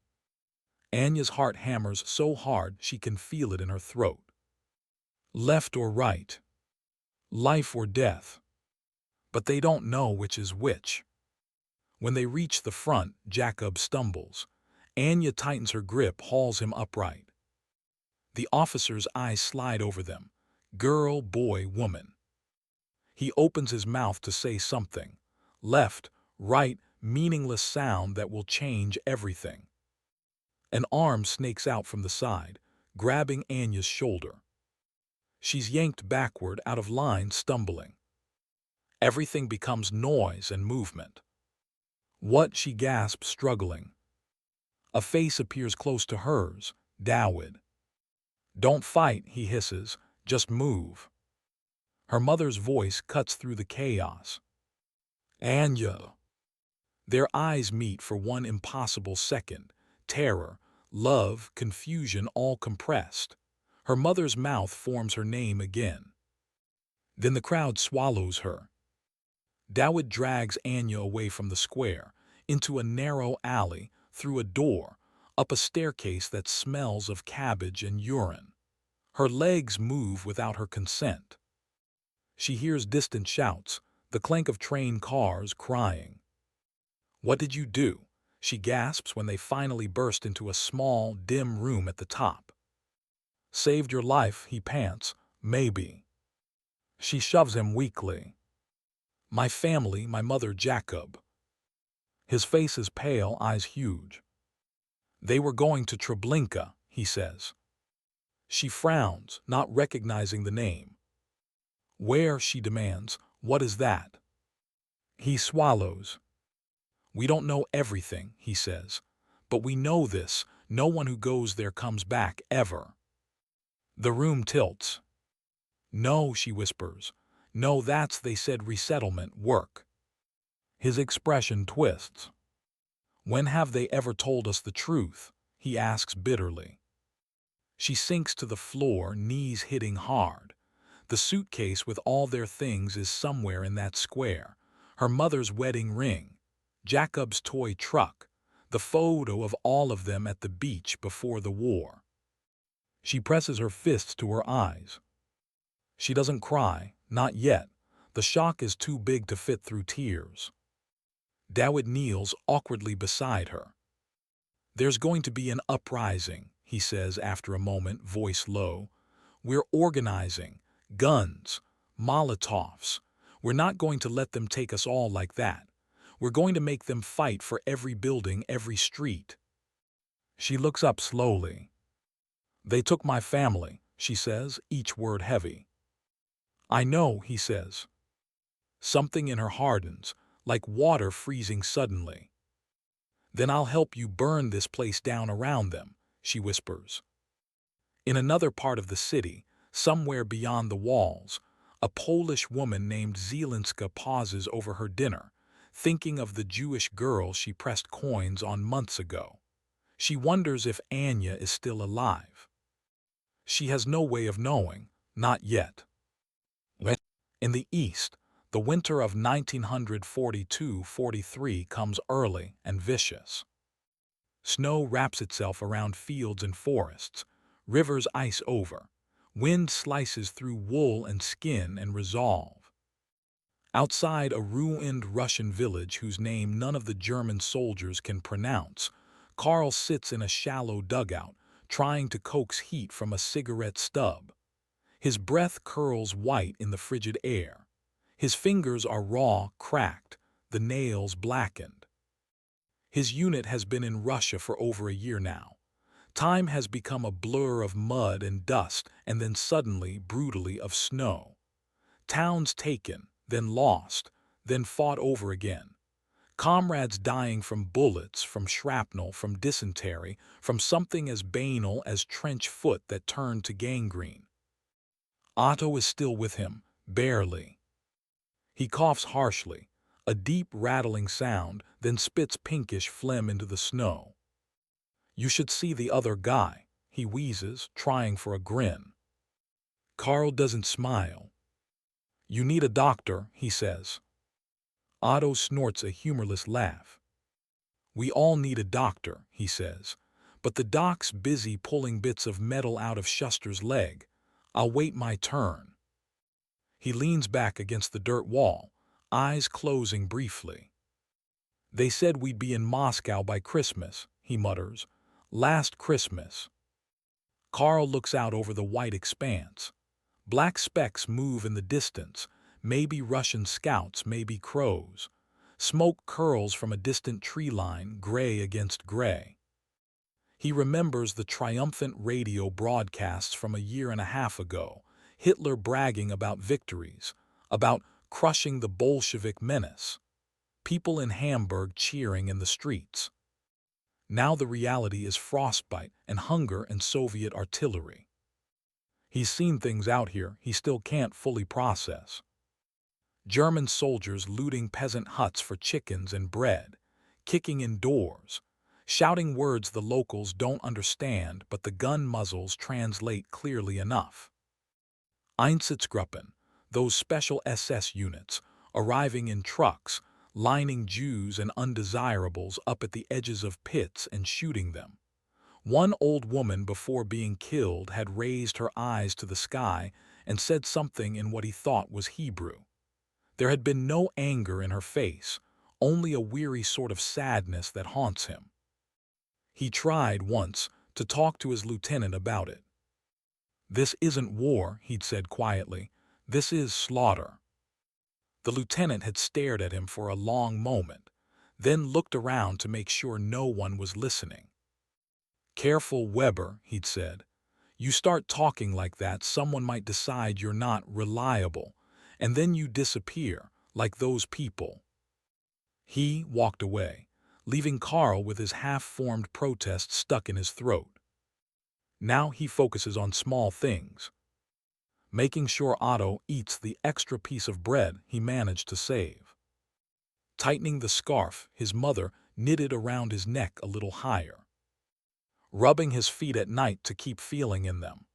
[SPEAKER 1] Anya's heart hammers so hard she can feel it in her throat. Left or right? Life or death? But they don't know which is which. When they reach the front, Jacob stumbles. Anya tightens her grip, hauls him upright. The officer's eyes slide over them. Girl, boy, woman. He opens his mouth to say something. Left, right, meaningless sound that will change everything. An arm snakes out from the side, grabbing Anya's shoulder. She's yanked backward, out of line, stumbling. Everything becomes noise and movement. What? She gasps, struggling. A face appears close to hers, Dawid. Don't fight, he hisses, just move. Her mother's voice cuts through the chaos. Anya. Their eyes meet for one impossible second. Terror, love, confusion all compressed. Her mother's mouth forms her name again. Then the crowd swallows her. Dawid drags Anya away from the square, into a narrow alley, through a door, up a staircase that smells of cabbage and urine. Her legs move without her consent. She hears distant shouts, the clank of train cars, crying. What did you do? She gasps when they finally burst into a small, dim room at the top. Saved your life, he pants. Maybe. She shoves him weakly. My family, my mother Jacob. His face is pale, eyes huge. They were going to Treblinka, he says. She frowns, not recognizing the name. Where? She demands. What is that? He swallows. We don't know everything, he says. But we know this, no one who goes there comes back, ever. The room tilts. No, she whispers. No, that's, they said, resettlement work. His expression twists. When have they ever told us the truth? He asks bitterly. She sinks to the floor, knees hitting hard. The suitcase with all their things is somewhere in that square. Her mother's wedding ring, Jacob's toy truck, the photo of all of them at the beach before the war. She presses her fists to her eyes. She doesn't cry, not yet. The shock is too big to fit through tears. Dawid kneels awkwardly beside her. There's going to be an uprising, he says after a moment, voice low. We're organizing. Guns. Molotovs. We're not going to let them take us all like that. We're going to make them fight for every building, every street. She looks up slowly. They took my family, she says, each word heavy. I know, he says. Something in her hardens, like water freezing suddenly. Then I'll help you burn this place down around them, she whispers. In another part of the city, somewhere beyond the walls, a Polish woman named Zielinska pauses over her dinner, thinking of the Jewish girl she pressed coins on months ago. She wonders if Anya is still alive. She has no way of knowing, not yet. In the east, the winter of 1942-43 comes early and vicious. Snow wraps itself around fields and forests, rivers ice over, wind slices through wool and skin and resolve. Outside a ruined Russian village whose name none of the German soldiers can pronounce, Karl sits in a shallow dugout, trying to coax heat from a cigarette stub. His breath curls white in the frigid air. His fingers are raw, cracked, the nails blackened. His unit has been in Russia for over a year now. Time has become a blur of mud and dust, and then suddenly, brutally, of snow. Towns taken, then lost, then fought over again. Comrades dying from bullets, from shrapnel, from dysentery, from something as banal as trench foot that turned to gangrene. Otto is still with him, barely. He coughs harshly, a deep rattling sound, then spits pinkish phlegm into the snow. You should see the other guy, he wheezes, trying for a grin. Karl doesn't smile. You need a doctor, he says. Otto snorts a humorless laugh. We all need a doctor, he says, but the doc's busy pulling bits of metal out of Schuster's leg. I'll wait my turn. He leans back against the dirt wall, eyes closing briefly. They said we'd be in Moscow by Christmas, he mutters. Last Christmas. Karl looks out over the white expanse. Black specks move in the distance, maybe Russian scouts, maybe crows. Smoke curls from a distant tree line, gray against gray. He remembers the triumphant radio broadcasts from a year and a half ago, Hitler bragging about victories, about crushing the Bolshevik menace. People in Hamburg cheering in the streets. Now the reality is frostbite and hunger and Soviet artillery. He's seen things out here he still can't fully process. German soldiers looting peasant huts for chickens and bread, kicking in doors, shouting words the locals don't understand but the gun muzzles translate clearly enough. Einsatzgruppen, those special SS units, arriving in trucks, lining Jews and undesirables up at the edges of pits and shooting them. One old woman before being killed had raised her eyes to the sky and said something in what he thought was Hebrew. There had been no anger in her face, only a weary sort of sadness that haunts him. He tried once to talk to his lieutenant about it. "This isn't war," he'd said quietly. "This is slaughter." The lieutenant had stared at him for a long moment, then looked around to make sure no one was listening. "Careful, Weber," he'd said. "You start talking like that, someone might decide you're not reliable, and then you disappear, like those people." He walked away, leaving Karl with his half-formed protest stuck in his throat. Now he focuses on small things, making sure Otto eats the extra piece of bread he managed to save, tightening the scarf his mother knitted around his neck a little higher, rubbing his feet at night to keep feeling in them.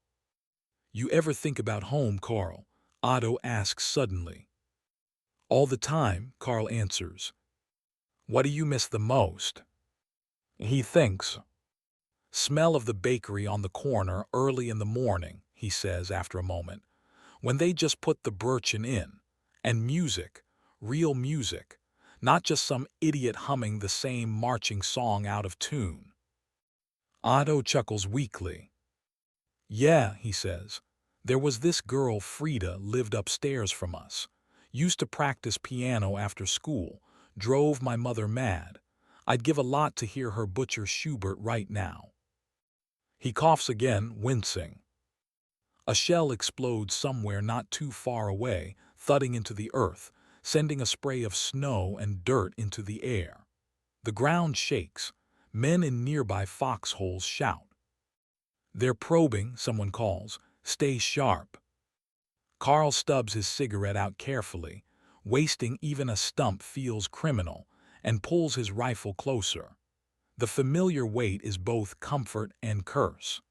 [SPEAKER 1] "You ever think about home, Karl?" Otto asks suddenly. "All the time," Karl answers. "What do you miss the most?" He thinks. "Smell of the bakery on the corner early in the morning," he says after a moment, "when they just put the Bergen in. And music, real music, not just some idiot humming the same marching song out of tune." Otto chuckles weakly. "Yeah," he says, "there was this girl Frida lived upstairs from us. Used to practice piano after school, drove my mother mad. I'd give a lot to hear her butcher Schubert right now." He coughs again, wincing. A shell explodes somewhere not too far away, thudding into the earth, sending a spray of snow and dirt into the air. The ground shakes. Men in nearby foxholes shout. "They're probing," someone calls. "Stay sharp." Karl stubs his cigarette out carefully. Wasting even a stump feels criminal, and pulls his rifle closer. The familiar weight is both comfort and curse.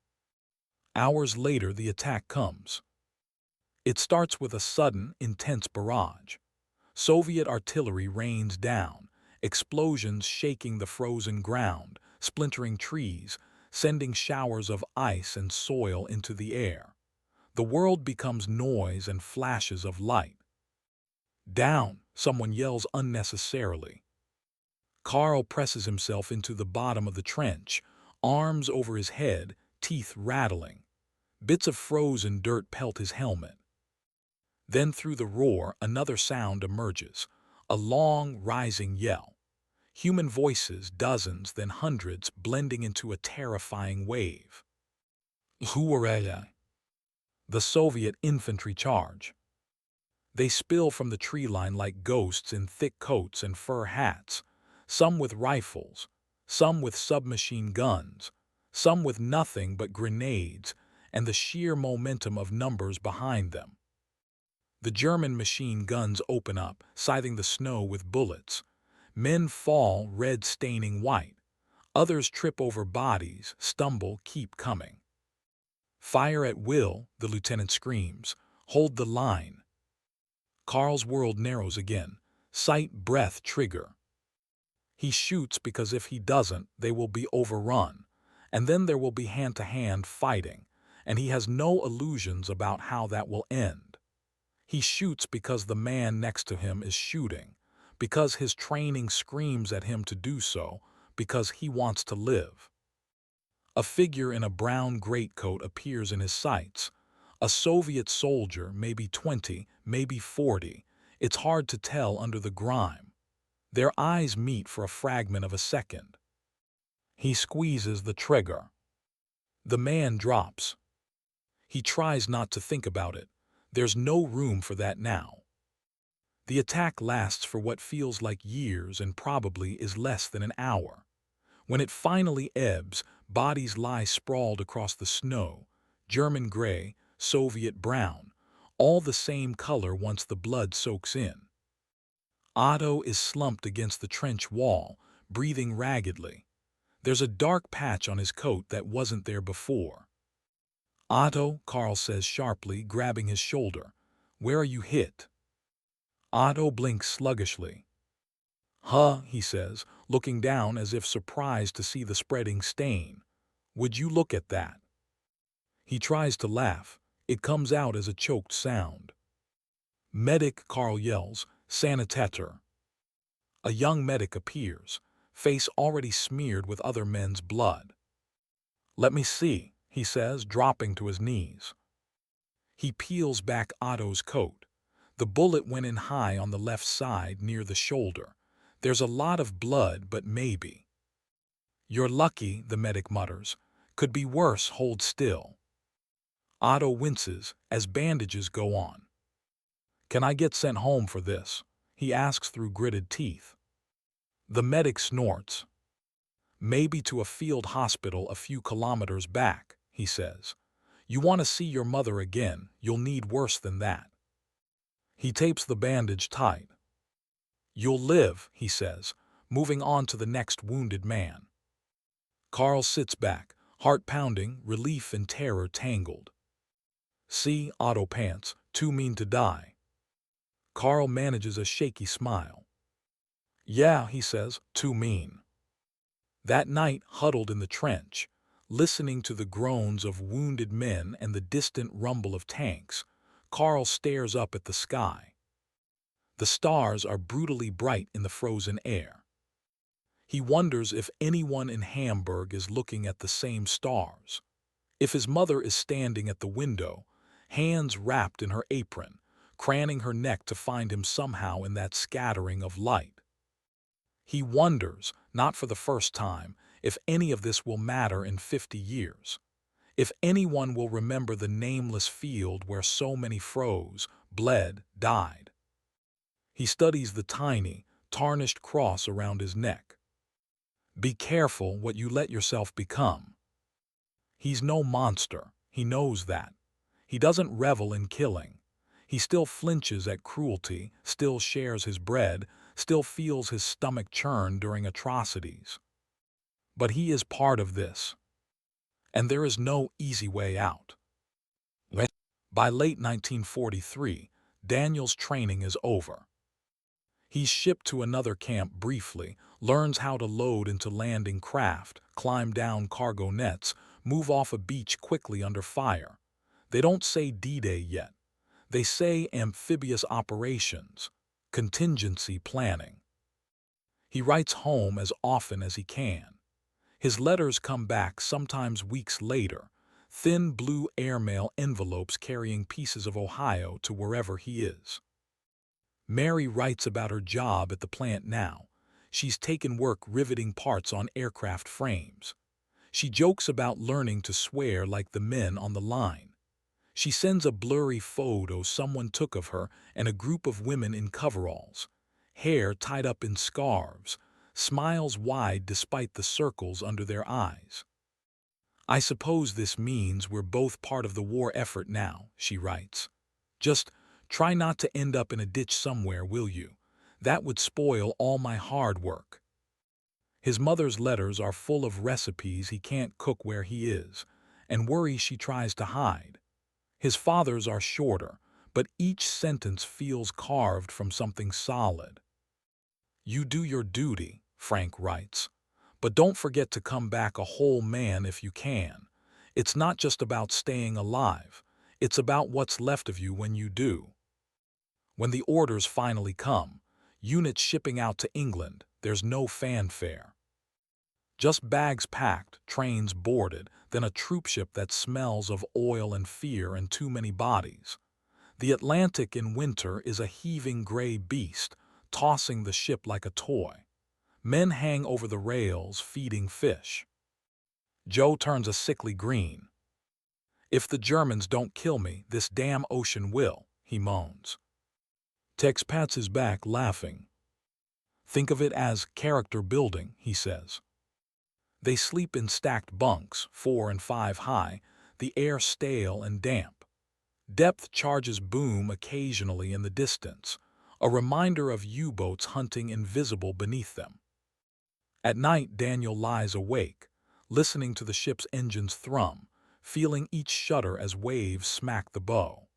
[SPEAKER 1] Hours later, the attack comes. It starts with a sudden, intense barrage. Soviet artillery rains down, explosions shaking the frozen ground, splintering trees, sending showers of ice and soil into the air. The world becomes noise and flashes of light. "Down!" someone yells unnecessarily. Karl presses himself into the bottom of the trench, arms over his head, teeth rattling. Bits of frozen dirt pelt his helmet. Then through the roar, another sound emerges, a long, rising yell. Human voices, dozens, then hundreds, blending into a terrifying wave. "Who are they?" The Soviet infantry charge. They spill from the tree line like ghosts in thick coats and fur hats, some with rifles, some with submachine guns, some with nothing but grenades and the sheer momentum of numbers behind them. The German machine guns open up, scything the snow with bullets. Men fall, red staining white. Others trip over bodies, stumble, keep coming. "Fire at will," the lieutenant screams. "Hold the line." Karl's world narrows again. Sight, breath, trigger. He shoots because if he doesn't, they will be overrun. And then there will be hand-to-hand fighting, and he has no illusions about how that will end. He shoots because the man next to him is shooting, because his training screams at him to do so, because he wants to live. A figure in a brown greatcoat appears in his sights. A Soviet soldier, maybe 20, maybe 40. It's hard to tell under the grime. Their eyes meet for a fragment of a second. He squeezes the trigger. The man drops. He tries not to think about it. There's no room for that now. The attack lasts for what feels like years and probably is less than an hour. When it finally ebbs, bodies lie sprawled across the snow, German gray, Soviet brown, all the same color once the blood soaks in. Otto is slumped against the trench wall, breathing raggedly. There's a dark patch on his coat that wasn't there before. Otto, Carl says sharply, grabbing his shoulder. Where are you hit? Otto blinks sluggishly. Huh, he says, looking down as if surprised to see the spreading stain. Would you look at that? He tries to laugh. It comes out as a choked sound. Medic, Carl yells, sanitäter. A young medic appears, face already smeared with other men's blood. Let me see, he says, dropping to his knees. He peels back Otto's coat. The bullet went in high on the left side near the shoulder. There's a lot of blood, but maybe. You're lucky, the medic mutters. Could be worse, hold still. Otto winces as bandages go on. Can I get sent home for this? He asks through gritted teeth. The medic snorts. Maybe to a field hospital a few kilometers back, he says. You want to see your mother again, you'll need worse than that. He tapes the bandage tight. You'll live, he says, moving on to the next wounded man. Carl sits back, heart pounding, relief and terror tangled. See, Otto pants, too mean to die. Carl manages a shaky smile. Yeah, he says, too mean. That night, huddled in the trench, listening to the groans of wounded men and the distant rumble of tanks, Carl stares up at the sky. The stars are brutally bright in the frozen air. He wonders if anyone in Hamburg is looking at the same stars. If his mother is standing at the window, hands wrapped in her apron, craning her neck to find him somehow in that scattering of light. He wonders, not for the first time, if any of this will matter in 50 years. If anyone will remember the nameless field where so many froze, bled, died. He studies the tiny, tarnished cross around his neck. Be careful what you let yourself become. He's no monster, he knows that. He doesn't revel in killing. He still flinches at cruelty, still shares his bread, still feels his stomach churn during atrocities. But he is part of this. And there is no easy way out. By late 1943, Daniel's training is over. He's shipped to another camp briefly, learns how to load into landing craft, climb down cargo nets, move off a beach quickly under fire. They don't say D-Day yet. They say amphibious operations, contingency planning. He writes home as often as he can. His letters come back sometimes weeks later, thin blue airmail envelopes carrying pieces of Ohio to wherever he is. Mary writes about her job at the plant now. She's taken work riveting parts on aircraft frames. She jokes about learning to swear like the men on the line. She sends a blurry photo someone took of her and a group of women in coveralls, hair tied up in scarves, smiles wide despite the circles under their eyes. I suppose this means we're both part of the war effort now, she writes. Just try not to end up in a ditch somewhere, will you? That would spoil all my hard work. His mother's letters are full of recipes he can't cook where he is, and worries she tries to hide. His father's are shorter, but each sentence feels carved from something solid. You do your duty, Frank writes, but don't forget to come back a whole man if you can. It's not just about staying alive, it's about what's left of you when you do. When the orders finally come, units shipping out to England, there's no fanfare. Just bags packed, trains boarded, then a troopship that smells of oil and fear and too many bodies. The Atlantic in winter is a heaving gray beast, tossing the ship like a toy. Men hang over the rails, feeding fish. Joe turns a sickly green. If the Germans don't kill me, this damn ocean will, he moans. Tex pats his back, laughing. Think of it as character building, he says. They sleep in stacked bunks, 4 and 5 high, the air stale and damp. Depth charges boom occasionally in the distance, a reminder of U-boats hunting invisible beneath them. At night, Daniel lies awake, listening to the ship's engines thrum, feeling each shudder as waves smack the bow.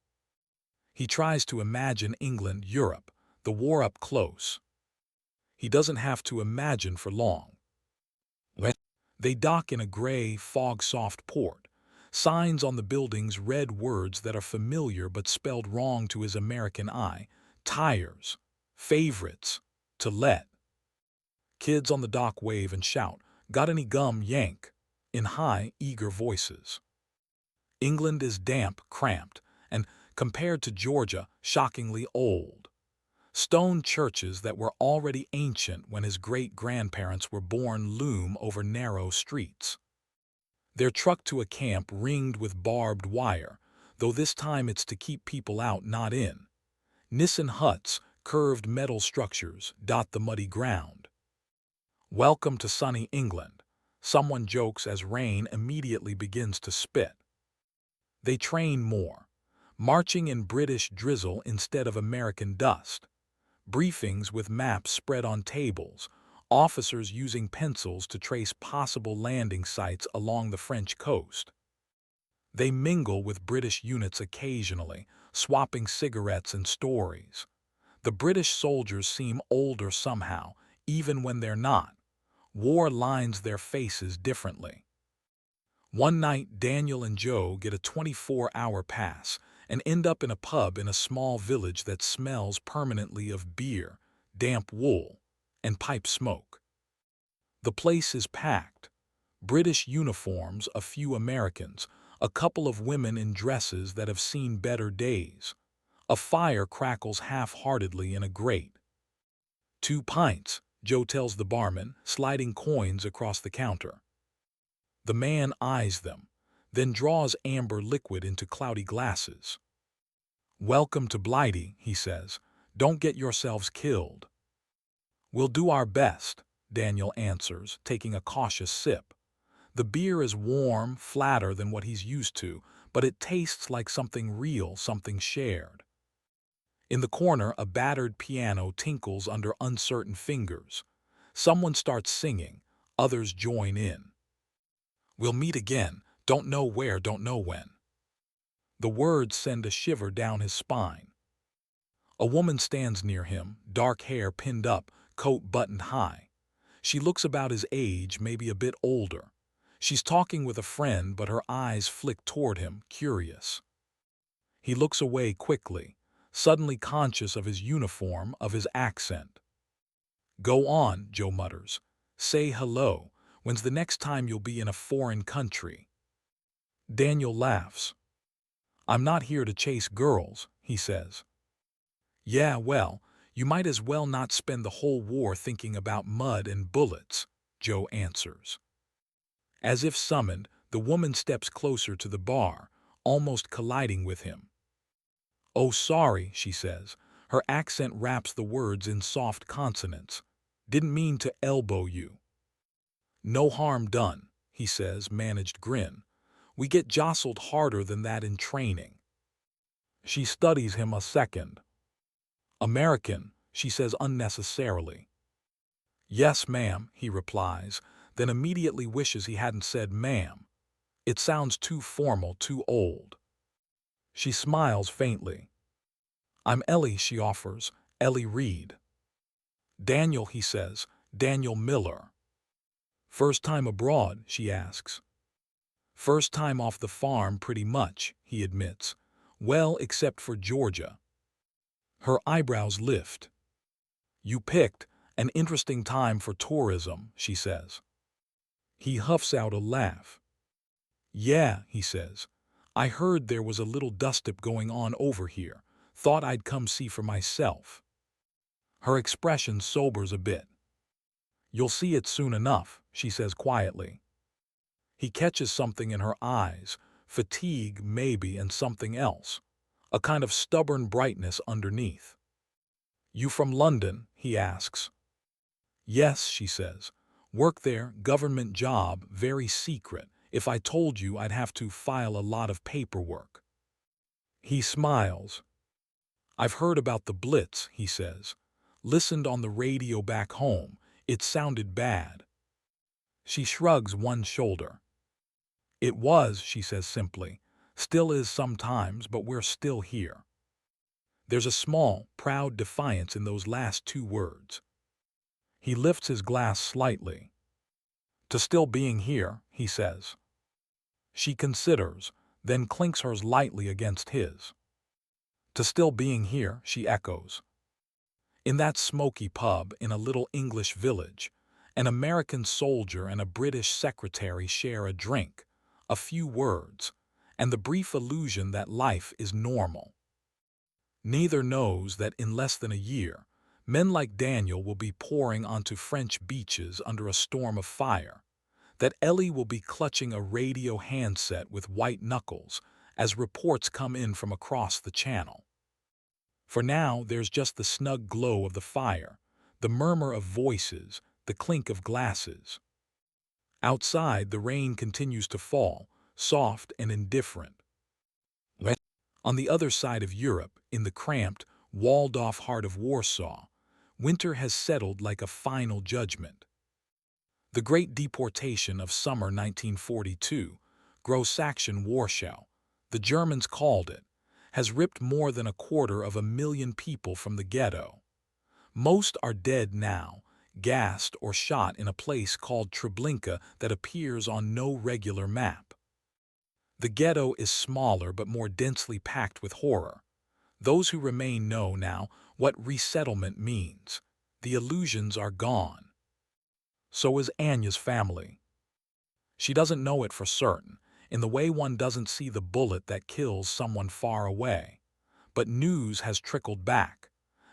[SPEAKER 1] He tries to imagine England, Europe, the war up close. He doesn't have to imagine for long. They dock in a gray, fog-soft port. Signs on the buildings read words that are familiar but spelled wrong to his American eye. Tires, favorites, to let. Kids on the dock wave and shout, "Got any gum, yank?" in high, eager voices. England is damp, cramped, and, compared to Georgia, shockingly old. Stone churches that were already ancient when his great-grandparents were born loom over narrow streets. They're trucked to a camp ringed with barbed wire, though this time it's to keep people out, not in. Nissen huts, curved metal structures, dot the muddy ground. Welcome to sunny England, someone jokes as rain immediately begins to spit. They train more, marching in British drizzle instead of American dust. Briefings with maps spread on tables, officers using pencils to trace possible landing sites along the French coast. They mingle with British units occasionally, swapping cigarettes and stories. The British soldiers seem older somehow, even when they're not. War lines their faces differently. One night, Daniel and Joe get a 24-hour pass and end up in a pub in a small village that smells permanently of beer, damp wool, and pipe smoke. The place is packed. British uniforms, a few Americans, a couple of women in dresses that have seen better days. A fire crackles half-heartedly in a grate. 2 pints, Joe tells the barman, sliding coins across the counter. The man eyes them, then draws amber liquid into cloudy glasses. "Welcome to Blighty," he says. "Don't get yourselves killed." "We'll do our best," Daniel answers, taking a cautious sip. The beer is warm, flatter than what he's used to, but it tastes like something real, something shared. In the corner, a battered piano tinkles under uncertain fingers. Someone starts singing, others join in. "We'll meet again, don't know where, don't know when." The words send a shiver down his spine. A woman stands near him, dark hair pinned up, coat buttoned high. She looks about his age, maybe a bit older. She's talking with a friend, but her eyes flick toward him, curious. He looks away quickly, suddenly conscious of his uniform, of his accent. "Go on," Joe mutters. "Say hello. When's the next time you'll be in a foreign country?" Daniel laughs. "I'm not here to chase girls," he says. "Yeah, well, you might as well not spend the whole war thinking about mud and bullets," Joe answers. As if summoned, the woman steps closer to the bar, almost colliding with him. "Oh, sorry," she says. Her accent wraps the words in soft consonants. "Didn't mean to elbow you." "No harm done," he says, managed grin. "We get jostled harder than that in training." She studies him a second. "American," she says unnecessarily. "Yes, ma'am," he replies, then immediately wishes he hadn't said ma'am. It sounds too formal, too old. She smiles faintly. "I'm Ellie," she offers, "Ellie Reed." "Daniel," he says, "Daniel Miller." "First time abroad?" she asks. "First time off the farm, pretty much," he admits. "Well, except for Georgia." Her eyebrows lift. "You picked an interesting time for tourism," she says. He huffs out a laugh. "Yeah," he says. "I heard there was a little dust-up going on over here. Thought I'd come see for myself." Her expression sobers a bit. "You'll see it soon enough," she says quietly. He catches something in her eyes, fatigue maybe, and something else, a kind of stubborn brightness underneath. "You from London?" he asks. "Yes," she says. "Work there, government job, very secret. If I told you, I'd have to file a lot of paperwork." He smiles. "I've heard about the Blitz," he says. "Listened on the radio back home. It sounded bad." She shrugs one shoulder. "It was," she says simply. "Still is sometimes, but we're still here." There's a small, proud defiance in those last two words. He lifts his glass slightly. "To still being here," he says. She considers, then clinks hers lightly against his. "To still being here," she echoes. In that smoky pub in a little English village, an American soldier and a British secretary share a drink, a few words, and the brief illusion that life is normal. Neither knows that in less than a year, men like Daniel will be pouring onto French beaches under a storm of fire, that Ellie will be clutching a radio handset with white knuckles as reports come in from across the channel. For now, there's just the snug glow of the fire, the murmur of voices, the clink of glasses. Outside, the rain continues to fall, soft and indifferent. On the other side of Europe, in the cramped, walled-off heart of Warsaw, winter has settled like a final judgment. The Great Deportation of summer 1942, Gross-Action Warschau, the Germans called it, has ripped more than 250,000 people from the ghetto. Most are dead now, gassed or shot in a place called Treblinka that appears on no regular map. The ghetto is smaller but more densely packed with horror. Those who remain know now what resettlement means. The illusions are gone. So is Anya's family. She doesn't know it for certain, in the way one doesn't see the bullet that kills someone far away. But news has trickled back.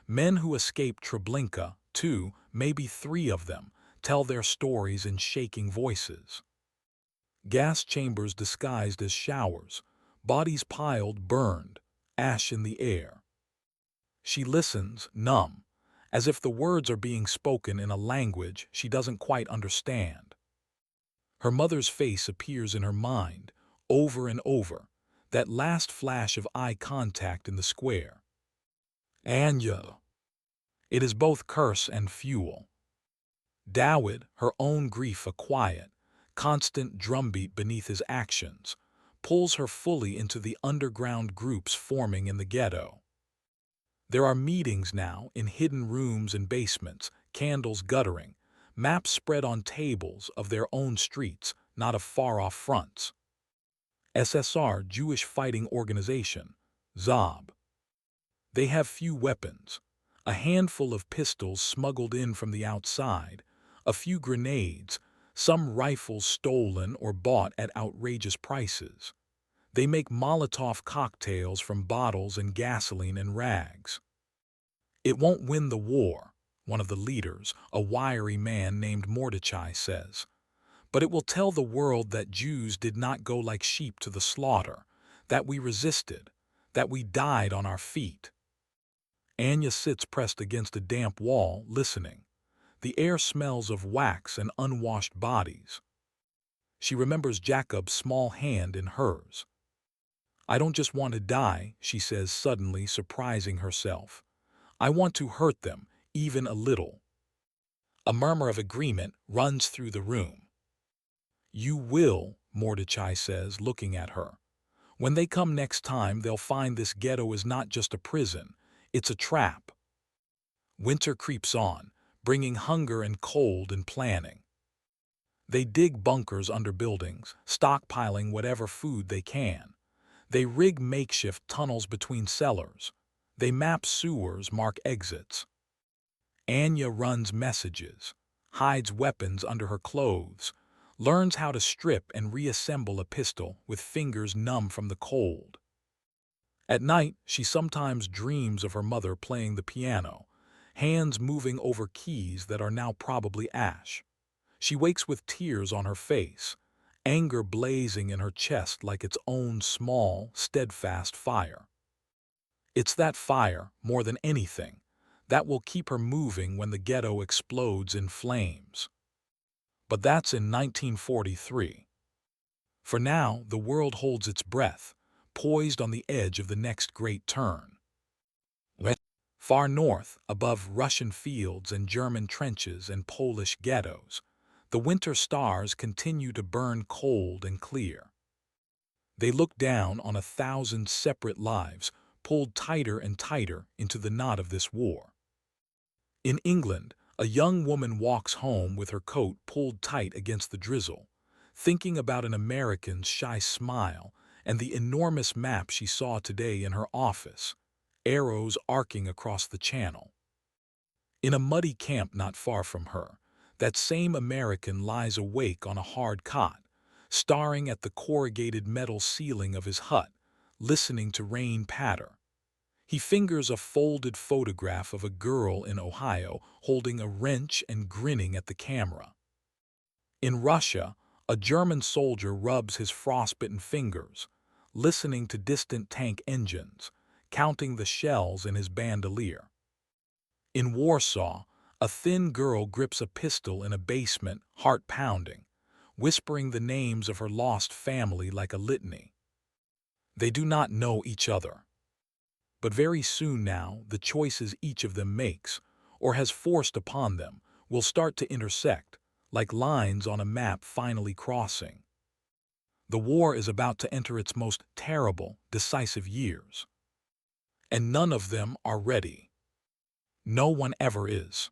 [SPEAKER 1] Men who escaped Treblinka, 2, maybe 3 of them, tell their stories in shaking voices. Gas chambers disguised as showers, bodies piled, burned, ash in the air. She listens, numb, as if the words are being spoken in a language she doesn't quite understand. Her mother's face appears in her mind, over and over, that last flash of eye contact in the square. Anya. It is both curse and fuel. Dawid, her own grief a quiet, constant drumbeat beneath his actions, pulls her fully into the underground groups forming in the ghetto. There are meetings now in hidden rooms and basements, candles guttering, maps spread on tables of their own streets, not of far-off fronts. SSR, Jewish Fighting Organization, ZOB. They have few weapons, a handful of pistols smuggled in from the outside, a few grenades, some rifles stolen or bought at outrageous prices. They make Molotov cocktails from bottles and gasoline and rags. It won't win the war, one of the leaders, a wiry man named Mordechai, says. But it will tell the world that Jews did not go like sheep to the slaughter, that we resisted, that we died on our feet. Anya sits pressed against a damp wall, listening. The air smells of wax and unwashed bodies. She remembers Jacob's small hand in hers. "I don't just want to die," she says, suddenly surprising herself. "I want to hurt them, even a little." A murmur of agreement runs through the room. "You will," Mordechai says, looking at her. "When they come next time, they'll find this ghetto is not just a prison, it's a trap." Winter creeps on, bringing hunger and cold and planning. They dig bunkers under buildings, stockpiling whatever food they can. They rig makeshift tunnels between cellars. They map sewers, mark exits. Anya runs messages, hides weapons under her clothes, learns how to strip and reassemble a pistol with fingers numb from the cold. At night, she sometimes dreams of her mother playing the piano, hands moving over keys that are now probably ash. She wakes with tears on her face, anger blazing in her chest like its own small, steadfast fire. It's that fire, more than anything, that will keep her moving when the ghetto explodes in flames. But that's in 1943. For now, the world holds its breath, poised on the edge of the next great turn. Far north, above Russian fields and German trenches and Polish ghettos, the winter stars continue to burn cold and clear. They look down on 1,000 separate lives, pulled tighter and tighter into the knot of this war. In England, a young woman walks home with her coat pulled tight against the drizzle, thinking about an American's shy smile and the enormous map she saw today in her office, arrows arcing across the channel. In a muddy camp not far from her, that same American lies awake on a hard cot, staring at the corrugated metal ceiling of his hut, listening to rain patter. He fingers a folded photograph of a girl in Ohio holding a wrench and grinning at the camera. In Russia, a German soldier rubs his frostbitten fingers, listening to distant tank engines, counting the shells in his bandolier. In Warsaw, a thin girl grips a pistol in a basement, heart pounding, whispering the names of her lost family like a litany. They do not know each other. But very soon now, the choices each of them makes, or has forced upon them, will start to intersect, like lines on a map finally crossing. The war is about to enter its most terrible, decisive years. And none of them are ready. No one ever is.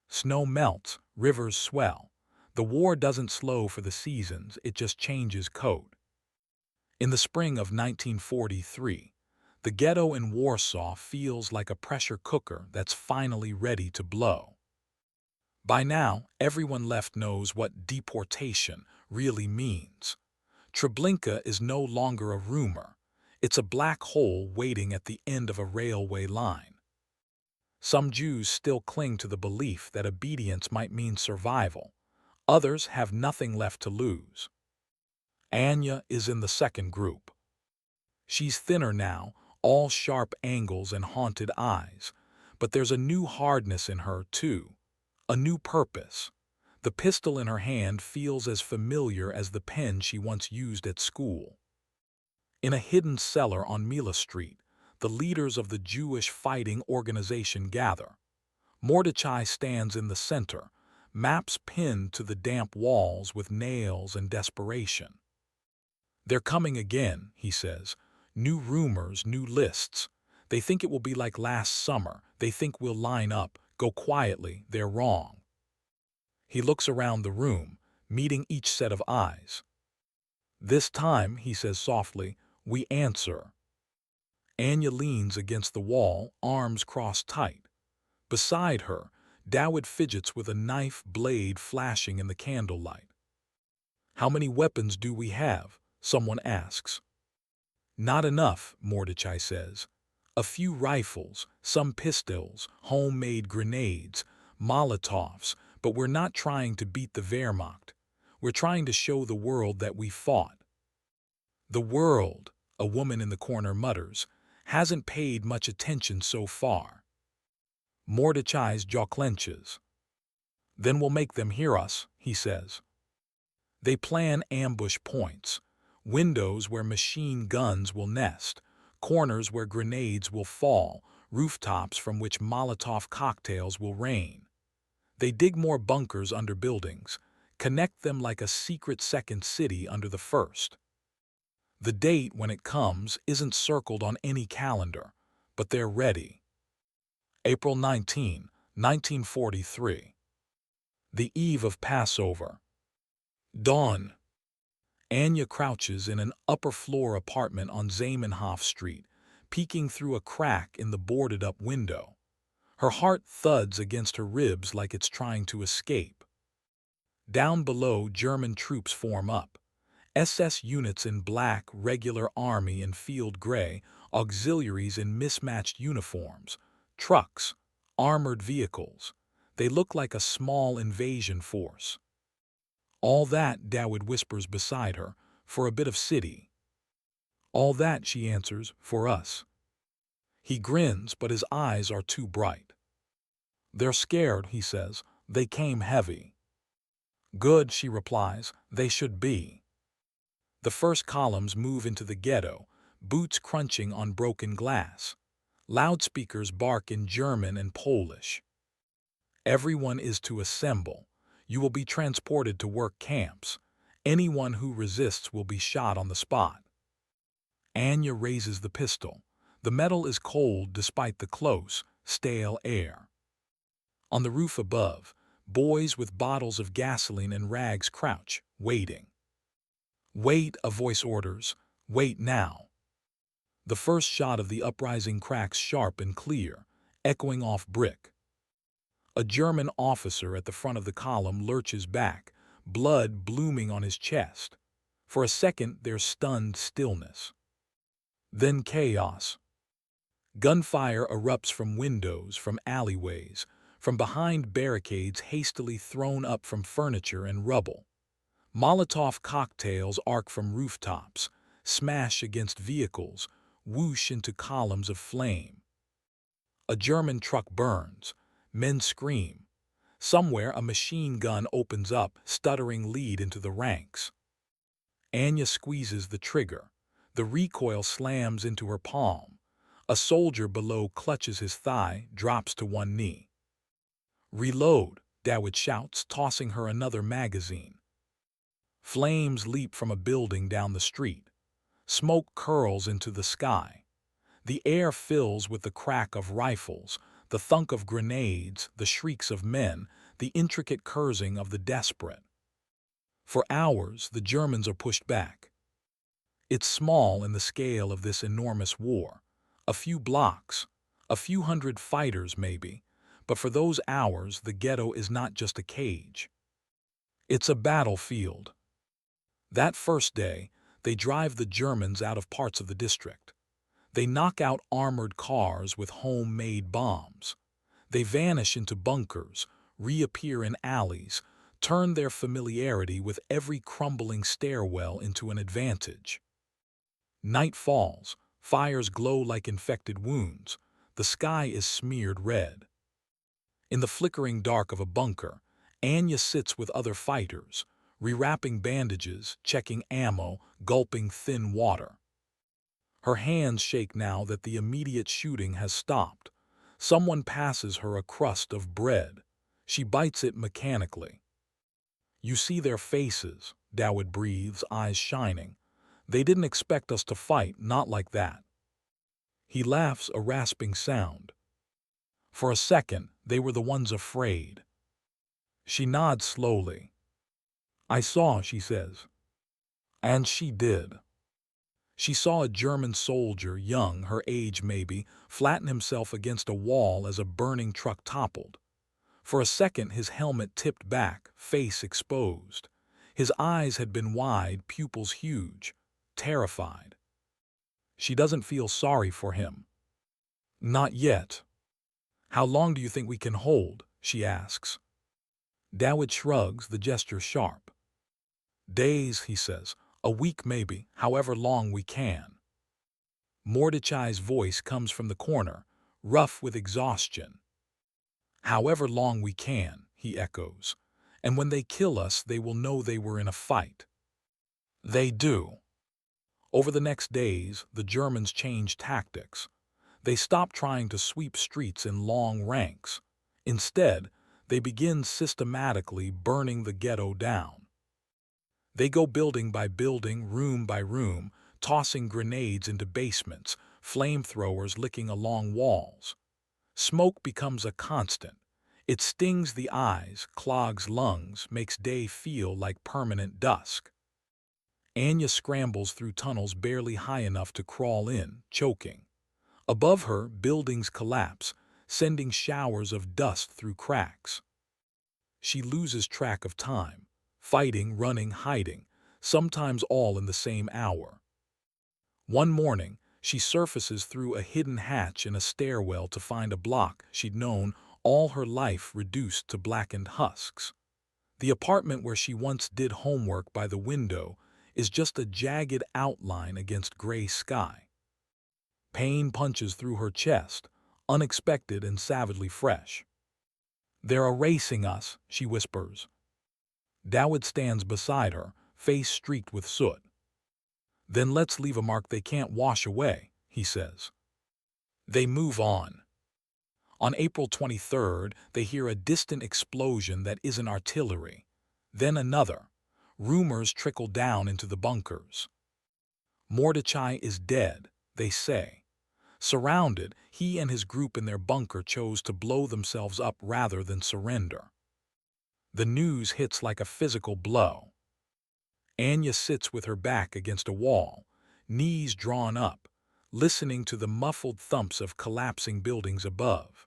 [SPEAKER 1] Snow melts, rivers swell. The war doesn't slow for the seasons, it just changes code. In the spring of 1943, the ghetto in Warsaw feels like a pressure cooker that's finally ready to blow. By now, everyone left knows what deportation really means. Treblinka is no longer a rumor. It's a black hole waiting at the end of a railway line. Some Jews still cling to the belief that obedience might mean survival. Others have nothing left to lose. Anya is in the second group. She's thinner now, all sharp angles and haunted eyes. But there's a new hardness in her, too. A new purpose. The pistol in her hand feels as familiar as the pen she once used at school. In a hidden cellar on Mila Street, the leaders of the Jewish fighting organization gather. Mordechai stands in the center, maps pinned to the damp walls with nails and desperation. "They're coming again," he says. "New rumors, new lists. They think it will be like last summer. They think we'll line up, go quietly. They're wrong." He looks around the room, meeting each set of eyes. "This time," he says softly, "we answer." Anya leans against the wall, arms crossed tight. Beside her, Dawid fidgets with a knife blade flashing in the candlelight. "How many weapons do we have?" someone asks. "Not enough," Mordechai says. "A few rifles, some pistols, homemade grenades, Molotovs, but we're not trying to beat the Wehrmacht. We're trying to show the world that we fought." "The world," a woman in the corner mutters, "hasn't paid much attention so far." Mordechai's jaw clenches. "Then we'll make them hear us," he says. They plan ambush points, windows where machine guns will nest, corners where grenades will fall, rooftops from which Molotov cocktails will rain. They dig more bunkers under buildings, connect them like a secret second city under the first. The date, when it comes, isn't circled on any calendar, but they're ready. April 19, 1943. The eve of Passover. Dawn. Anya crouches in an upper-floor apartment on Zamenhof Street, peeking through a crack in the boarded-up window. Her heart thuds against her ribs like it's trying to escape. Down below, German troops form up. SS units in black, regular army in field gray, auxiliaries in mismatched uniforms, trucks, armored vehicles. They look like a small invasion force. "All that," Dawid whispers beside her, "for a bit of city." "All that," she answers, "for us." He grins, but his eyes are too bright. They're scared, he says. They came heavy. Good, she replies. They should be. The first columns move into the ghetto, boots crunching on broken glass. Loudspeakers bark in German and Polish. Everyone is to assemble. You will be transported to work camps. Anyone who resists will be shot on the spot. Anya raises the pistol. The metal is cold despite the close, stale air. On the roof above, boys with bottles of gasoline and rags crouch, waiting. Wait, a voice orders. Wait now. The first shot of the uprising cracks sharp and clear, echoing off brick. A German officer at the front of the column lurches back, blood blooming on his chest. For a second, there's stunned stillness. Then chaos. Gunfire erupts from windows, from alleyways, from behind barricades hastily thrown up from furniture and rubble. Molotov cocktails arc from rooftops, smash against vehicles, whoosh into columns of flame. A German truck burns. Men scream. Somewhere a machine gun opens up, stuttering lead into the ranks. Anya squeezes the trigger. The recoil slams into her palm. A soldier below clutches his thigh, drops to one knee. Reload, Dawid shouts, tossing her another magazine. Flames leap from a building down the street. Smoke curls into the sky. The air fills with the crack of rifles, the thunk of grenades, the shrieks of men, the intricate cursing of the desperate. For hours, the Germans are pushed back. It's small in the scale of this enormous war. A few blocks, a few hundred fighters maybe, but for those hours the ghetto is not just a cage. It's a battlefield. That first day, they drive the Germans out of parts of the district. They knock out armored cars with homemade bombs. They vanish into bunkers, reappear in alleys, turn their familiarity with every crumbling stairwell into an advantage. Night falls, fires glow like infected wounds, the sky is smeared red. In the flickering dark of a bunker, Anya sits with other fighters, rewrapping bandages, checking ammo, gulping thin water. Her hands shake now that the immediate shooting has stopped. Someone passes her a crust of bread. She bites it mechanically. You see their faces, Dawid breathes, eyes shining. They didn't expect us to fight, not like that. He laughs, a rasping sound. For a second, they were the ones afraid. She nods slowly. I saw, she says. And she did. She saw a German soldier, young, her age maybe, flatten himself against a wall as a burning truck toppled. For a second his helmet tipped back, face exposed. His eyes had been wide, pupils huge, terrified. She doesn't feel sorry for him. Not yet. How long do you think we can hold? She asks. Dawid shrugs, the gesture sharp. Days, he says. A week maybe, however long we can. Mordechai's voice comes from the corner, rough with exhaustion. However long we can, he echoes. And when they kill us, they will know they were in a fight. They do. Over the next days, the Germans change tactics. They stop trying to sweep streets in long ranks. Instead, they begin systematically burning the ghetto down. They go building by building, room by room, tossing grenades into basements, flamethrowers licking along walls. Smoke becomes a constant. It stings the eyes, clogs lungs, makes day feel like permanent dusk. Anya scrambles through tunnels barely high enough to crawl in, choking. Above her, buildings collapse, sending showers of dust through cracks. She loses track of time. Fighting, running, hiding, sometimes all in the same hour. One morning, she surfaces through a hidden hatch in a stairwell to find a block she'd known all her life reduced to blackened husks. The apartment where she once did homework by the window is just a jagged outline against gray sky. Pain punches through her chest, unexpected and savagely fresh. They're erasing us, she whispers. Dawid stands beside her, face streaked with soot. Then let's leave a mark they can't wash away, he says. They move on. On April 23rd, they hear a distant explosion that isn't artillery. Then another. Rumors trickle down into the bunkers. Mordechai is dead, they say. Surrounded, he and his group in their bunker chose to blow themselves up rather than surrender. The news hits like a physical blow. Anya sits with her back against a wall, knees drawn up, listening to the muffled thumps of collapsing buildings above.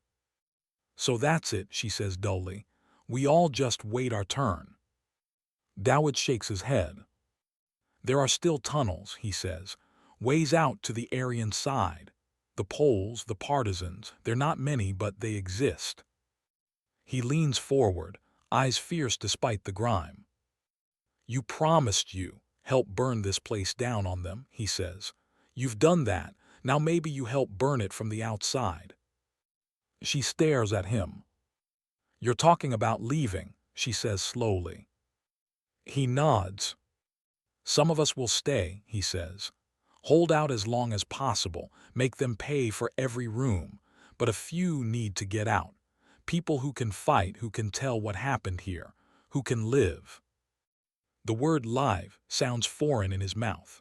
[SPEAKER 1] So that's it, she says dully. We all just wait our turn. Dawid shakes his head. There are still tunnels, he says, ways out to the Aryan side. The Poles, the partisans, they're not many, but they exist. He leans forward, eyes fierce despite the grime. You promised you help burn this place down on them, he says. You've done that, now maybe you help burn it from the outside. She stares at him. You're talking about leaving, she says slowly. He nods. Some of us will stay, he says. Hold out as long as possible, make them pay for every room, but a few need to get out. People who can fight, who can tell what happened here, who can live. The word live sounds foreign in his mouth.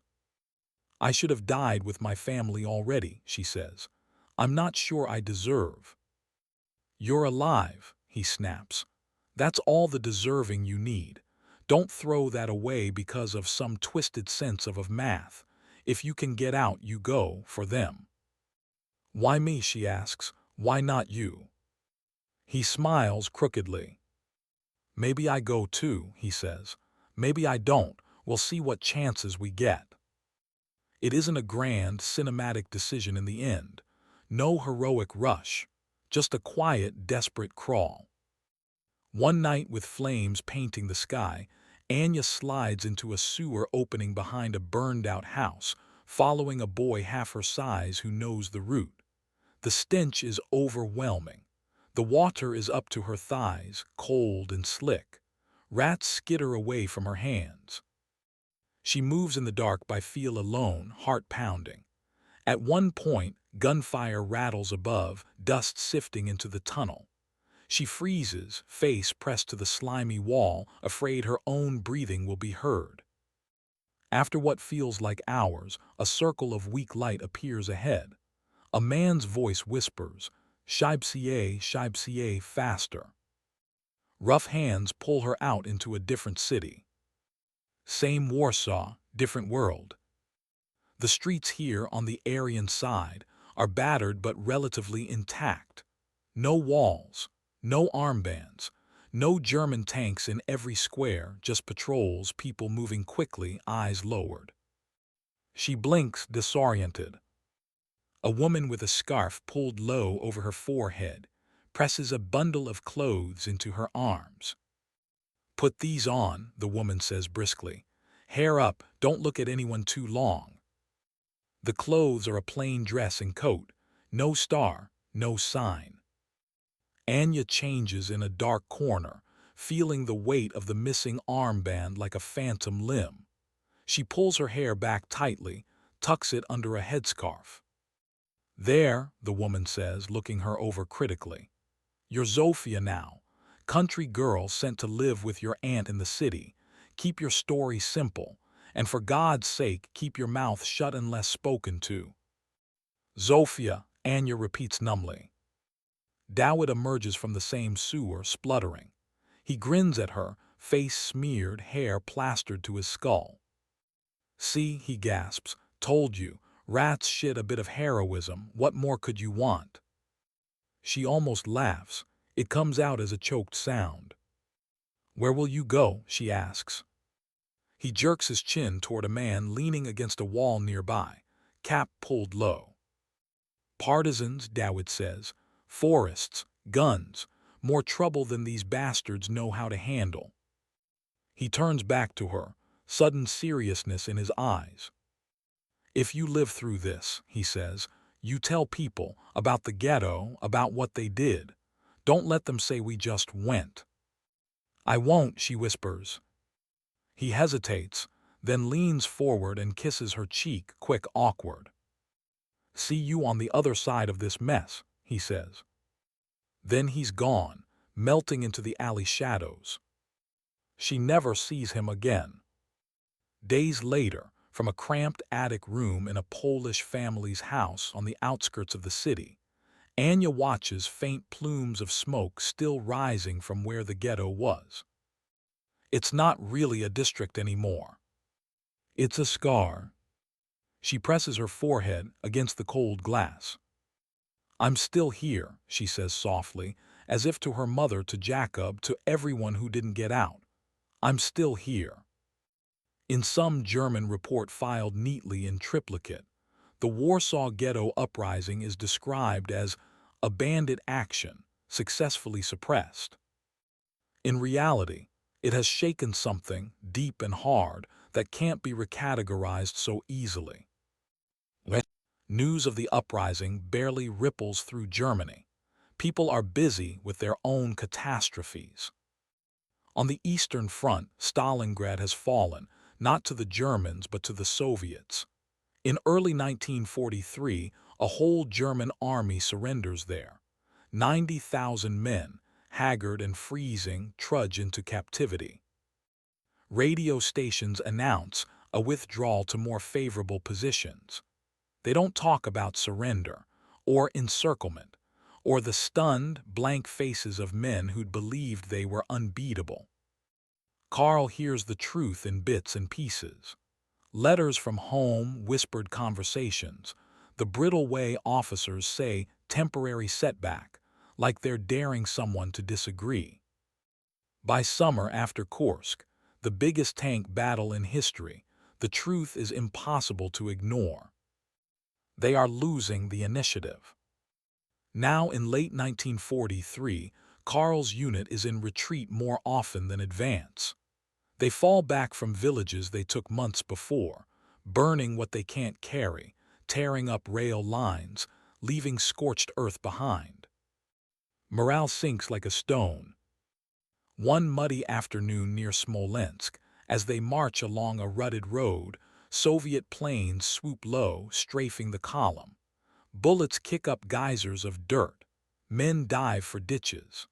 [SPEAKER 1] I should have died with my family already, she says. I'm not sure I deserve. You're alive, he snaps. That's all the deserving you need. Don't throw that away because of some twisted sense of math. If you can get out, you go for them. Why me, she asks. Why not you? He smiles crookedly. Maybe I go too, he says. Maybe I don't. We'll see what chances we get. It isn't a grand, cinematic decision in the end. No heroic rush. Just a quiet, desperate crawl. One night with flames painting the sky, Anya slides into a sewer opening behind a burned-out house, following a boy half her size who knows the route. The stench is overwhelming. The water is up to her thighs, cold and slick. Rats skitter away from her hands. She moves in the dark by feel alone, heart pounding. At one point, gunfire rattles above, dust sifting into the tunnel. She freezes, face pressed to the slimy wall, afraid her own breathing will be heard. After what feels like hours, a circle of weak light appears ahead. A man's voice whispers, Shibsiye, faster. Rough hands pull her out into a different city. Same Warsaw, different world. The streets here on the Aryan side are battered but relatively intact. No walls, no armbands, no German tanks in every square, just patrols, people moving quickly, eyes lowered. She blinks, disoriented. A woman with a scarf pulled low over her forehead presses a bundle of clothes into her arms. Put these on, the woman says briskly. Hair up, don't look at anyone too long. The clothes are a plain dress and coat, no star, no sign. Anya changes in a dark corner, feeling the weight of the missing armband like a phantom limb. She pulls her hair back tightly, tucks it under a headscarf. There, the woman says, looking her over critically. You're Zofia now, country girl sent to live with your aunt in the city. Keep your story simple, and for God's sake, keep your mouth shut unless spoken to. Zofia, Anya repeats numbly. Dawid emerges from the same sewer, spluttering. He grins at her, face smeared, hair plastered to his skull. See, he gasps, told you, rats shit a bit of heroism, what more could you want? She almost laughs. It comes out as a choked sound. Where will you go? She asks. He jerks his chin toward a man leaning against a wall nearby, cap pulled low. Partisans, Dawid says. Forests, guns, more trouble than these bastards know how to handle. He turns back to her, sudden seriousness in his eyes. If you live through this, he says, you tell people about the ghetto, about what they did. Don't let them say we just went. I won't, she whispers. He hesitates, then leans forward and kisses her cheek, quick, awkward. See you on the other side of this mess, he says. Then he's gone, melting into the alley shadows. She never sees him again. Days later, from a cramped attic room in a Polish family's house on the outskirts of the city, Anya watches faint plumes of smoke still rising from where the ghetto was. It's not really a district anymore. It's a scar. She presses her forehead against the cold glass. I'm still here, she says softly, as if to her mother, to Jacob, to everyone who didn't get out. I'm still here. In some German report filed neatly in triplicate, the Warsaw Ghetto Uprising is described as a bandit action successfully suppressed. In reality, it has shaken something deep and hard that can't be recategorized so easily. News of the uprising barely ripples through Germany. People are busy with their own catastrophes. On the Eastern Front, Stalingrad has fallen, not to the Germans but to the Soviets. In early 1943, a whole German army surrenders there. 90,000 men, haggard and freezing, trudge into captivity. Radio stations announce a withdrawal to more favorable positions. They don't talk about surrender, or encirclement, or the stunned, blank faces of men who'd believed they were unbeatable. Carl hears the truth in bits and pieces. Letters from home, whispered conversations, the brittle way officers say temporary setback, like they're daring someone to disagree. By summer after Kursk, the biggest tank battle in history, the truth is impossible to ignore. They are losing the initiative. Now in late 1943, Karl's unit is in retreat more often than advance. They fall back from villages they took months before, burning what they can't carry, tearing up rail lines, leaving scorched earth behind. Morale sinks like a stone. One muddy afternoon near Smolensk, as they march along a rutted road, Soviet planes swoop low, strafing the column. Bullets kick up geysers of dirt. Men dive for ditches.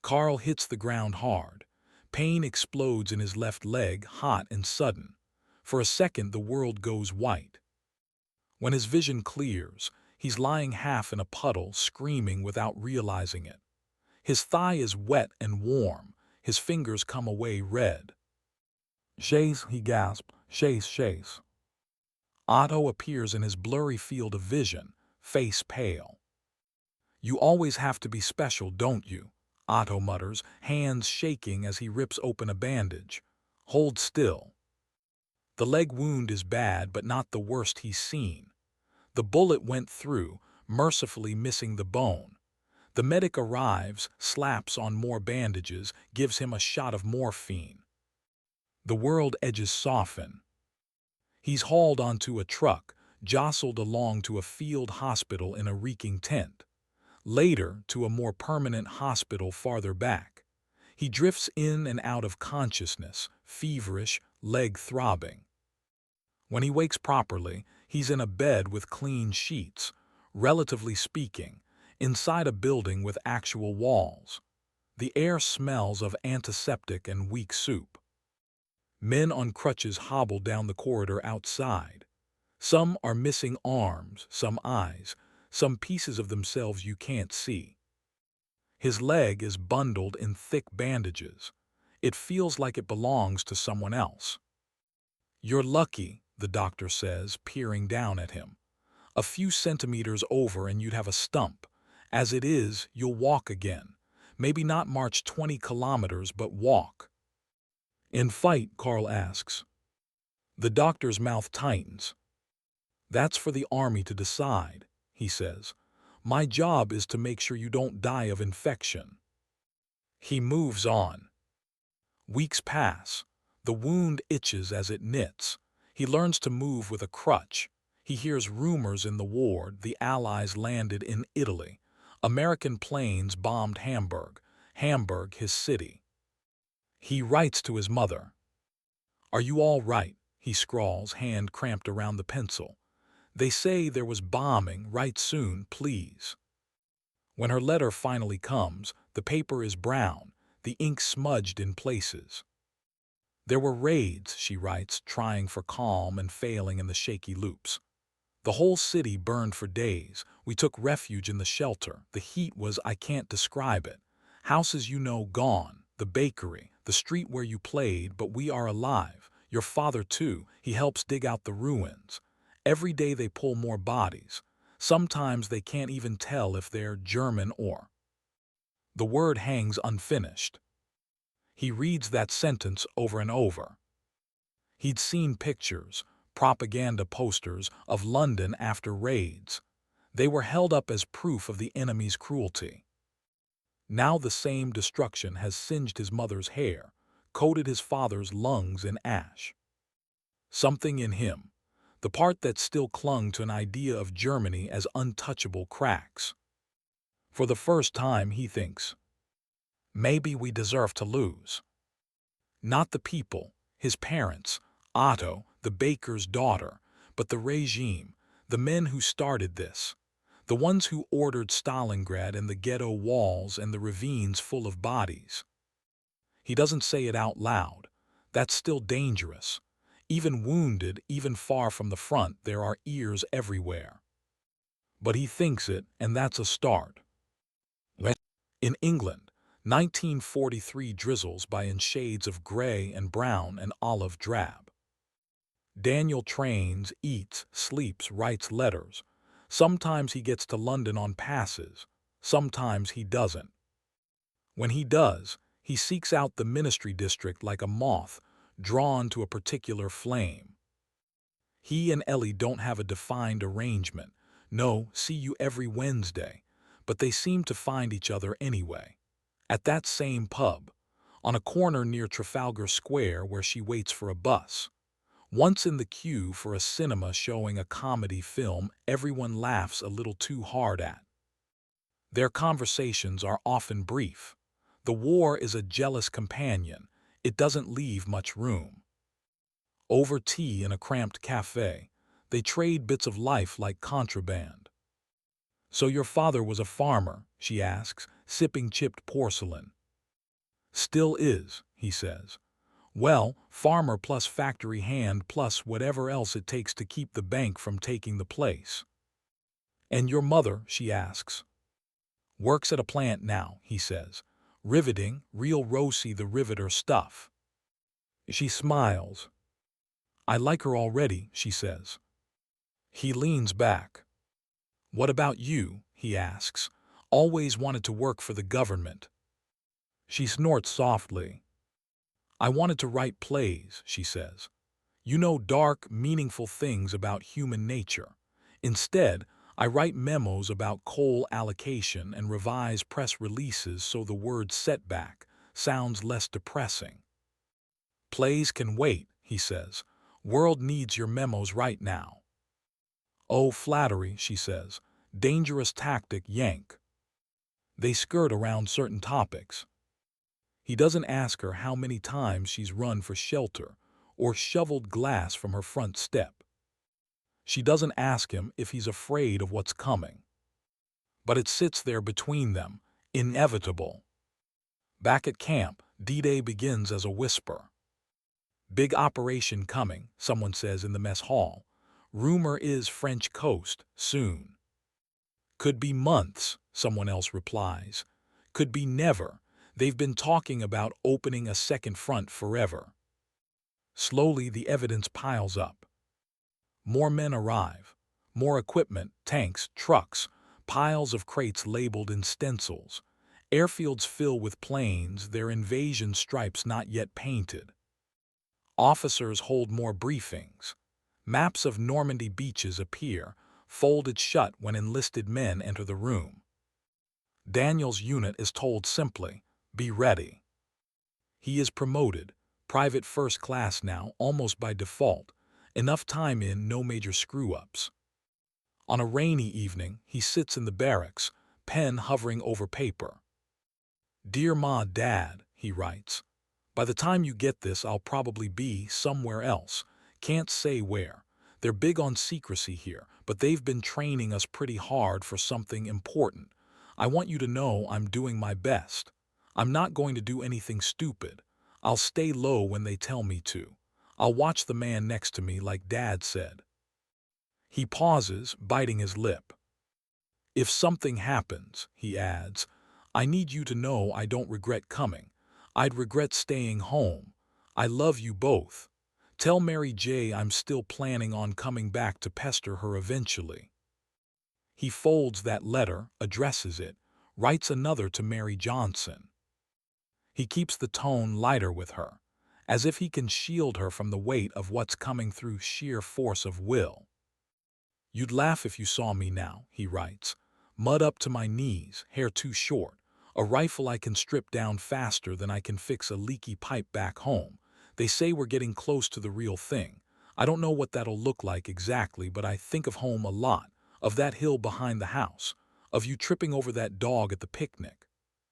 [SPEAKER 1] Karl hits the ground hard. Pain explodes in his left leg, hot and sudden. For a second, the world goes white. When his vision clears, he's lying half in a puddle, screaming without realizing it. His thigh is wet and warm. His fingers come away red. Chase, he gasped. Chase, chase. Otto appears in his blurry field of vision, face pale. You always have to be special, don't you? Otto mutters, hands shaking as he rips open a bandage. Hold still. The leg wound is bad, but not the worst he's seen. The bullet went through, mercifully missing the bone. The medic arrives, slaps on more bandages, gives him a shot of morphine. The world edges soften. He's hauled onto a truck, jostled along to a field hospital in a reeking tent. Later, to a more permanent hospital farther back. He drifts in and out of consciousness, feverish, leg throbbing. When he wakes properly, he's in a bed with clean sheets, relatively speaking, inside a building with actual walls. The air smells of antiseptic and weak soup. Men on crutches hobble down the corridor outside. Some are missing arms, some eyes, some pieces of themselves you can't see. His leg is bundled in thick bandages. It feels like it belongs to someone else. You're lucky, the doctor says, peering down at him. A few centimeters over and you'd have a stump. As it is, you'll walk again. Maybe not march 20 kilometers, but walk. In fight, Karl asks. The doctor's mouth tightens. That's for the army to decide, he says. My job is to make sure you don't die of infection. He moves on. Weeks pass. The wound itches as it knits. He learns to move with a crutch. He hears rumors in the ward the Allies landed in Italy. American planes bombed Hamburg, Hamburg his city. He writes to his mother. "Are you all right?" he scrawls, hand cramped around the pencil. "They say there was bombing. Write soon, please." When her letter finally comes, the paper is brown, the ink smudged in places. "There were raids," she writes, trying for calm and failing in the shaky loops. "The whole city burned for days. We took refuge in the shelter. The heat was, I can't describe it. Houses you know gone, the bakery, the street where you played, but we are alive. Your father too, he helps dig out the ruins. Every day they pull more bodies. Sometimes they can't even tell if they're German or—" The word hangs unfinished. He reads that sentence over and over. He'd seen pictures, propaganda posters of London after raids. They were held up as proof of the enemy's cruelty. Now the same destruction has singed his mother's hair, coated his father's lungs in ash. Something in him, the part that still clung to an idea of Germany as untouchable, cracks. For the first time he thinks, maybe we deserve to lose. Not the people, his parents, Otto, the baker's daughter, but the regime, the men who started this, the ones who ordered Stalingrad and the ghetto walls and the ravines full of bodies. He doesn't say it out loud. That's still dangerous. Even wounded, even far from the front, there are ears everywhere. But he thinks it, and that's a start. In England, 1943 drizzles by in shades of gray and brown and olive drab. Daniel trains, eats, sleeps, writes letters. Sometimes he gets to London on passes, sometimes he doesn't. When he does, he seeks out the ministry district like a moth drawn to a particular flame. He and Ellie don't have a defined arrangement, no, see you every Wednesday, but they seem to find each other anyway. At that same pub, on a corner near Trafalgar Square where she waits for a bus. Once in the queue for a cinema showing a comedy film everyone laughs a little too hard at. Their conversations are often brief. The war is a jealous companion. It doesn't leave much room. Over tea in a cramped cafe, they trade bits of life like contraband. "So your father was a farmer?" she asks, sipping chipped porcelain. "Still is," he says. "Well, farmer plus factory hand plus whatever else it takes to keep the bank from taking the place." "And your mother?" she asks. "Works at a plant now," he says. "Riveting, real Rosie the Riveter stuff." She smiles. "I like her already," she says. He leans back. "What about you?" he asks. "Always wanted to work for the government." She snorts softly. "I wanted to write plays," she says. "You know, dark, meaningful things about human nature. Instead, I write memos about coal allocation and revise press releases so the word setback sounds less depressing." "Plays can wait," he says. "World needs your memos right now." "Oh, flattery," she says. "Dangerous tactic, yank." They skirt around certain topics. He doesn't ask her how many times she's run for shelter or shoveled glass from her front step. She doesn't ask him if he's afraid of what's coming. But it sits there between them, inevitable. Back at camp, D-Day begins as a whisper. "Big operation coming," someone says in the mess hall. "Rumor is French coast, soon." "Could be months," someone else replies. "Could be never. They've been talking about opening a second front forever." Slowly the evidence piles up. More men arrive. More equipment, tanks, trucks, piles of crates labeled in stencils. Airfields fill with planes, their invasion stripes not yet painted. Officers hold more briefings. Maps of Normandy beaches appear, folded shut when enlisted men enter the room. Daniel's unit is told simply, "Be ready." He is promoted, private first class now, almost by default, enough time in, no major screw-ups. On a rainy evening, he sits in the barracks, pen hovering over paper. "Dear Ma, Dad," he writes, "by the time you get this, I'll probably be somewhere else. Can't say where. They're big on secrecy here, but they've been training us pretty hard for something important. I want you to know I'm doing my best. I'm not going to do anything stupid. I'll stay low when they tell me to. I'll watch the man next to me like Dad said." He pauses, biting his lip. "If something happens," he adds, "I need you to know I don't regret coming. I'd regret staying home. I love you both. Tell Mary J. I'm still planning on coming back to pester her eventually." He folds that letter, addresses it, writes another to Mary Johnson. He keeps the tone lighter with her, as if he can shield her from the weight of what's coming through sheer force of will. "You'd laugh if you saw me now," he writes. "Mud up to my knees, hair too short, a rifle I can strip down faster than I can fix a leaky pipe back home. They say we're getting close to the real thing. I don't know what that'll look like exactly, but I think of home a lot, of that hill behind the house, of you tripping over that dog at the picnic."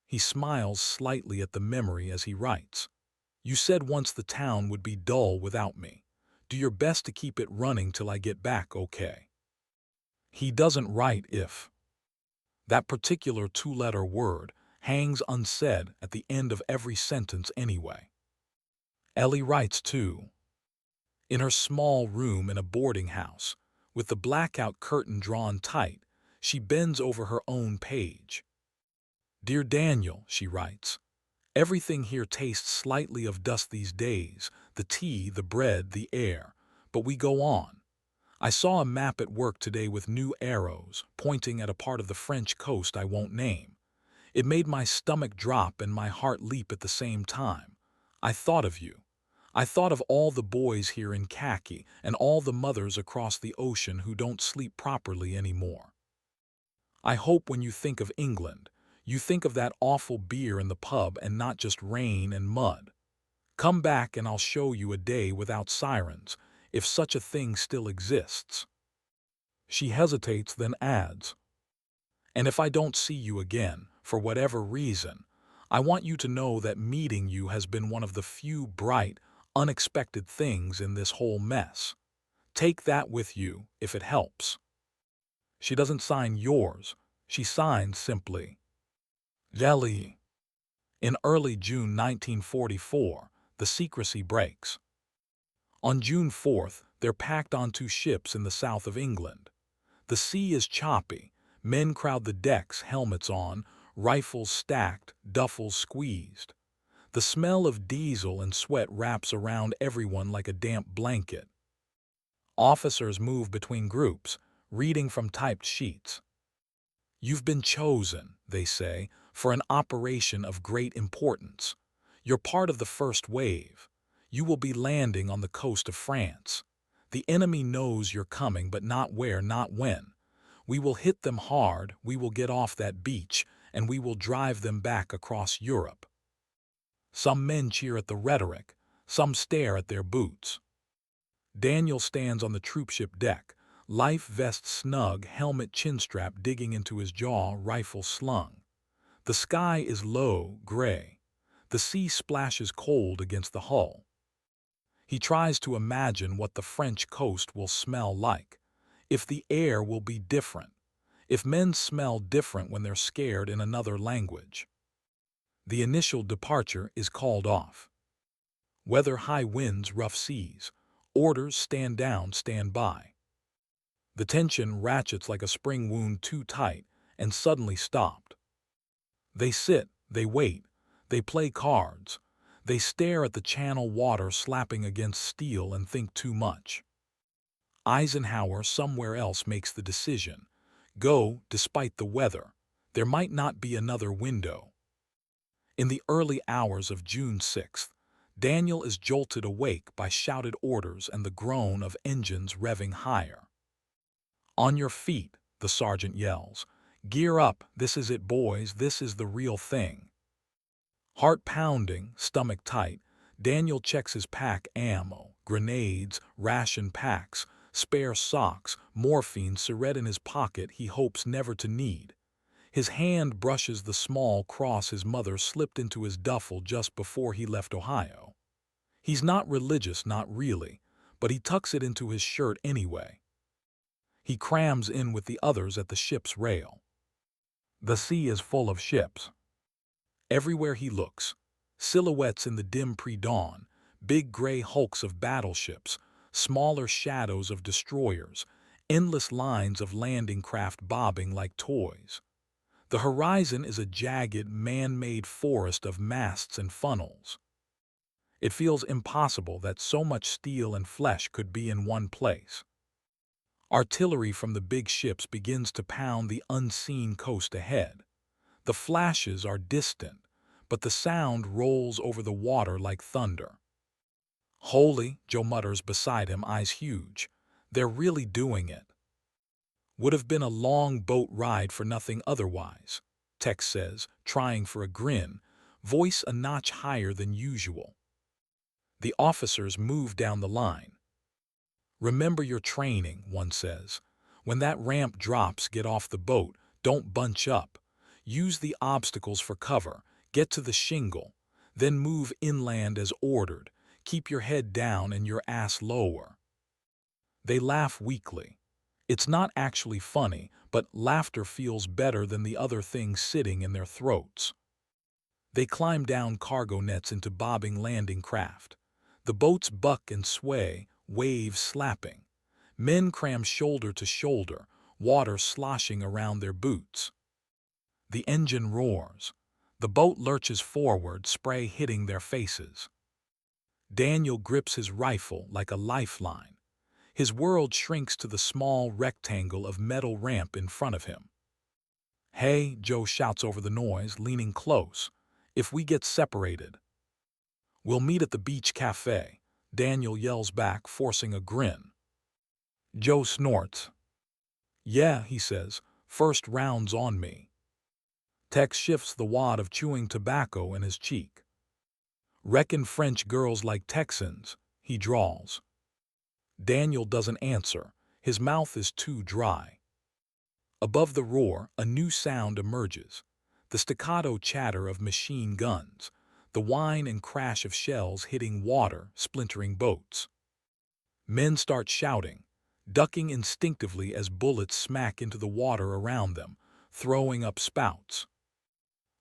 [SPEAKER 1] He smiles slightly at the memory as he writes. "You said once the town would be dull without me. Do your best to keep it running till I get back, okay?" He doesn't write if. That particular two-letter word hangs unsaid at the end of every sentence anyway. Ellie writes too. In her small room in a boarding house, with the blackout curtain drawn tight, she bends over her own page. "Dear Daniel," she writes, "everything here tastes slightly of dust these days, the tea, the bread, the air, but we go on. I saw a map at work today with new arrows pointing at a part of the French coast I won't name. It made my stomach drop and my heart leap at the same time. I thought of you. I thought of all the boys here in khaki and all the mothers across the ocean who don't sleep properly anymore. I hope when you think of England, you think of that awful beer in the pub and not just rain and mud. Come back and I'll show you a day without sirens, if such a thing still exists." She hesitates, then adds, "And if I don't see you again, for whatever reason, I want you to know that meeting you has been one of the few bright, unexpected things in this whole mess. Take that with you, if it helps." She doesn't sign yours. She signs simply, "Jelly." In early June 1944, the secrecy breaks. On June 4th, they're packed onto ships in the south of England. The sea is choppy. Men crowd the decks, helmets on, rifles stacked, duffels squeezed. The smell of diesel and sweat wraps around everyone like a damp blanket. Officers move between groups, reading from typed sheets. "You've been chosen," they say, "for an operation of great importance. You're part of the first wave. You will be landing on the coast of France. The enemy knows you're coming, but not where, not when. We will hit them hard, we will get off that beach, and we will drive them back across Europe." Some men cheer at the rhetoric, some stare at their boots. Daniel stands on the troopship deck, life vest snug, helmet chinstrap digging into his jaw, rifle slung. The sky is low, gray. The sea splashes cold against the hull. He tries to imagine what the French coast will smell like, if the air will be different, if men smell different when they're scared in another language. The initial departure is called off. Weather: high winds, rough seas. Orders: stand down, stand by. The tension ratchets like a spring wound too tight and suddenly stopped. They sit, they wait, they play cards. They stare at the channel water slapping against steel and think too much. Eisenhower somewhere else makes the decision. Go, despite the weather. There might not be another window. In the early hours of June 6th, Daniel is jolted awake by shouted orders and the groan of engines revving higher. "On your feet," the sergeant yells. "Gear up, this is it, boys, this is the real thing." Heart pounding, stomach tight, Daniel checks his pack: ammo, grenades, ration packs, spare socks, morphine syringe in his pocket he hopes never to need. His hand brushes the small cross his mother slipped into his duffel just before he left Ohio. He's not religious, not really, but he tucks it into his shirt anyway. He crams in with the others at the ship's rail. The sea is full of ships. Everywhere he looks, silhouettes in the dim pre-dawn, big gray hulks of battleships, smaller shadows of destroyers, endless lines of landing craft bobbing like toys. The horizon is a jagged, man-made forest of masts and funnels. It feels impossible that so much steel and flesh could be in one place. Artillery from the big ships begins to pound the unseen coast ahead. The flashes are distant, but the sound rolls over the water like thunder. Holy, Joe mutters beside him, eyes huge. They're really doing it. Would have been a long boat ride for nothing otherwise, Tex says, trying for a grin, voice a notch higher than usual. The officers move down the line. Remember your training, one says. When that ramp drops, get off the boat, don't bunch up. Use the obstacles for cover, get to the shingle, then move inland as ordered. Keep your head down and your ass lower. They laugh weakly. It's not actually funny, but laughter feels better than the other things sitting in their throats. They climb down cargo nets into bobbing landing craft. The boats buck and sway, waves slapping. Men cram shoulder to shoulder, water sloshing around their boots. The engine roars. The boat lurches forward, spray hitting their faces. Daniel grips his rifle like a lifeline. His world shrinks to the small rectangle of metal ramp in front of him. Hey, Joe shouts over the noise, leaning close. If we get separated, we'll meet at the beach cafe, Daniel yells back, forcing a grin. Joe snorts. Yeah, he says, first round's on me. Tex shifts the wad of chewing tobacco in his cheek. Reckon French girls like Texans, he drawls. Daniel doesn't answer. His mouth is too dry. Above the roar, a new sound emerges. The staccato chatter of machine guns, the whine and crash of shells hitting water, splintering boats. Men start shouting, ducking instinctively as bullets smack into the water around them, throwing up spouts.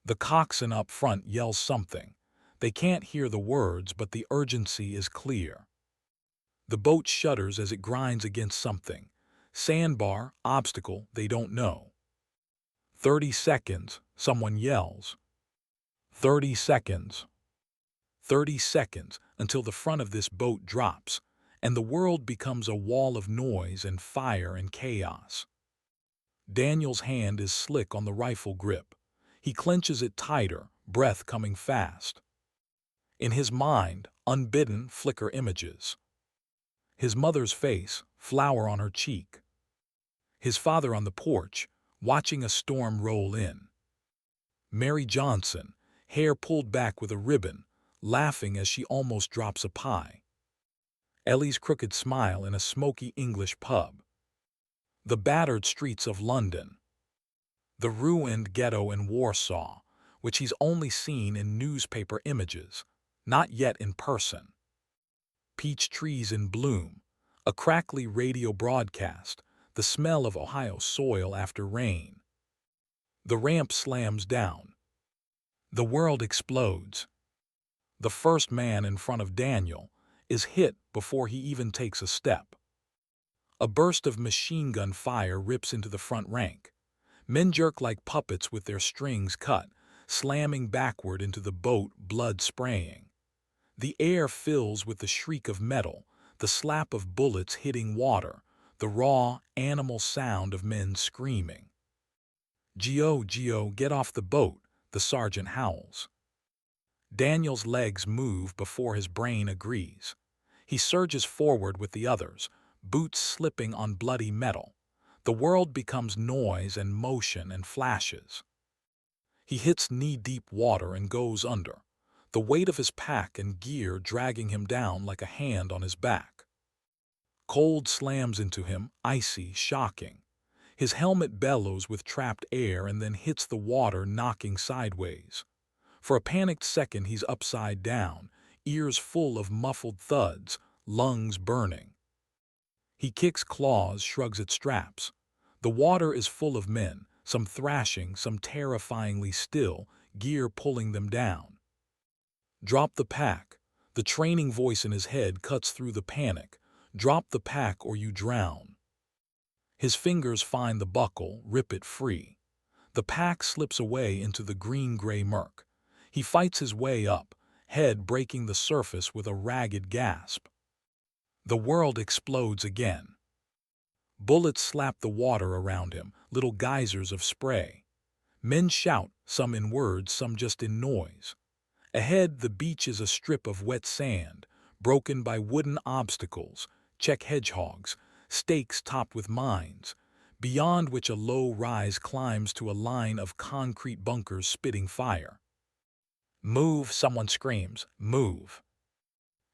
[SPEAKER 1] The coxswain up front yells something. They can't hear the words, but the urgency is clear. The boat shudders as it grinds against something. Sandbar, obstacle, they don't know. 30 seconds, someone yells. 30 seconds. 30 seconds until the front of this boat drops, and the world becomes a wall of noise and fire and chaos. Daniel's hand is slick on the rifle grip. He clenches it tighter, breath coming fast. In his mind, unbidden, flicker images. His mother's face, flour on her cheek. His father on the porch, watching a storm roll in. Mary Johnson, hair pulled back with a ribbon, laughing as she almost drops a pie. Ellie's crooked smile in a smoky English pub. The battered streets of London. The ruined ghetto in Warsaw, which he's only seen in newspaper images, not yet in person. Peach trees in bloom, a crackly radio broadcast, the smell of Ohio soil after rain. The ramp slams down. The world explodes. The first man in front of Daniel is hit before he even takes a step. A burst of machine gun fire rips into the front rank. Men jerk like puppets with their strings cut, slamming backward into the boat, blood spraying. The air fills with the shriek of metal, the slap of bullets hitting water, the raw, animal sound of men screaming. Gio, get off the boat, the sergeant howls. Daniel's legs move before his brain agrees. He surges forward with the others, boots slipping on bloody metal. The world becomes noise and motion and flashes. He hits knee-deep water and goes under, the weight of his pack and gear dragging him down like a hand on his back. Cold slams into him, icy, shocking. His helmet bellows with trapped air and then hits the water, knocking sideways. For a panicked second, he's upside down, ears full of muffled thuds, lungs burning. He kicks claws, shrugs at straps. The water is full of men, some thrashing, some terrifyingly still, gear pulling them down. Drop the pack. The training voice in his head cuts through the panic. Drop the pack or you drown. His fingers find the buckle, rip it free. The pack slips away into the green-gray murk. He fights his way up, head breaking the surface with a ragged gasp. The world explodes again. Bullets slap the water around him, little geysers of spray. Men shout, some in words, some just in noise. Ahead, the beach is a strip of wet sand, broken by wooden obstacles, Czech hedgehogs, stakes topped with mines, beyond which a low rise climbs to a line of concrete bunkers spitting fire. Move, someone screams, move.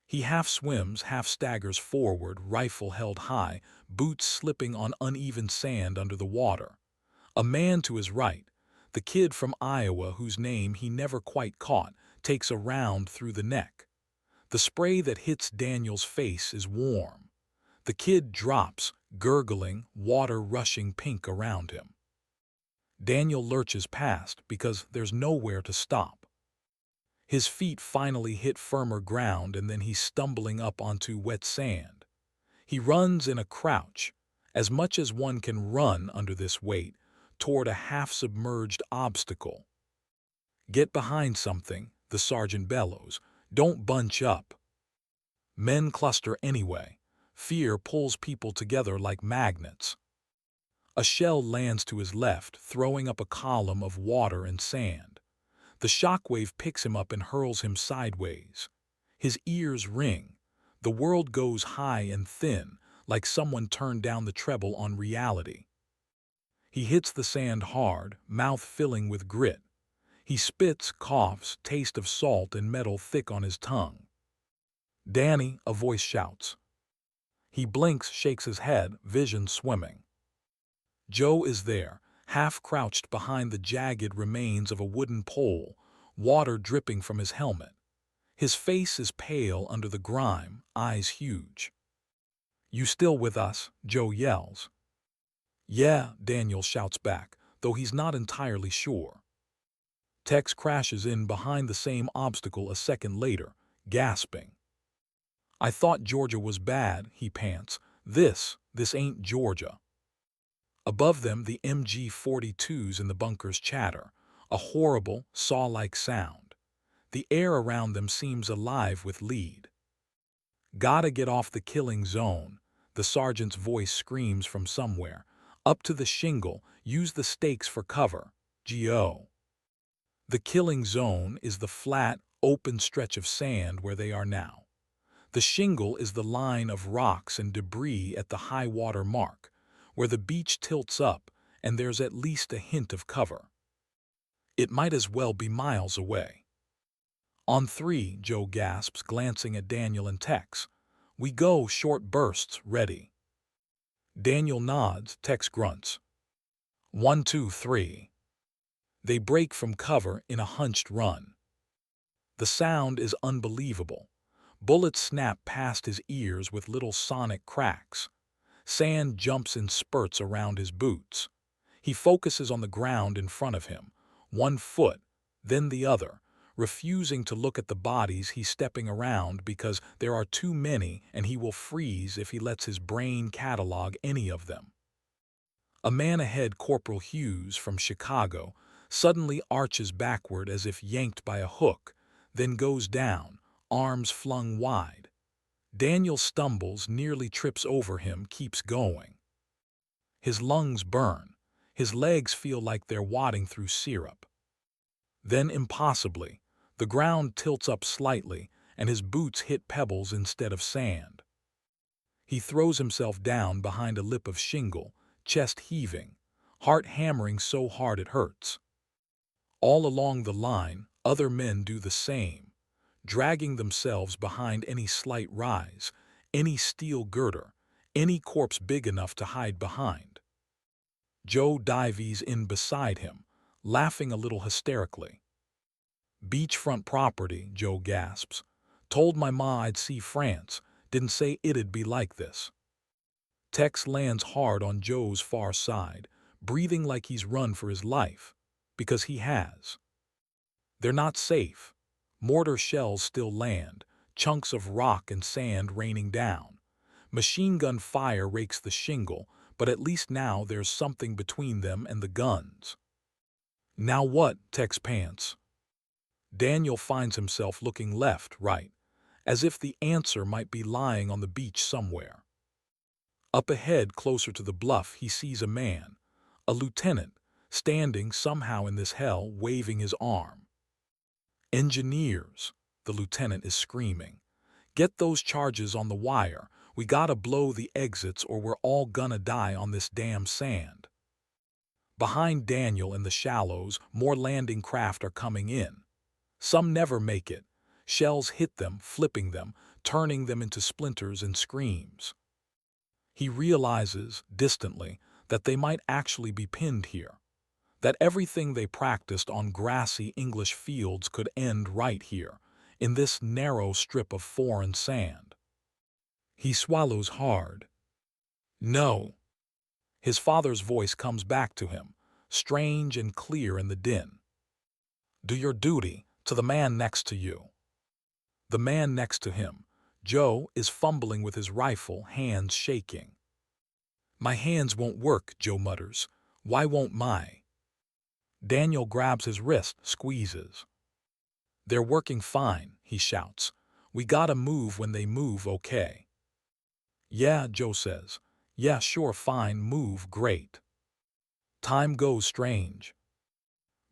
[SPEAKER 1] He half swims, half staggers forward, rifle held high, boots slipping on uneven sand under the water. A man to his right, the kid from Iowa whose name he never quite caught, takes a round through the neck. The spray that hits Daniel's face is warm. The kid drops, gurgling, water rushing pink around him. Daniel lurches past because there's nowhere to stop. His feet finally hit firmer ground and then he's stumbling up onto wet sand. He runs in a crouch, as much as one can run under this weight, toward a half-submerged obstacle. Get behind something, the sergeant bellows. Don't bunch up. Men cluster anyway. Fear pulls people together like magnets. A shell lands to his left, throwing up a column of water and sand. The shockwave picks him up and hurls him sideways. His ears ring. The world goes high and thin, like someone turned down the treble on reality. He hits the sand hard, mouth filling with grit. He spits, coughs, taste of salt and metal thick on his tongue. "Danny," a voice shouts. He blinks, shakes his head, vision swimming. Joe is there, half-crouched behind the jagged remains of a wooden pole, water dripping from his helmet. His face is pale under the grime, eyes huge. "You still with us?" Joe yells. "Yeah," Daniel shouts back, though he's not entirely sure. Tex crashes in behind the same obstacle a second later, gasping. "I thought Georgia was bad," he pants. This ain't Georgia." Above them, the MG-42s in the bunkers chatter, a horrible, saw-like sound. The air around them seems alive with lead. "Gotta get off the killing zone," the sergeant's voice screams from somewhere. "Up to the shingle, use the stakes for cover. Go." The killing zone is the flat, open stretch of sand where they are now. The shingle is the line of rocks and debris at the high water mark, where the beach tilts up and there's at least a hint of cover. It might as well be miles away. "On three," Joe gasps, glancing at Daniel and Tex. "We go, short bursts, ready." Daniel nods, Tex grunts. 1, 2, 3. They break from cover in a hunched run. The sound is unbelievable. Bullets snap past his ears with little sonic cracks. Sand jumps in spurts around his boots. He focuses on the ground in front of him, one foot, then the other, refusing to look at the bodies he's stepping around because there are too many and he will freeze if he lets his brain catalog any of them. A man ahead, Corporal Hughes from Chicago, suddenly arches backward as if yanked by a hook, then goes down, arms flung wide. Daniel stumbles, nearly trips over him, keeps going. His lungs burn. His legs feel like they're wadding through syrup. Then, impossibly, the ground tilts up slightly and his boots hit pebbles instead of sand. He throws himself down behind a lip of shingle, chest heaving, heart hammering so hard it hurts. All along the line, other men do the same, dragging themselves behind any slight rise, any steel girder, any corpse big enough to hide behind. Joe dives in beside him, laughing a little hysterically. Beachfront property, Joe gasps. Told my ma I'd see France, didn't say it'd be like this. Tex lands hard on Joe's far side, breathing like he's run for his life, because he has. They're not safe. Mortar shells still land, chunks of rock and sand raining down. Machine gun fire rakes the shingle, but at least now there's something between them and the guns. Now what? Tex pants. Daniel finds himself looking left, right, as if the answer might be lying on the beach somewhere. Up ahead, closer to the bluff, he sees a man, a lieutenant, standing somehow in this hell, waving his arm. Engineers, the lieutenant is screaming. Get those charges on the wire. We gotta blow the exits or we're all gonna die on this damn sand. Behind Daniel in the shallows, more landing craft are coming in. Some never make it. Shells hit them, flipping them, turning them into splinters and screams. He realizes, distantly, that they might actually be pinned here, that everything they practiced on grassy English fields could end right here, in this narrow strip of foreign sand. He swallows hard. No. His father's voice comes back to him, strange and clear in the din. Do your duty to the man next to you. The man next to him, Joe, is fumbling with his rifle, hands shaking. My hands won't work, Joe mutters. Why won't my? Daniel grabs his wrist, squeezes. They're working fine, he shouts. We gotta move when they move, okay? Yeah, Joe says. Yeah, sure, fine, move, great. Time goes strange.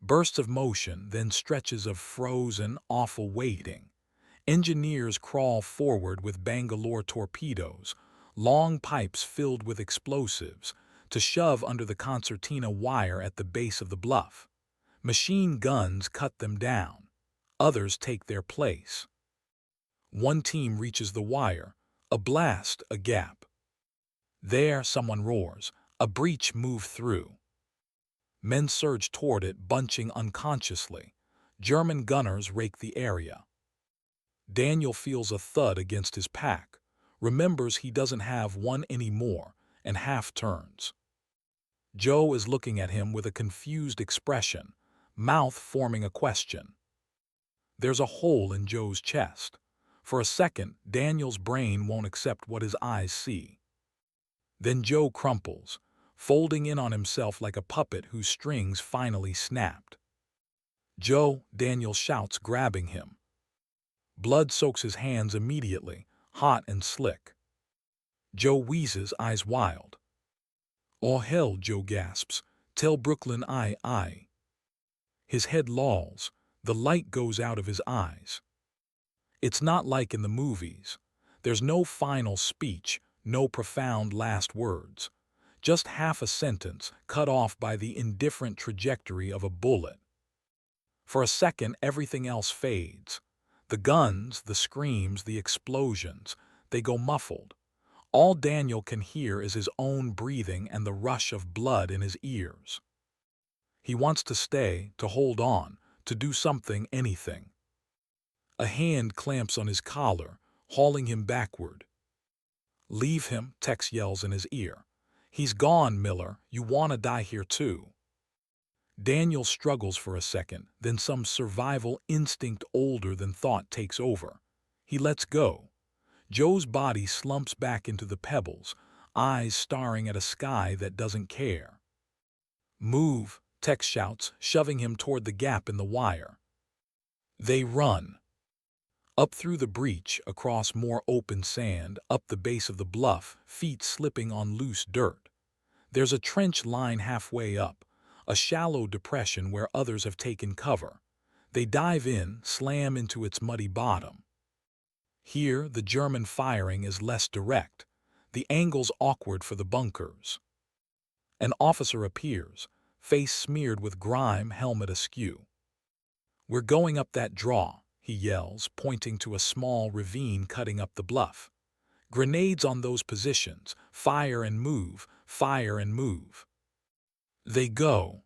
[SPEAKER 1] Bursts of motion, then stretches of frozen, awful waiting. Engineers crawl forward with Bangalore torpedoes, long pipes filled with explosives, to shove under the concertina wire at the base of the bluff. Machine guns cut them down. Others take their place. One team reaches the wire. A blast, a gap. There, someone roars. A breach moved through. Men surge toward it, bunching unconsciously. German gunners rake the area. Daniel feels a thud against his pack, remembers he doesn't have one anymore, and half turns. Joe is looking at him with a confused expression, mouth forming a question. There's a hole in Joe's chest. For a second, Daniel's brain won't accept what his eyes see. Then Joe crumples, folding in on himself like a puppet whose strings finally snapped. Joe, Daniel shouts, grabbing him. Blood soaks his hands immediately, hot and slick. Joe wheezes, eyes wild. Oh hell, Joe gasps. Tell Brooklyn I. His head lolls. The light goes out of his eyes. It's not like in the movies. There's no final speech, no profound last words. Just half a sentence cut off by the indifferent trajectory of a bullet. For a second, everything else fades. The guns, the screams, the explosions, they go muffled. All Daniel can hear is his own breathing and the rush of blood in his ears. He wants to stay, to hold on, to do something, anything. A hand clamps on his collar, hauling him backward. Leave him, Tex yells in his ear. He's gone, Miller. You wanna die here too. Daniel struggles for a second, then some survival instinct older than thought takes over. He lets go. Joe's body slumps back into the pebbles, eyes staring at a sky that doesn't care. Move, Tex shouts, shoving him toward the gap in the wire. They run. Up through the breach, across more open sand, up the base of the bluff, feet slipping on loose dirt. There's a trench line halfway up, a shallow depression where others have taken cover. They dive in, slam into its muddy bottom. Here, the German firing is less direct, the angles awkward for the bunkers. An officer appears, face smeared with grime, helmet askew. We're going up that draw, he yells, pointing to a small ravine cutting up the bluff. Grenades on those positions, fire and move, fire and move. They go.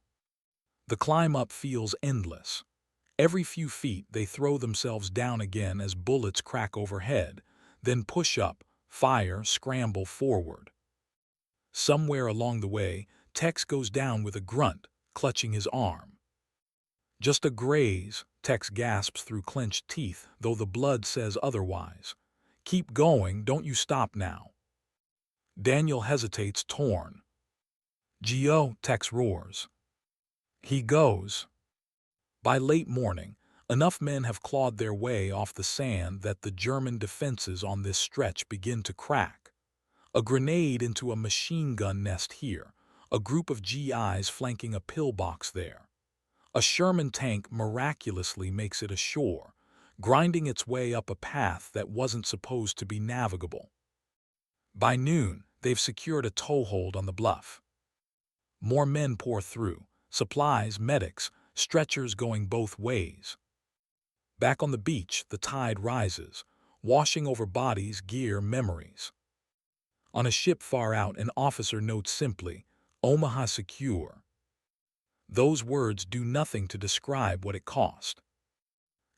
[SPEAKER 1] The climb up feels endless. Every few feet they throw themselves down again as bullets crack overhead, then push up, fire, scramble forward. Somewhere along the way, Tex goes down with a grunt, clutching his arm. Just a graze, Tex gasps through clenched teeth, though the blood says otherwise. Keep going, don't you stop now. Daniel hesitates, torn. Geo, Tex roars. He goes. By late morning, enough men have clawed their way off the sand that the German defenses on this stretch begin to crack. A grenade into a machine gun nest here, a group of GIs flanking a pillbox there. A Sherman tank miraculously makes it ashore, grinding its way up a path that wasn't supposed to be navigable. By noon, they've secured a toehold on the bluff. More men pour through, supplies, medics, stretchers going both ways. Back on the beach, the tide rises, washing over bodies, gear, memories. On a ship far out, an officer notes simply, "Omaha secure." Those words do nothing to describe what it cost.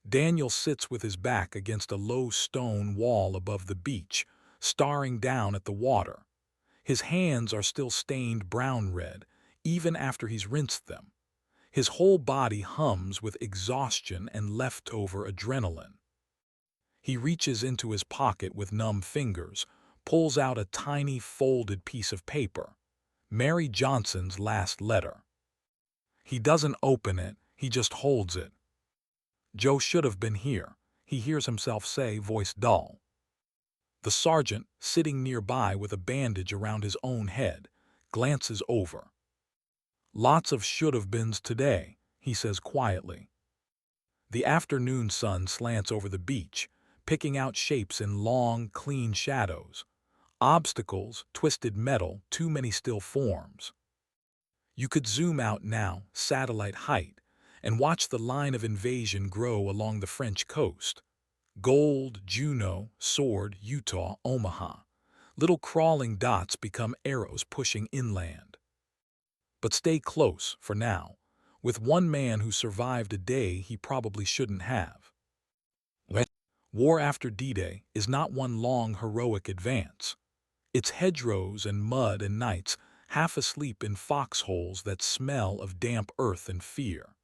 [SPEAKER 1] Daniel sits with his back against a low stone wall above the beach, staring down at the water. His hands are still stained brown-red, even after he's rinsed them. His whole body hums with exhaustion and leftover adrenaline. He reaches into his pocket with numb fingers, pulls out a tiny folded piece of paper. Mary Johnson's last letter. He doesn't open it, he just holds it. Joe should have been here, he hears himself say, voice dull. The sergeant, sitting nearby with a bandage around his own head, glances over. Lots of should-have-beens today, he says quietly. The afternoon sun slants over the beach, picking out shapes in long, clean shadows. Obstacles, twisted metal, too many still forms. You could zoom out now, satellite height, and watch the line of invasion grow along the French coast. Gold, Juneau, Sword, Utah, Omaha. Little crawling dots become arrows pushing inland. But stay close, for now, with one man who survived a day he probably shouldn't have. War after D-Day is not one long heroic advance. It's hedgerows and mud and nights half asleep in foxholes that smell of damp earth and fear.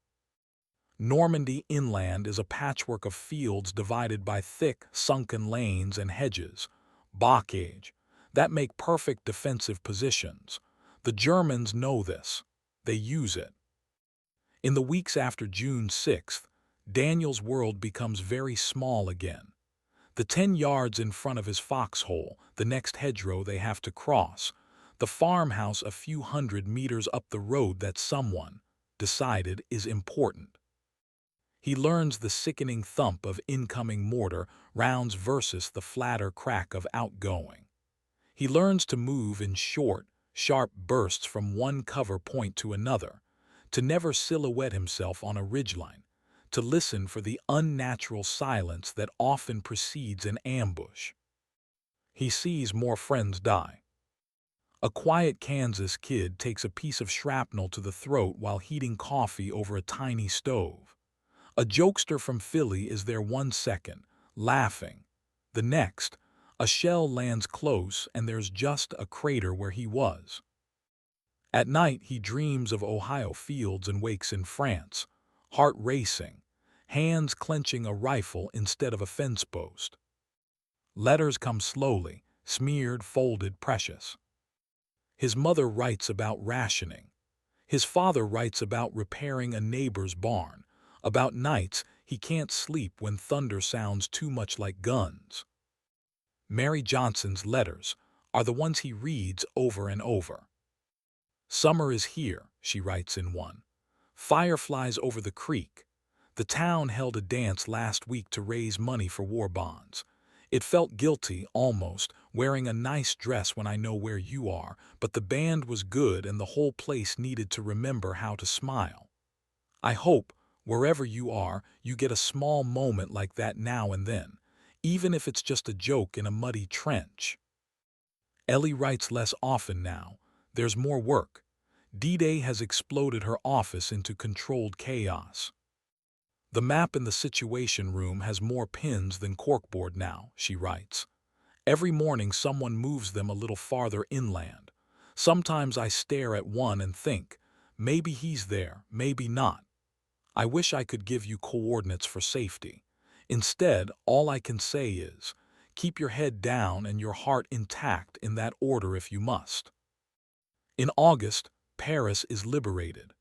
[SPEAKER 1] Normandy inland is a patchwork of fields divided by thick, sunken lanes and hedges, bocage, that make perfect defensive positions. The Germans know this. They use it. In the weeks after June 6th, Daniel's world becomes very small again. The 10 yards in front of his foxhole, the next hedgerow they have to cross, the farmhouse a few hundred meters up the road that someone decided is important. He learns the sickening thump of incoming mortar rounds versus the flatter crack of outgoing. He learns to move in short, sharp bursts from one cover point to another, to never silhouette himself on a ridgeline, to listen for the unnatural silence that often precedes an ambush. He sees more friends die. A quiet Kansas kid takes a piece of shrapnel to the throat while heating coffee over a tiny stove. A jokester from Philly is there 1 second, laughing. The next, a shell lands close and there's just a crater where he was. At night he dreams of Ohio fields and wakes in France, heart racing, hands clenching a rifle instead of a fence post. Letters come slowly, smeared, folded, precious. His mother writes about rationing. His father writes about repairing a neighbor's barn, about nights he can't sleep when thunder sounds too much like guns. Mary Johnson's letters are the ones he reads over and over. Summer is here, she writes in one. Fireflies over the creek. The town held a dance last week to raise money for war bonds. It felt guilty, almost, wearing a nice dress when I know where you are, but the band was good and the whole place needed to remember how to smile. I hope, wherever you are, you get a small moment like that now and then, even if it's just a joke in a muddy trench. Ellie writes less often now. There's more work. D-Day has exploded her office into controlled chaos. The map in the Situation Room has more pins than corkboard now, she writes. Every morning someone moves them a little farther inland. Sometimes I stare at one and think, maybe he's there, maybe not. I wish I could give you coordinates for safety. Instead, all I can say is, keep your head down and your heart intact in that order if you must. In August, Paris is liberated.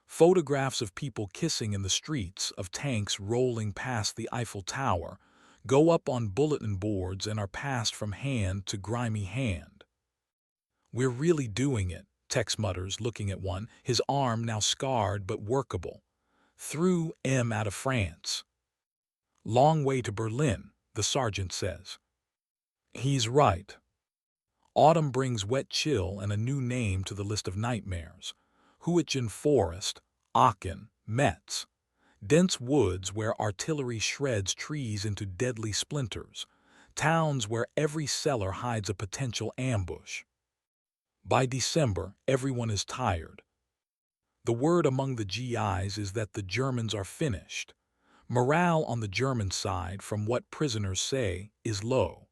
[SPEAKER 1] Photographs of people kissing in the streets, of tanks rolling past the Eiffel Tower, go up on bulletin boards and are passed from hand to grimy hand. We're really doing it, Tex mutters, looking at one, his arm now scarred but workable. Through M out of France. Long way to Berlin, the sergeant says. He's right. Autumn brings wet chill and a new name to the list of nightmares. Huichen Forest, Aachen, Metz. Dense woods where artillery shreds trees into deadly splinters. Towns where every cellar hides a potential ambush. By December, everyone is tired. The word among the GIs is that the Germans are finished. Morale on the German side, from what prisoners say, is low.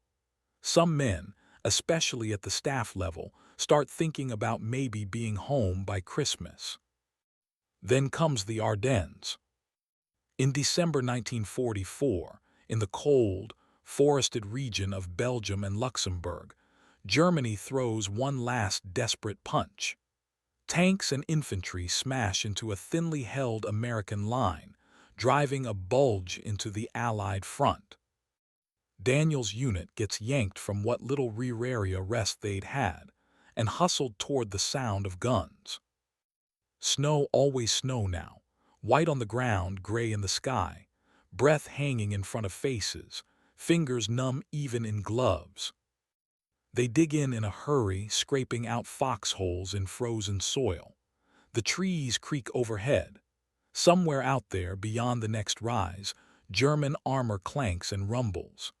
[SPEAKER 1] Some men, especially at the staff level, start thinking about maybe being home by Christmas. Then comes the Ardennes. In December 1944, in the cold, forested region of Belgium and Luxembourg, Germany throws one last desperate punch. Tanks and infantry smash into a thinly held American line, driving a bulge into the Allied front. Daniel's unit gets yanked from what little rear area rest they'd had and hustled toward the sound of guns. Snow, always snow now, white on the ground, gray in the sky, breath hanging in front of faces, fingers numb even in gloves. They dig in a hurry, scraping out foxholes in frozen soil. The trees creak overhead. Somewhere out there, beyond the next rise, German armor clanks and rumbles.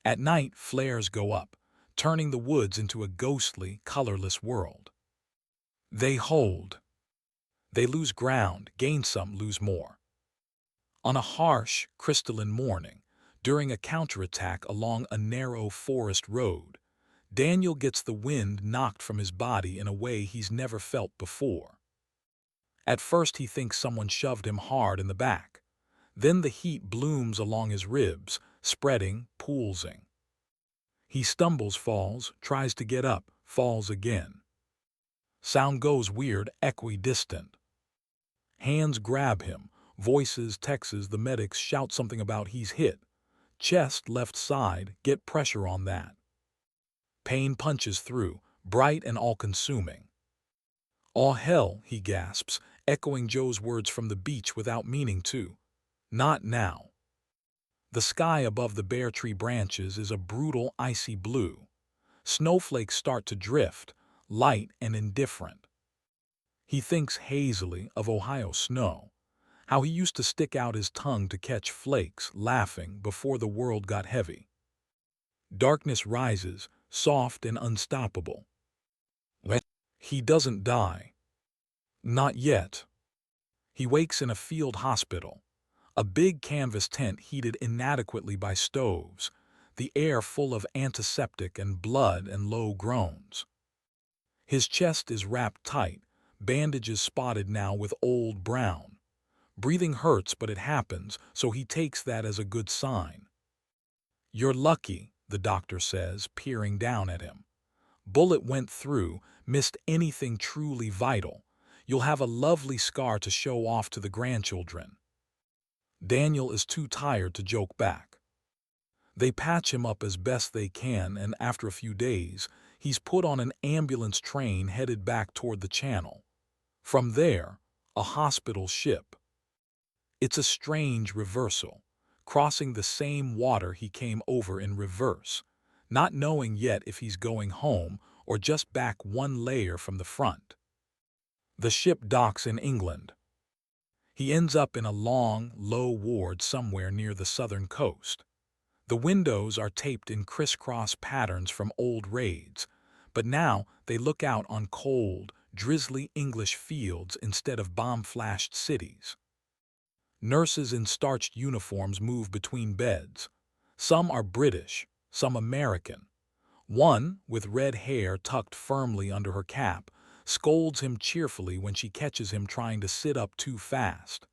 [SPEAKER 1] At night, flares go up, turning the woods into a ghostly, colorless world. They hold. They lose ground, gain some, lose more. On a harsh, crystalline morning, during a counterattack along a narrow forest road, Daniel gets the wind knocked from his body in a way he's never felt before. At first he thinks someone shoved him hard in the back. Then the heat blooms along his ribs, spreading, pulsing. He stumbles, falls, tries to get up, falls again. Sound goes weird, equidistant. Hands grab him, voices, texts, the medics shout something about he's hit. Chest, left side, get pressure on that. Pain punches through, bright and all-consuming. "Aw hell," he gasps, echoing Joe's words from the beach without meaning to. Not now. The sky above the bare tree branches is a brutal, icy blue. Snowflakes start to drift, light and indifferent. He thinks hazily of Ohio snow, how he used to stick out his tongue to catch flakes, laughing before the world got heavy. Darkness rises, soft and unstoppable. He doesn't die. Not yet. He wakes in a field hospital, a big canvas tent heated inadequately by stoves, the air full of antiseptic and blood and low groans. His chest is wrapped tight, bandages spotted now with old brown. Breathing hurts, but it happens, so he takes that as a good sign. "You're lucky," the doctor says, peering down at him. "Bullet went through, missed anything truly vital. You'll have a lovely scar to show off to the grandchildren." Daniel is too tired to joke back. They patch him up as best they can, and after a few days, he's put on an ambulance train headed back toward the Channel. From there, a hospital ship. It's a strange reversal, crossing the same water he came over in reverse, not knowing yet if he's going home or just back one layer from the front. The ship docks in England. He ends up in a long, low ward somewhere near the southern coast. The windows are taped in crisscross patterns from old raids, but now they look out on cold, drizzly English fields instead of bomb-flashed cities. Nurses in starched uniforms move between beds. Some are British, some American. One, with red hair tucked firmly under her cap, scolds him cheerfully when she catches him trying to sit up too fast.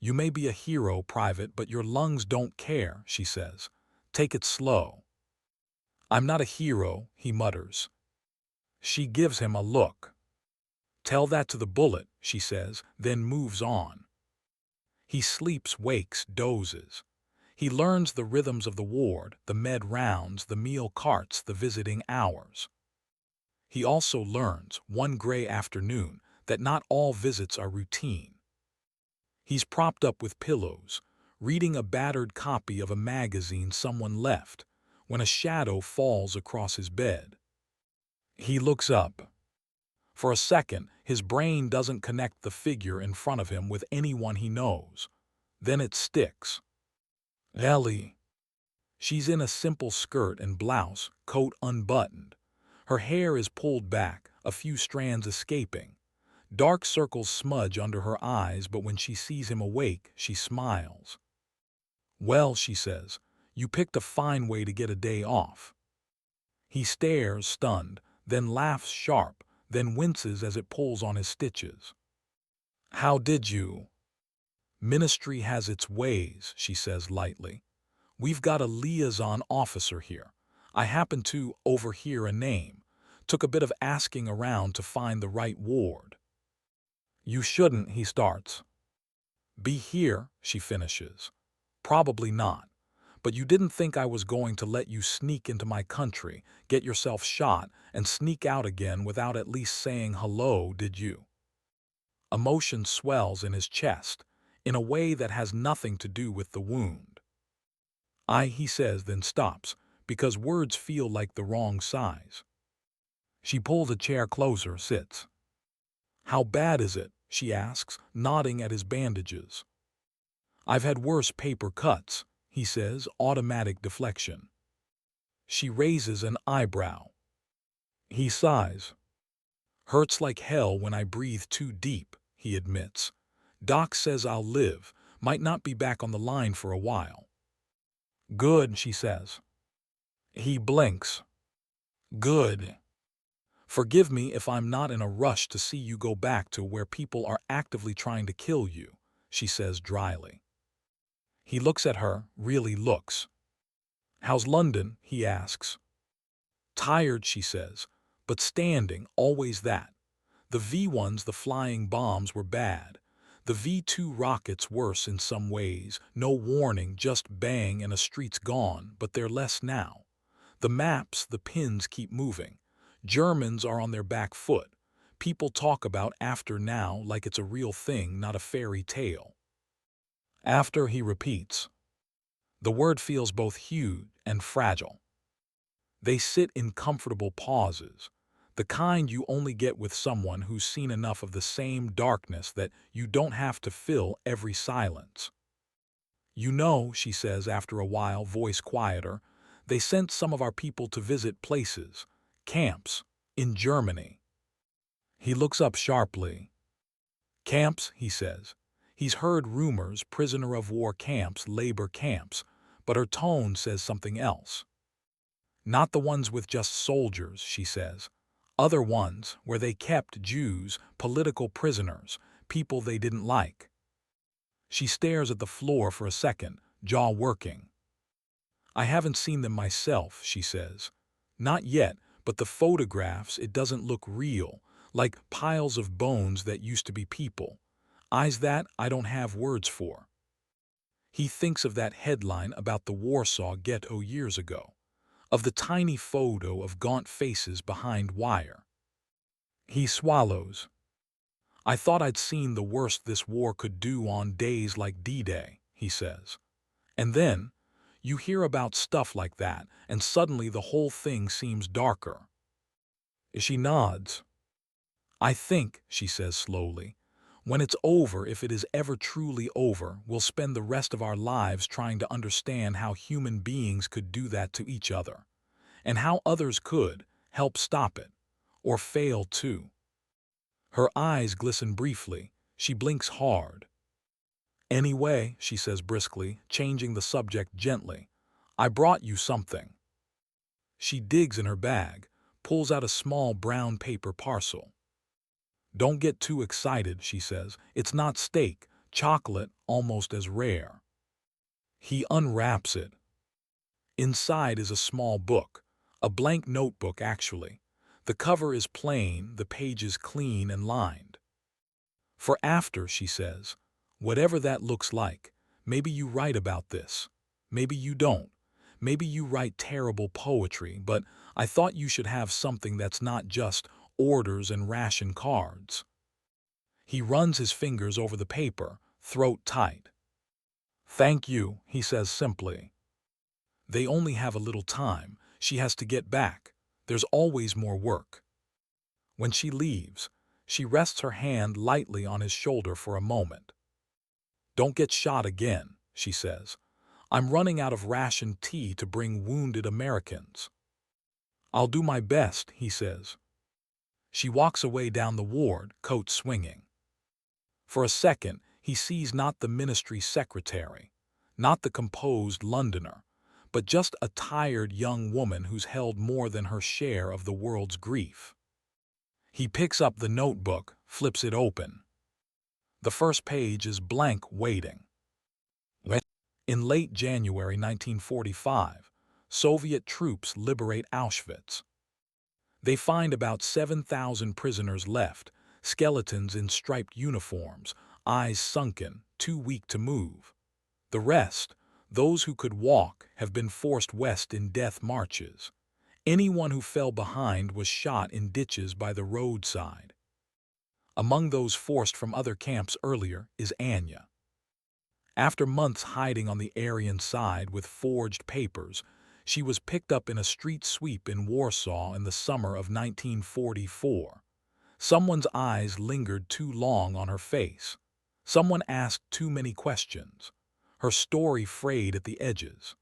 [SPEAKER 1] "You may be a hero, Private, but your lungs don't care," she says. "Take it slow." "I'm not a hero," he mutters. She gives him a look. "Tell that to the bullet," she says, then moves on. He sleeps, wakes, dozes. He learns the rhythms of the ward, the med rounds, the meal carts, the visiting hours. He also learns, one gray afternoon, that not all visits are routine. He's propped up with pillows, reading a battered copy of a magazine someone left, when a shadow falls across his bed. He looks up. For a second, his brain doesn't connect the figure in front of him with anyone he knows. Then it sticks. Ellie. She's in a simple skirt and blouse, coat unbuttoned. Her hair is pulled back, a few strands escaping. Dark circles smudge under her eyes, but when she sees him awake, she smiles. "Well," she says, "you picked a fine way to get a day off." He stares, stunned, then laughs sharp, then winces as it pulls on his stitches. "How did you?" "Ministry has its ways," she says lightly. "We've got a liaison officer here. I happened to overhear a name. Took a bit of asking around to find the right ward." "You shouldn't," he starts. "Be here," she finishes. "Probably not. But you didn't think I was going to let you sneak into my country, get yourself shot, and sneak out again without at least saying hello, did you?" Emotion swells in his chest, in a way that has nothing to do with the wound. He says, then stops, because words feel like the wrong size. She pulls a chair closer, sits. "How bad is it?" she asks, nodding at his bandages. "I've had worse paper cuts," he says, automatic deflection. She raises an eyebrow. He sighs. "Hurts like hell when I breathe too deep," he admits. "Doc says I'll live, might not be back on the line for a while." "Good," she says. He blinks. "Good. Forgive me if I'm not in a rush to see you go back to where people are actively trying to kill you," she says dryly. He looks at her, really looks. "How's London?" he asks. "Tired," she says, "but standing, always that. The V-1s, the flying bombs, were bad. The V-2 rockets worse in some ways, no warning, just bang and a street's gone, but they're less now. The maps, the pins keep moving. Germans are on their back foot. People talk about after now like it's a real thing, not a fairy tale." "After," he repeats. The word feels both huge and fragile. They sit in comfortable pauses, the kind you only get with someone who's seen enough of the same darkness that you don't have to fill every silence. "You know," she says after a while, voice quieter, "they sent some of our people to visit places, camps, in Germany." He looks up sharply. "Camps," he says. He's heard rumors, prisoner of war camps, labor camps, but her tone says something else. "Not the ones with just soldiers," she says. "Other ones, where they kept Jews, political prisoners, people they didn't like." She stares at the floor for a second, jaw working. "I haven't seen them myself," she says. "Not yet, but the photographs, it doesn't look real, like piles of bones that used to be people. Eyes that I don't have words for." He thinks of that headline about the Warsaw Ghetto years ago, of the tiny photo of gaunt faces behind wire. He swallows. "I thought I'd seen the worst this war could do on days like D-Day," he says. And then, you hear about stuff like that, and suddenly the whole thing seems darker. She nods. "I think," she says slowly, "when it's over, if it is ever truly over, we'll spend the rest of our lives trying to understand how human beings could do that to each other, and how others could help stop it, or fail too." Her eyes glisten briefly. She blinks hard. "Anyway," she says briskly, changing the subject gently, "I brought you something." She digs in her bag, pulls out a small brown paper parcel. "Don't get too excited," she says. "It's not steak, chocolate almost as rare." He unwraps it. Inside is a small book, a blank notebook actually. The cover is plain, the pages clean and lined. "For after," she says, "whatever that looks like, maybe you write about this. Maybe you don't. Maybe you write terrible poetry, but I thought you should have something that's not just orders and ration cards." He runs his fingers over the paper, throat tight. "Thank you," he says simply. They only have a little time. She has to get back. There's always more work. When she leaves, she rests her hand lightly on his shoulder for a moment. "Don't get shot again," she says. "I'm running out of rationed tea to bring wounded Americans." "I'll do my best," he says. She walks away down the ward, coat swinging. For a second, he sees not the ministry secretary, not the composed Londoner, but just a tired young woman who's held more than her share of the world's grief. He picks up the notebook, flips it open. The first page is blank, waiting. In late January 1945, Soviet troops liberate Auschwitz. They find about 7,000 prisoners left, skeletons in striped uniforms, eyes sunken, too weak to move. The rest, those who could walk, have been forced west in death marches. Anyone who fell behind was shot in ditches by the roadside. Among those forced from other camps earlier is Anya. After months hiding on the Aryan side with forged papers, she was picked up in a street sweep in Warsaw in the summer of 1944. Someone's eyes lingered too long on her face. Someone asked too many questions. Her story frayed at the edges.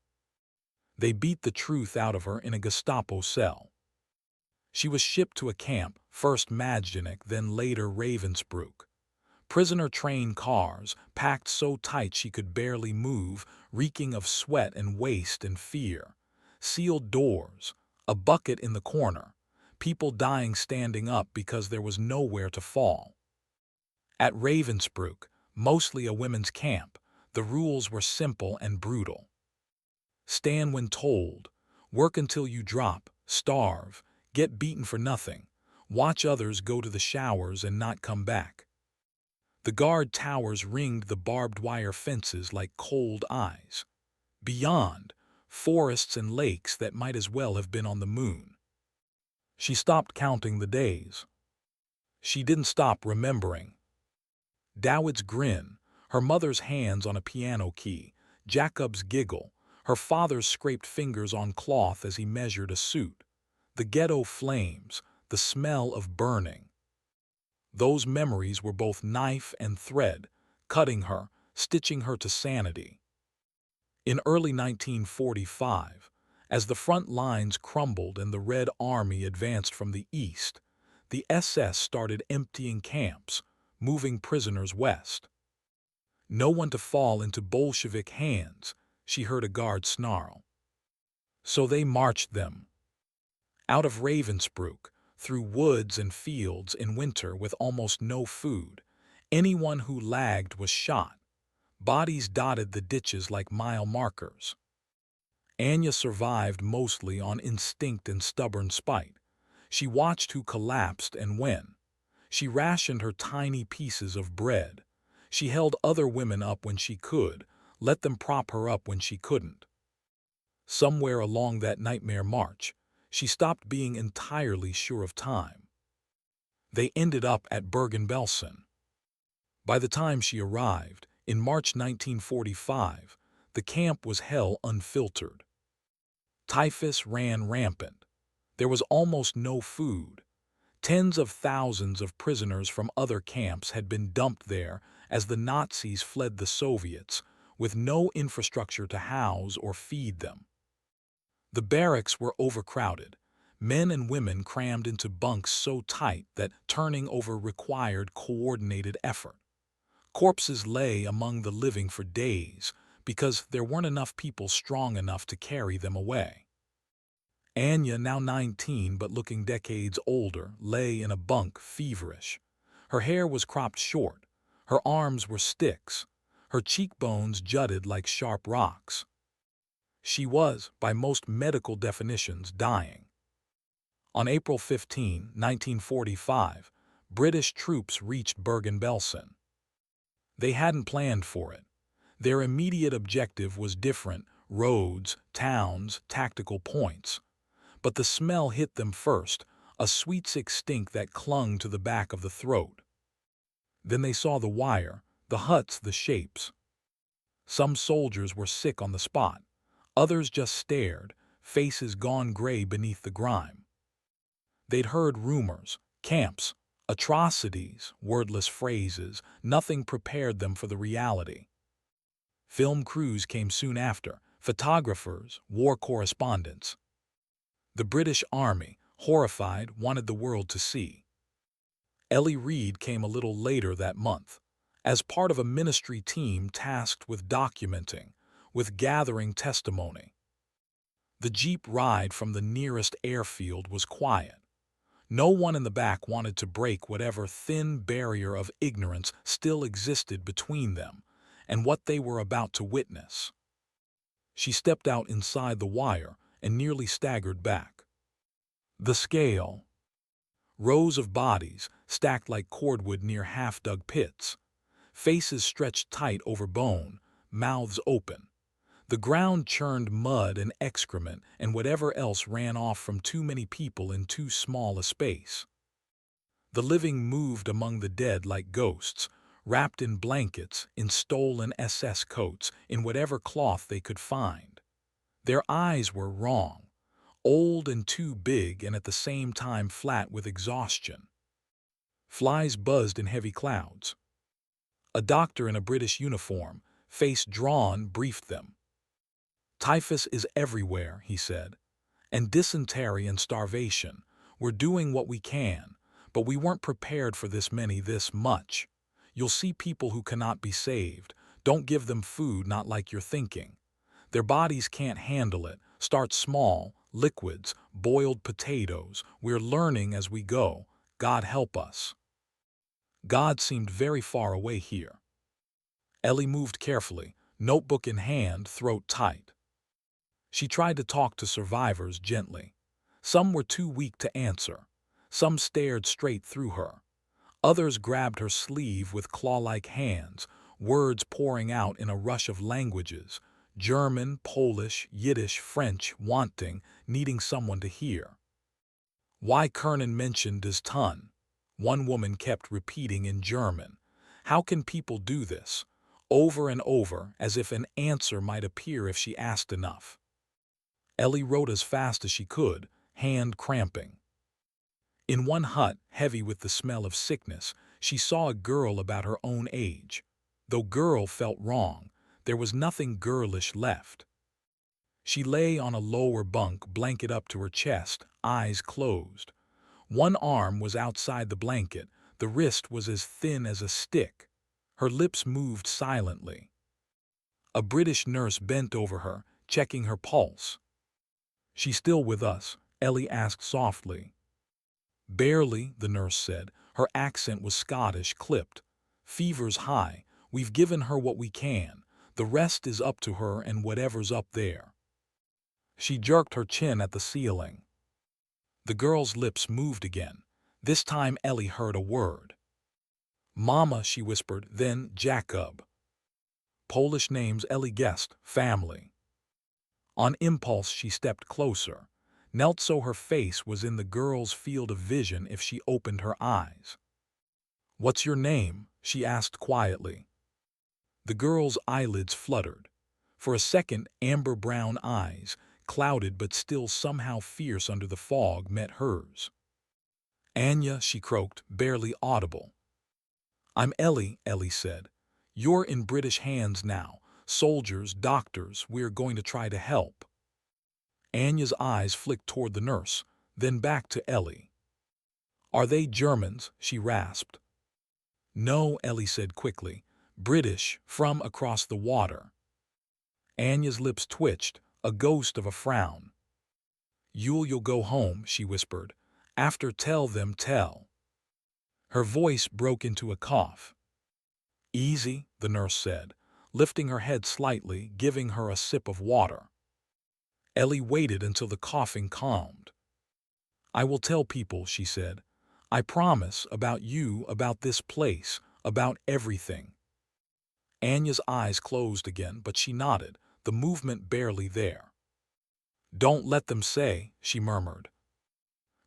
[SPEAKER 1] They beat the truth out of her in a Gestapo cell. She was shipped to a camp, first Majdanek, then later Ravensbrück. Prisoner train cars, packed so tight she could barely move, reeking of sweat and waste and fear. Sealed doors, a bucket in the corner, people dying standing up because there was nowhere to fall. At Ravensbrück, mostly a women's camp, the rules were simple and brutal. Stand when told, work until you drop, starve, get beaten for nothing, watch others go to the showers and not come back. The guard towers ringed the barbed wire fences like cold eyes. Beyond, forests and lakes that might as well have been on the moon. She stopped counting the days. She didn't stop remembering. David's grin, her mother's hands on a piano key, Jacob's giggle, her father's scraped fingers on cloth as he measured a suit, the ghetto flames, the smell of burning. Those memories were both knife and thread, cutting her, stitching her to sanity. In early 1945, as the front lines crumbled and the Red Army advanced from the east, the SS started emptying camps, moving prisoners west. "No one to fall into Bolshevik hands," she heard a guard snarl. So they marched them. Out of Ravensbrück, through woods and fields in winter with almost no food. Anyone who lagged was shot. Bodies dotted the ditches like mile markers. Anya survived mostly on instinct and stubborn spite. She watched who collapsed and when. She rationed her tiny pieces of bread. She held other women up when she could, let them prop her up when she couldn't. Somewhere along that nightmare march, she stopped being entirely sure of time. They ended up at Bergen Belsen. By the time she arrived, in March 1945, the camp was hell unfiltered. Typhus ran rampant. There was almost no food. Tens of thousands of prisoners from other camps had been dumped there as the Nazis fled the Soviets, with no infrastructure to house or feed them. The barracks were overcrowded. Men and women crammed into bunks so tight that turning over required coordinated effort. Corpses lay among the living for days because there weren't enough people strong enough to carry them away. Anya, now 19 but looking decades older, lay in a bunk feverish. Her hair was cropped short, her arms were sticks, her cheekbones jutted like sharp rocks. She was, by most medical definitions, dying. On April 15, 1945, British troops reached Bergen Belsen. They hadn't planned for it. Their immediate objective was different: roads, towns, tactical points. But the smell hit them first, a sweet-sick stink that clung to the back of the throat. Then they saw the wire, the huts, the shapes. Some soldiers were sick on the spot. Others just stared, faces gone gray beneath the grime. They'd heard rumors, camps, atrocities, wordless phrases. Nothing prepared them for the reality. Film crews came soon after, photographers, war correspondents. The British Army, horrified, wanted the world to see. Ellie Reed came a little later that month, as part of a ministry team tasked with documenting, with gathering testimony. The jeep ride from the nearest airfield was quiet. No one in the back wanted to break whatever thin barrier of ignorance still existed between them and what they were about to witness. She stepped out inside the wire and nearly staggered back. The scale. Rows of bodies stacked like cordwood near half-dug pits. Faces stretched tight over bone, mouths open. The ground churned mud and excrement and whatever else ran off from too many people in too small a space. The living moved among the dead like ghosts, wrapped in blankets, in stolen SS coats, in whatever cloth they could find. Their eyes were wrong, old and too big and at the same time flat with exhaustion. Flies buzzed in heavy clouds. A doctor in a British uniform, face drawn, briefed them. "Typhus is everywhere," he said, "and dysentery and starvation. We're doing what we can, but we weren't prepared for this many, this much. You'll see people who cannot be saved. Don't give them food, not like you're thinking. Their bodies can't handle it. Start small, liquids, boiled potatoes. We're learning as we go. God help us." God seemed very far away here. Ellie moved carefully, notebook in hand, throat tight. She tried to talk to survivors gently. Some were too weak to answer. Some stared straight through her. Others grabbed her sleeve with claw-like hands, words pouring out in a rush of languages: German, Polish, Yiddish, French, wanting, needing someone to hear. "Why Kernan mentioned his ton," one woman kept repeating in German. "How can people do this?" Over and over, as if an answer might appear if she asked enough. Ellie wrote as fast as she could, hand cramping. In one hut, heavy with the smell of sickness, she saw a girl about her own age. Though girl felt wrong, there was nothing girlish left. She lay on a lower bunk, blanket up to her chest, eyes closed. One arm was outside the blanket, the wrist was as thin as a stick. Her lips moved silently. A British nurse bent over her, checking her pulse. "She's still with us?" Ellie asked softly. "Barely," the nurse said. Her accent was Scottish, clipped. "Fever's high. We've given her what we can. The rest is up to her and whatever's up there." She jerked her chin at the ceiling. The girl's lips moved again. This time Ellie heard a word. "Mama," she whispered, then Jacob. Polish names, Ellie guessed, family. On impulse she stepped closer, knelt so her face was in the girl's field of vision if she opened her eyes. "What's your name?" she asked quietly. The girl's eyelids fluttered. For a second, amber-brown eyes, clouded but still somehow fierce under the fog, met hers. "Anya," she croaked, barely audible. "I'm Ellie," Ellie said. "You're in British hands now. Soldiers, doctors, we're going to try to help." Anya's eyes flicked toward the nurse. then back to Ellie. "Are they Germans?" she rasped. "No," Ellie said quickly. "British, from across the water." Anya's lips twitched, a ghost of a frown. You'll go home," she whispered. "After tell them tell." Her voice broke into a cough. "Easy," the nurse said, lifting her head slightly, giving her a sip of water. Ellie waited until the coughing calmed. "I will tell people," she said. "I promise, about you, about this place, about everything." Anya's eyes closed again, but she nodded, the movement barely there. "Don't let them say," she murmured.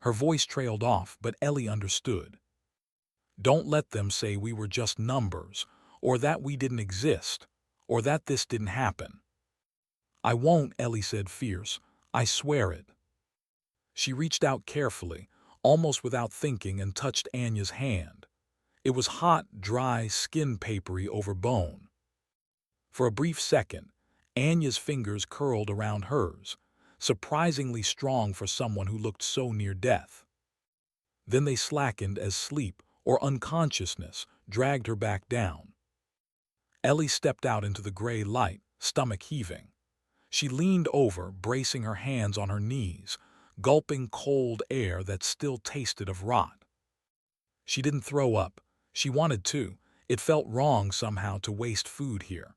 [SPEAKER 1] Her voice trailed off, but Ellie understood. "Don't let them say we were just numbers, or that we didn't exist, or that this didn't happen." "I won't," Ellie said, fierce. "I swear it." She reached out carefully, almost without thinking, and touched Anya's hand. It was hot, dry, skin-papery over bone. For a brief second, Anya's fingers curled around hers, surprisingly strong for someone who looked so near death. Then they slackened as sleep or unconsciousness dragged her back down. Ellie stepped out into the gray light, stomach heaving. She leaned over, bracing her hands on her knees, gulping cold air that still tasted of rot. She didn't throw up. She wanted to. It felt wrong somehow to waste food here.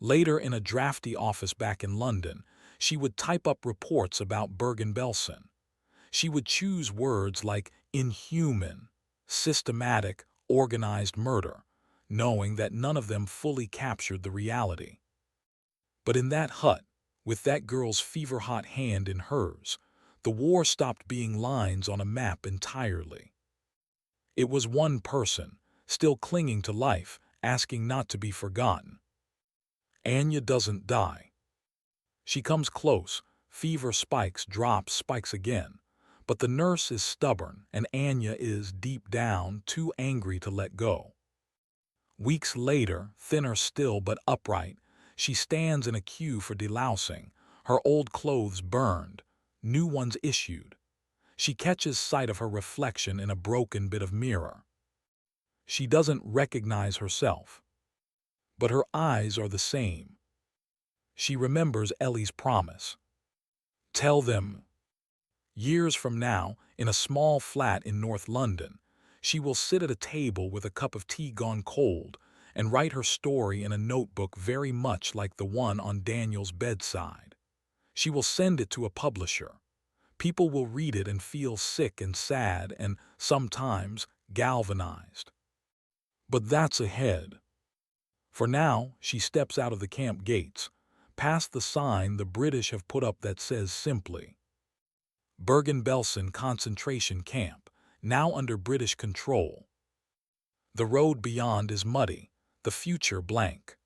[SPEAKER 1] Later, in a drafty office back in London, she would type up reports about Bergen Belsen. She would choose words like inhuman, systematic, organized murder, knowing that none of them fully captured the reality. But in that hut, with that girl's fever-hot hand in hers, the war stopped being lines on a map entirely. It was one person, still clinging to life, asking not to be forgotten. Anya doesn't die. She comes close, fever spikes, drops, spikes again. But the nurse is stubborn, and Anya is, deep down, too angry to let go. Weeks later, thinner still but upright, she stands in a queue for delousing, her old clothes burned, new ones issued. She catches sight of her reflection in a broken bit of mirror. She doesn't recognize herself. But her eyes are the same. She remembers Ellie's promise. "Tell them." Years from now, in a small flat in North London, she will sit at a table with a cup of tea gone cold and write her story in a notebook very much like the one on Daniel's bedside. She will send it to a publisher. People will read it and feel sick and sad and, sometimes, galvanized. But that's ahead. For now, she steps out of the camp gates, past the sign the British have put up that says simply, Bergen-Belsen concentration camp, now under British control. The road beyond is muddy, the future blank.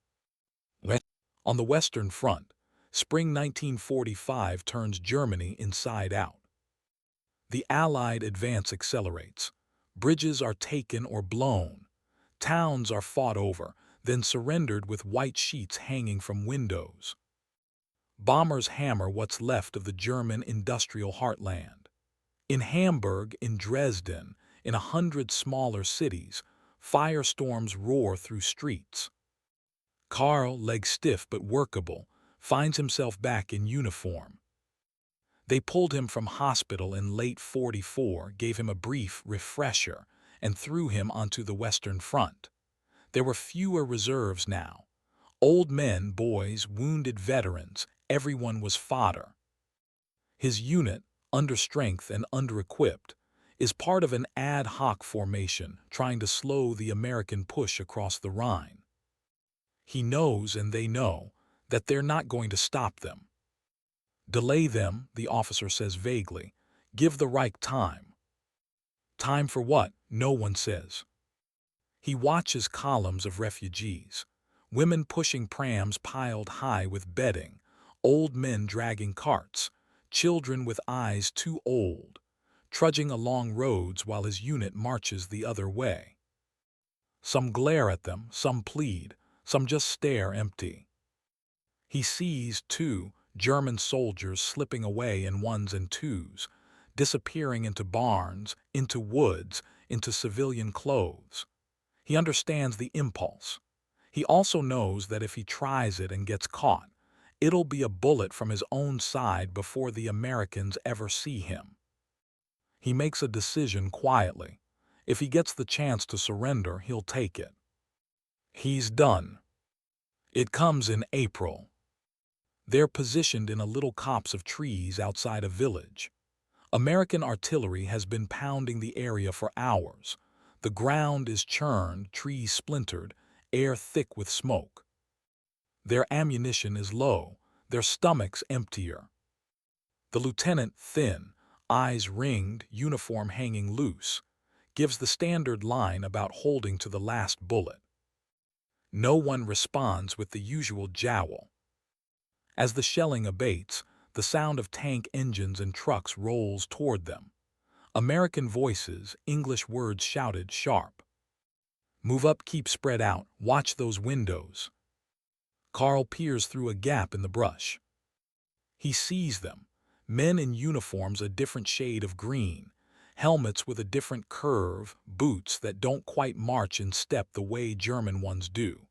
[SPEAKER 1] On the Western Front, spring 1945 turns Germany inside out. The Allied advance accelerates. Bridges are taken or blown. Towns are fought over, then surrendered with white sheets hanging from windows. Bombers hammer what's left of the German industrial heartland. In Hamburg, in Dresden, in 100 smaller cities, firestorms roar through streets. Karl, legs stiff but workable, finds himself back in uniform. They pulled him from hospital in late '44, gave him a brief refresher, and threw him onto the Western Front. There were fewer reserves now. Old men, boys, wounded veterans, everyone was fodder. His unit, under-strength and under-equipped, is part of an ad hoc formation trying to slow the American push across the Rhine. He knows, and they know, that they're not going to stop them. Delay them, the officer says vaguely. Give the Reich time. Time for what? No one says. He watches columns of refugees, women pushing prams piled high with bedding, old men dragging carts, children with eyes too old, trudging along roads while his unit marches the other way. Some glare at them, some plead, some just stare empty. He sees, too, German soldiers slipping away in ones and twos, disappearing into barns, into woods, into civilian clothes. He understands the impulse. He also knows that if he tries it and gets caught, it'll be a bullet from his own side before the Americans ever see him. He makes a decision quietly. If he gets the chance to surrender, he'll take it. He's done. It comes in April. They're positioned in a little copse of trees outside a village. American artillery has been pounding the area for hours. The ground is churned, trees splintered, air thick with smoke. Their ammunition is low, their stomachs emptier. The lieutenant, thin, eyes ringed, uniform hanging loose, gives the standard line about holding to the last bullet. No one responds with the usual jowl. As the shelling abates, the sound of tank engines and trucks rolls toward them. American voices, English words shouted sharp. Move up, keep spread out, watch those windows. Carl peers through a gap in the brush. He sees them, men in uniforms a different shade of green, helmets with a different curve, boots that don't quite march in step the way German ones do.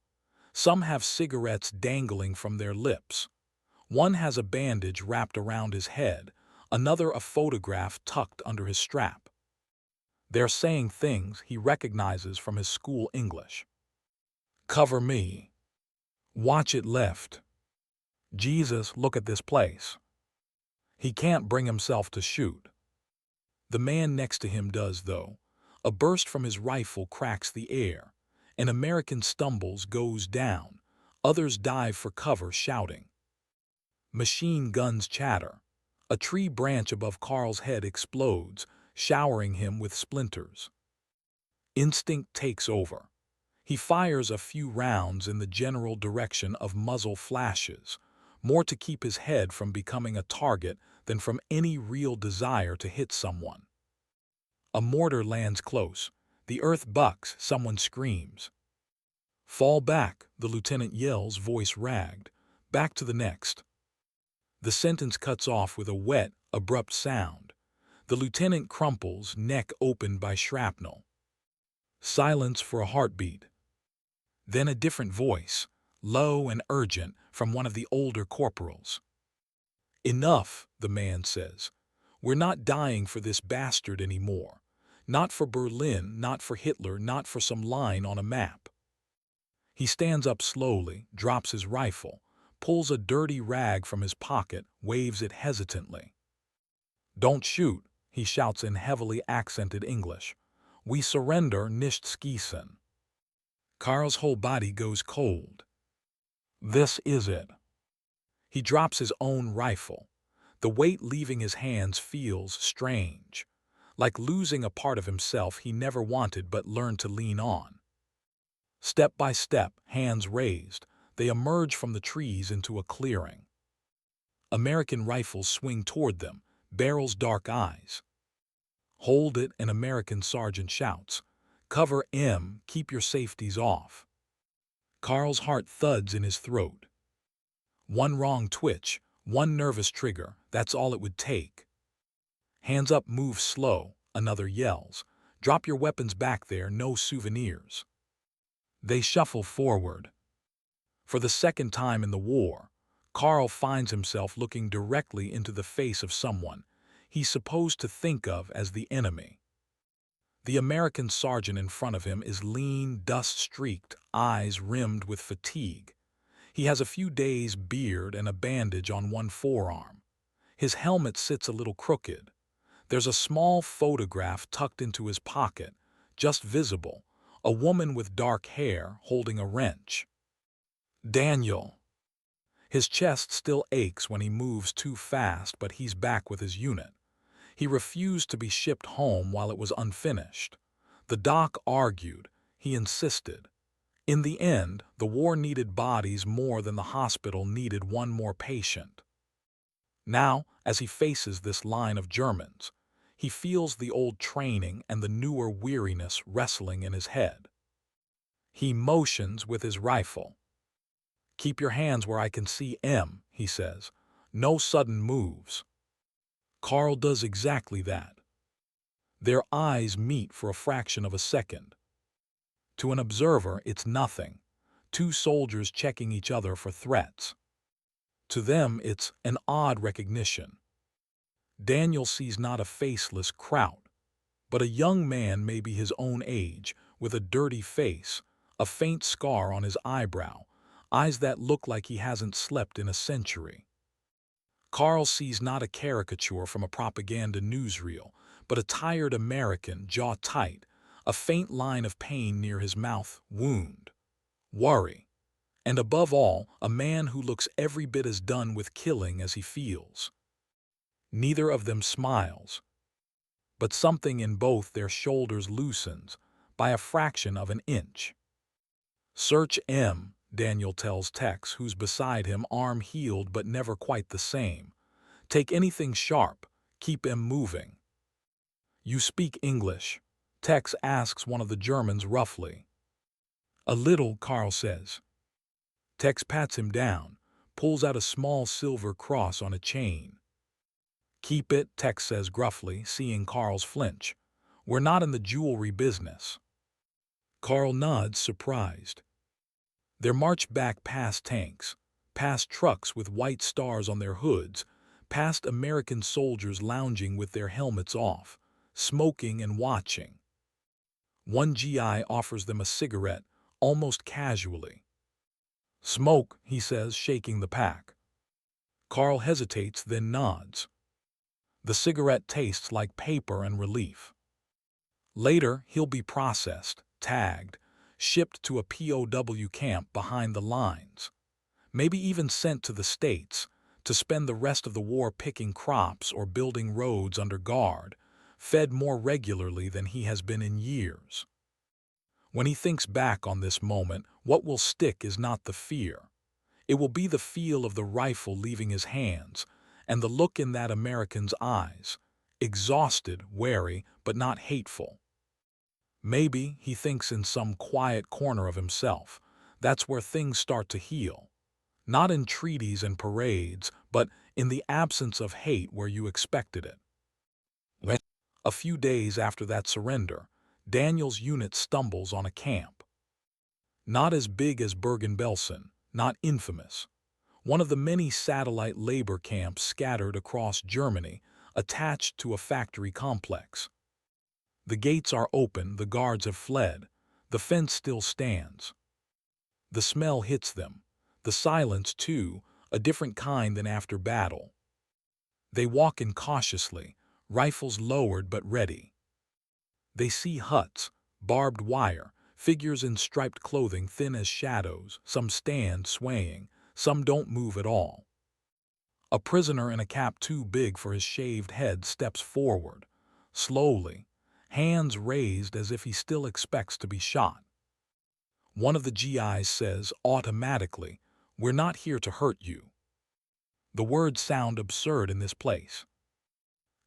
[SPEAKER 1] Some have cigarettes dangling from their lips. One has a bandage wrapped around his head, another a photograph tucked under his strap. They're saying things he recognizes from his school English. Cover me. Watch it left. Jesus, look at this place. He can't bring himself to shoot. The man next to him does, though. A burst from his rifle cracks the air. An American stumbles, goes down. Others dive for cover, shouting. Machine guns chatter. A tree branch above Carl's head explodes, showering him with splinters. Instinct takes over. He fires a few rounds in the general direction of muzzle flashes, more to keep his head from becoming a target than from any real desire to hit someone. A mortar lands close. The earth bucks, someone screams. Fall back, the lieutenant yells, voice ragged. Back to the next. The sentence cuts off with a wet, abrupt sound. The lieutenant crumples, neck opened by shrapnel. Silence for a heartbeat. Then a different voice, low and urgent, from one of the older corporals. Enough, the man says. We're not dying for this bastard anymore. Not for Berlin, not for Hitler, not for some line on a map. He stands up slowly, drops his rifle, pulls a dirty rag from his pocket, waves it hesitantly. Don't shoot, he shouts in heavily accented English. We surrender, nicht schießen. Carl's whole body goes cold. This is it. He drops his own rifle. The weight leaving his hands feels strange, like losing a part of himself he never wanted but learned to lean on. Step by step, hands raised, they emerge from the trees into a clearing. American rifles swing toward them, barrels dark eyes. Hold it, an American sergeant shouts. Cover M, keep your safeties off. Carl's heart thuds in his throat. One wrong twitch, one nervous trigger, that's all it would take. Hands up, move slow, another yells. Drop your weapons back there, no souvenirs. They shuffle forward. For the second time in the war, Carl finds himself looking directly into the face of someone he's supposed to think of as the enemy. The American sergeant in front of him is lean, dust-streaked, eyes rimmed with fatigue. He has a few days' beard and a bandage on one forearm. His helmet sits a little crooked. There's a small photograph tucked into his pocket, just visible, a woman with dark hair holding a wrench. Daniel. His chest still aches when he moves too fast, but he's back with his unit. He refused to be shipped home while it was unfinished. The doc argued. He insisted. In the end, the war needed bodies more than the hospital needed one more patient. Now, as he faces this line of Germans, he feels the old training and the newer weariness wrestling in his head. He motions with his rifle. Keep your hands where I can see M, he says. No sudden moves. Carl does exactly that. Their eyes meet for a fraction of a second. To an observer, it's nothing. Two soldiers checking each other for threats. To them, it's an odd recognition. Daniel sees not a faceless crowd, but a young man maybe his own age, with a dirty face, a faint scar on his eyebrow, eyes that look like he hasn't slept in a century. Carl sees not a caricature from a propaganda newsreel, but a tired American, jaw tight, a faint line of pain near his mouth, wound, worry, and above all, a man who looks every bit as done with killing as he feels. Neither of them smiles, but something in both their shoulders loosens by a fraction of an inch. "Search M," Daniel tells Tex, who's beside him, arm healed but never quite the same. "Take anything sharp, keep M moving." "You speak English?" Tex asks one of the Germans roughly. "A little," Carl says. Tex pats him down, pulls out a small silver cross on a chain. "Keep it," Tex says gruffly, seeing Carl's flinch. "We're not in the jewelry business." Carl nods, surprised. They march back past tanks, past trucks with white stars on their hoods, past American soldiers lounging with their helmets off, smoking and watching. One GI offers them a cigarette, almost casually. "Smoke," he says, shaking the pack. Carl hesitates, then nods. The cigarette tastes like paper and relief. Later, he'll be processed, tagged, shipped to a POW camp behind the lines, maybe even sent to the States to spend the rest of the war picking crops or building roads under guard, fed more regularly than he has been in years. When he thinks back on this moment, what will stick is not the fear. It will be the feel of the rifle leaving his hands, and the look in that American's eyes, exhausted, wary, but not hateful. Maybe, he thinks in some quiet corner of himself, that's where things start to heal. Not in treaties and parades, but in the absence of hate where you expected it. A few days after that surrender, Daniel's unit stumbles on a camp. Not as big as Bergen Belsen, not infamous. One of the many satellite labor camps scattered across Germany, attached to a factory complex. The gates are open, the guards have fled, the fence still stands. The smell hits them, the silence too, a different kind than after battle. They walk in cautiously, rifles lowered but ready. They see huts, barbed wire, figures in striped clothing thin as shadows, some stand swaying, some don't move at all. A prisoner in a cap too big for his shaved head steps forward, slowly, hands raised as if he still expects to be shot. One of the GIs says automatically, "We're not here to hurt you." The words sound absurd in this place.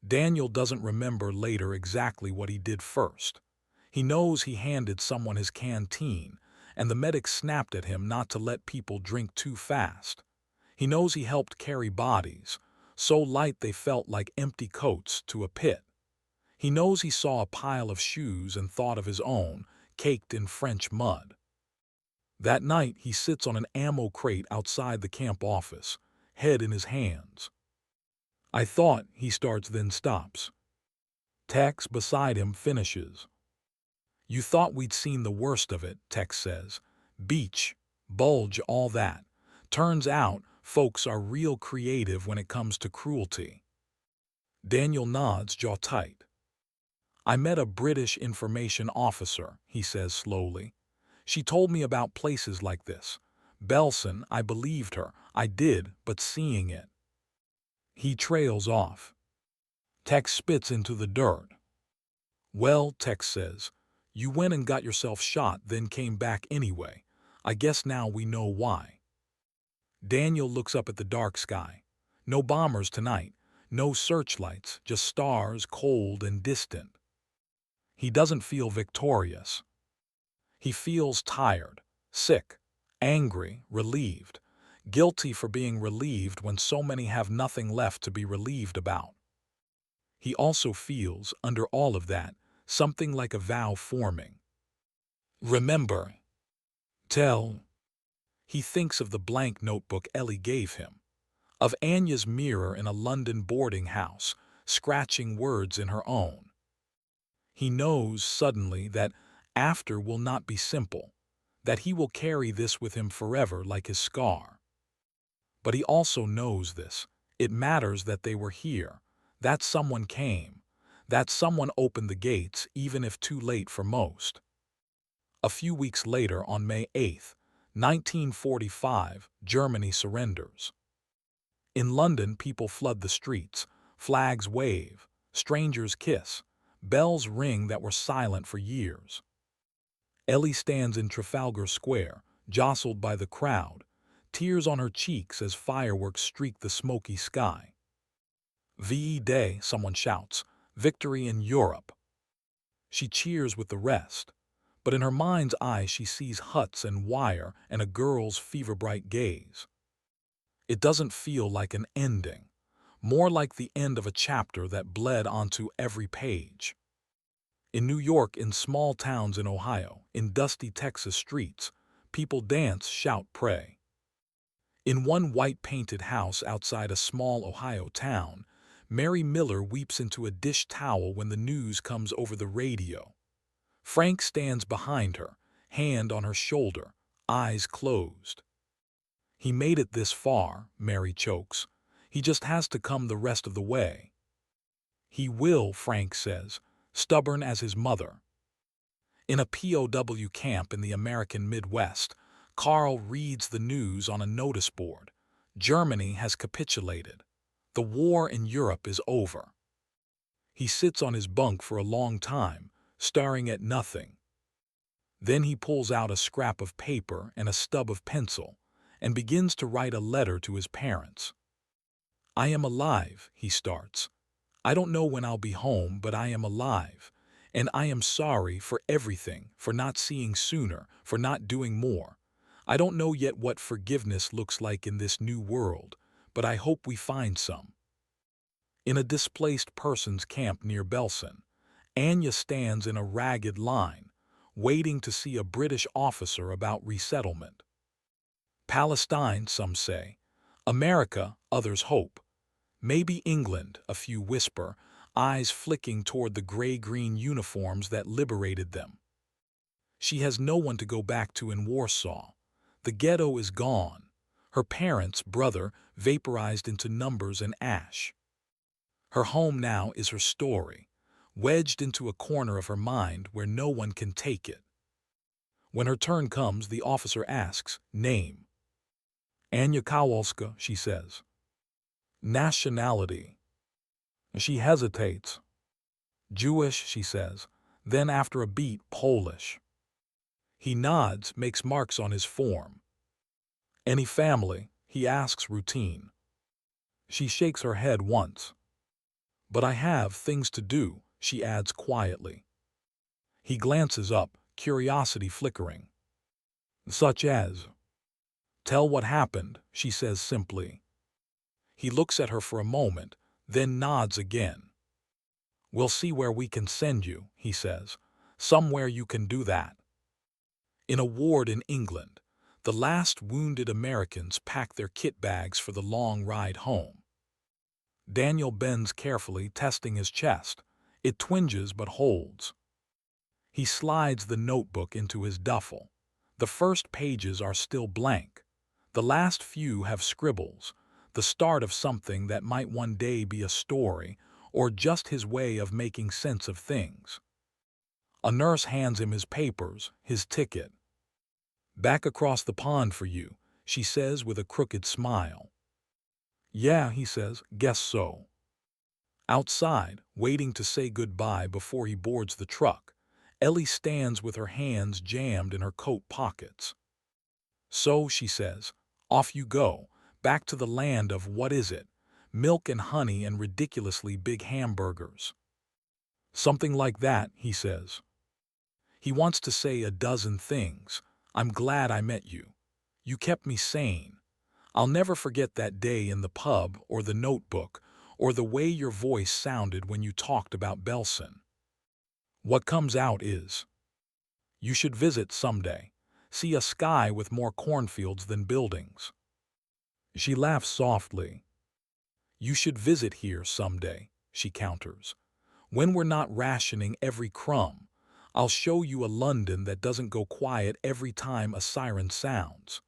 [SPEAKER 1] Daniel doesn't remember later exactly what he did first. He knows he handed someone his canteen, and the medic snapped at him not to let people drink too fast. He knows he helped carry bodies, so light they felt like empty coats, to a pit. He knows he saw a pile of shoes and thought of his own, caked in French mud. That night, he sits on an ammo crate outside the camp office, head in his hands. "I thought," he starts then stops. Tex beside him finishes. "You thought we'd seen the worst of it," Tex says. "Beach, bulge, all that. Turns out, folks are real creative when it comes to cruelty." Daniel nods, jaw tight. "I met a British information officer," he says slowly. "She told me about places like this. Belsen, I believed her. I did, but seeing it." He trails off. Tex spits into the dirt. "Well," Tex says, "you went and got yourself shot, then came back anyway. I guess now we know why." Daniel looks up at the dark sky. No bombers tonight, no searchlights, just stars, cold and distant. He doesn't feel victorious. He feels tired, sick, angry, relieved, guilty for being relieved when so many have nothing left to be relieved about. He also feels, under all of that, something like a vow forming. Remember. Tell. He thinks of the blank notebook Ellie gave him, of Anya's mirror in a London boarding house, scratching words in her own. He knows, suddenly, that after will not be simple, that he will carry this with him forever like his scar. But he also knows this. It matters that they were here, that someone came, that someone opened the gates, even if too late for most. A few weeks later, on May 8, 1945, Germany surrenders. In London, people flood the streets, flags wave, strangers kiss, bells ring that were silent for years. Ellie stands in Trafalgar Square, jostled by the crowd, tears on her cheeks as fireworks streak the smoky sky. VE Day, someone shouts, victory in Europe. She cheers with the rest, but in her mind's eye she sees huts and wire and a girl's fever-bright gaze. It doesn't feel like an ending, more like the end of a chapter that bled onto every page. In New York, in small towns in Ohio, in dusty Texas streets, people dance, shout, pray. In one white-painted house outside a small Ohio town, Mary Miller weeps into a dish towel when the news comes over the radio. Frank stands behind her, hand on her shoulder, eyes closed. He made it this far, Mary chokes. He just has to come the rest of the way. He will, Frank says, stubborn as his mother. In a POW camp in the American Midwest, Carl reads the news on a notice board. Germany has capitulated. The war in Europe is over. He sits on his bunk for a long time, staring at nothing. Then he pulls out a scrap of paper and a stub of pencil and begins to write a letter to his parents. I am alive, he starts. I don't know when I'll be home, but I am alive. And I am sorry for everything, for not seeing sooner, for not doing more. I don't know yet what forgiveness looks like in this new world, but I hope we find some. In a displaced persons camp near Belsen, Anya stands in a ragged line, waiting to see a British officer about resettlement. Palestine, some say. America, others hope. Maybe England, a few whisper, eyes flicking toward the gray-green uniforms that liberated them. She has no one to go back to in Warsaw. The ghetto is gone. Her parents, brother, vaporized into numbers and ash. Her home now is her story, wedged into a corner of her mind where no one can take it. When her turn comes, the officer asks, name. Anya Kowalska, she says. Nationality. She hesitates. Jewish, she says, then after a beat, Polish. He nods, makes marks on his form. Any family? He asks, routine. She shakes her head once. But I have things to do, she adds quietly. He glances up, curiosity flickering. Such as? Tell what happened, she says simply. He looks at her for a moment, then nods again. We'll see where we can send you, he says. Somewhere you can do that. In a ward in England, the last wounded Americans pack their kit bags for the long ride home. Daniel bends carefully, testing his chest. It twinges but holds. He slides the notebook into his duffel. The first pages are still blank. The last few have scribbles, the start of something that might one day be a story, or just his way of making sense of things. A nurse hands him his papers, his ticket. Back across the pond for you, she says with a crooked smile. Yeah, he says, guess so. Outside, waiting to say goodbye before he boards the truck, Ellie stands with her hands jammed in her coat pockets. So, she says, off you go, back to the land of what is it? Milk and honey and ridiculously big hamburgers. Something like that, he says. He wants to say a dozen things. I'm glad I met you. You kept me sane. I'll never forget that day in the pub or the notebook or the way your voice sounded when you talked about Belsen. What comes out is, you should visit someday. See a sky with more cornfields than buildings. She laughs softly. You should visit here someday, she counters. When we're not rationing every crumb, I'll show you a London that doesn't go quiet every time a siren sounds.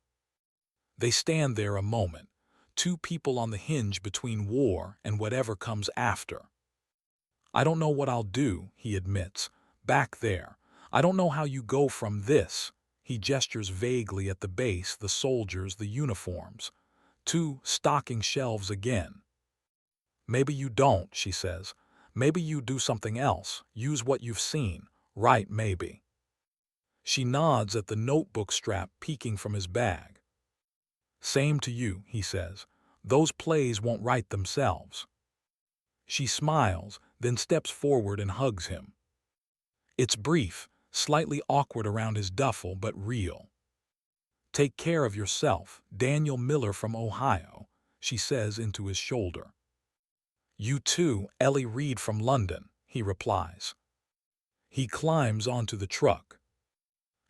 [SPEAKER 1] They stand there a moment, two people on the hinge between war and whatever comes after. I don't know what I'll do, he admits. Back there. I don't know how you go from this. He gestures vaguely at the base, the soldiers, the uniforms. To stocking shelves again. Maybe you don't, she says. Maybe you do something else. Use what you've seen. Right, maybe. She nods at the notebook strap peeking from his bag. Same to you, he says. Those plays won't write themselves. She smiles, then steps forward and hugs him. It's brief, slightly awkward around his duffel, but real. Take care of yourself, Daniel Miller from Ohio, she says into his shoulder. You too, Ellie Reed from London, he replies. He climbs onto the truck.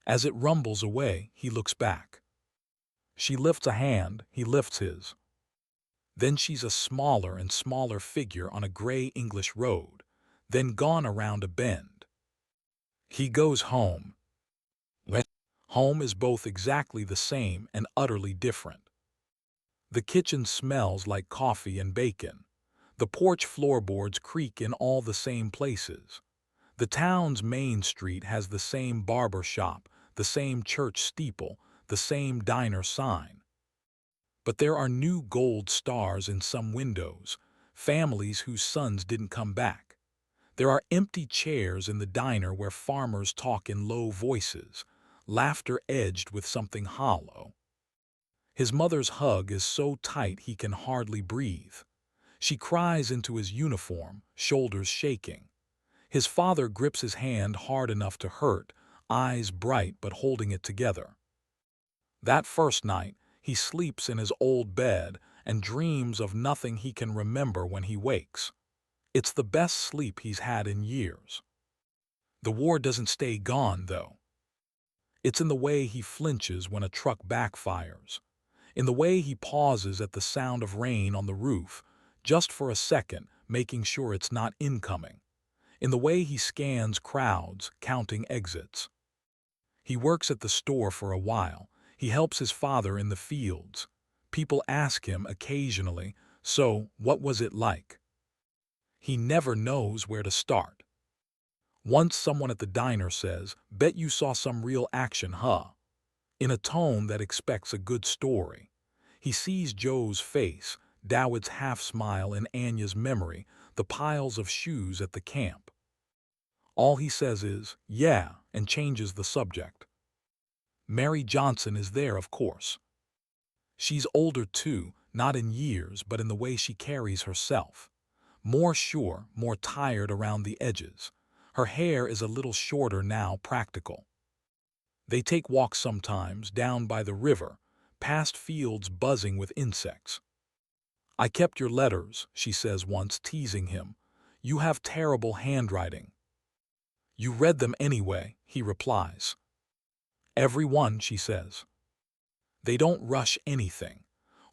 [SPEAKER 1] As it rumbles away, he looks back. She lifts a hand, he lifts his. Then she's a smaller and smaller figure on a gray English road, then gone around a bend. He goes home. Home is both exactly the same and utterly different. The kitchen smells like coffee and bacon. The porch floorboards creak in all the same places. The town's main street has the same barber shop, the same church steeple, the same diner sign. But there are new gold stars in some windows, families whose sons didn't come back. There are empty chairs in the diner where farmers talk in low voices, laughter edged with something hollow. His mother's hug is so tight he can hardly breathe. She cries into his uniform, shoulders shaking. His father grips his hand hard enough to hurt, eyes bright but holding it together. That first night, he sleeps in his old bed and dreams of nothing he can remember when he wakes. It's the best sleep he's had in years. The war doesn't stay gone, though. It's in the way he flinches when a truck backfires, in the way he pauses at the sound of rain on the roof, just for a second, making sure it's not incoming, in the way he scans crowds, counting exits. He works at the store for a while. He helps his father in the fields. People ask him occasionally, so what was it like? He never knows where to start. Once someone at the diner says, bet you saw some real action, huh? In a tone that expects a good story. He sees Joe's face, Dowid's half-smile in Anya's memory, the piles of shoes at the camp. All he says is, yeah, and changes the subject. Mary Johnson is there, of course. She's older too, not in years, but in the way she carries herself. More sure, more tired around the edges. Her hair is a little shorter now, practical. They take walks sometimes, down by the river, past fields buzzing with insects. I kept your letters, she says once, teasing him. You have terrible handwriting. You read them anyway, he replies. Every one, she says. They don't rush anything.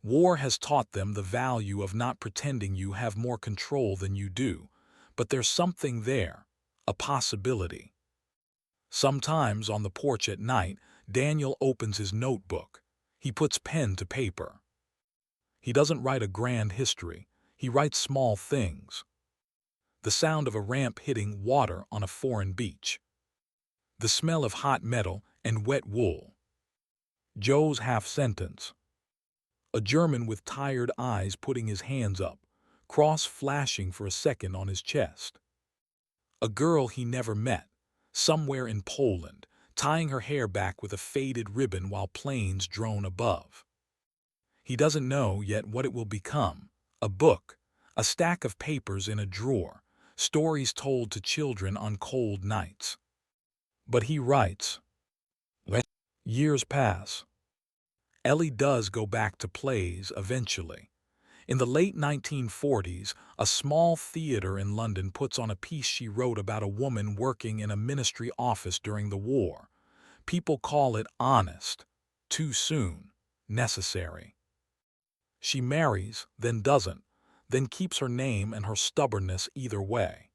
[SPEAKER 1] War has taught them the value of not pretending you have more control than you do, but there's something there, a possibility. Sometimes on the porch at night, Daniel opens his notebook. He puts pen to paper. He doesn't write a grand history. He writes small things. The sound of a ramp hitting water on a foreign beach. The smell of hot metal and wet wool. Joe's half-sentence. A German with tired eyes putting his hands up, cross flashing for a second on his chest. A girl he never met, somewhere in Poland, tying her hair back with a faded ribbon while planes drone above. He doesn't know yet what it will become. A book, a stack of papers in a drawer, stories told to children on cold nights. But he writes. Years pass. Ellie does go back to plays eventually. In the late 1940s, a small theater in London puts on a piece she wrote about a woman working in a ministry office during the war. People call it honest, too soon, necessary. She marries, then doesn't, then keeps her name and her stubbornness either way.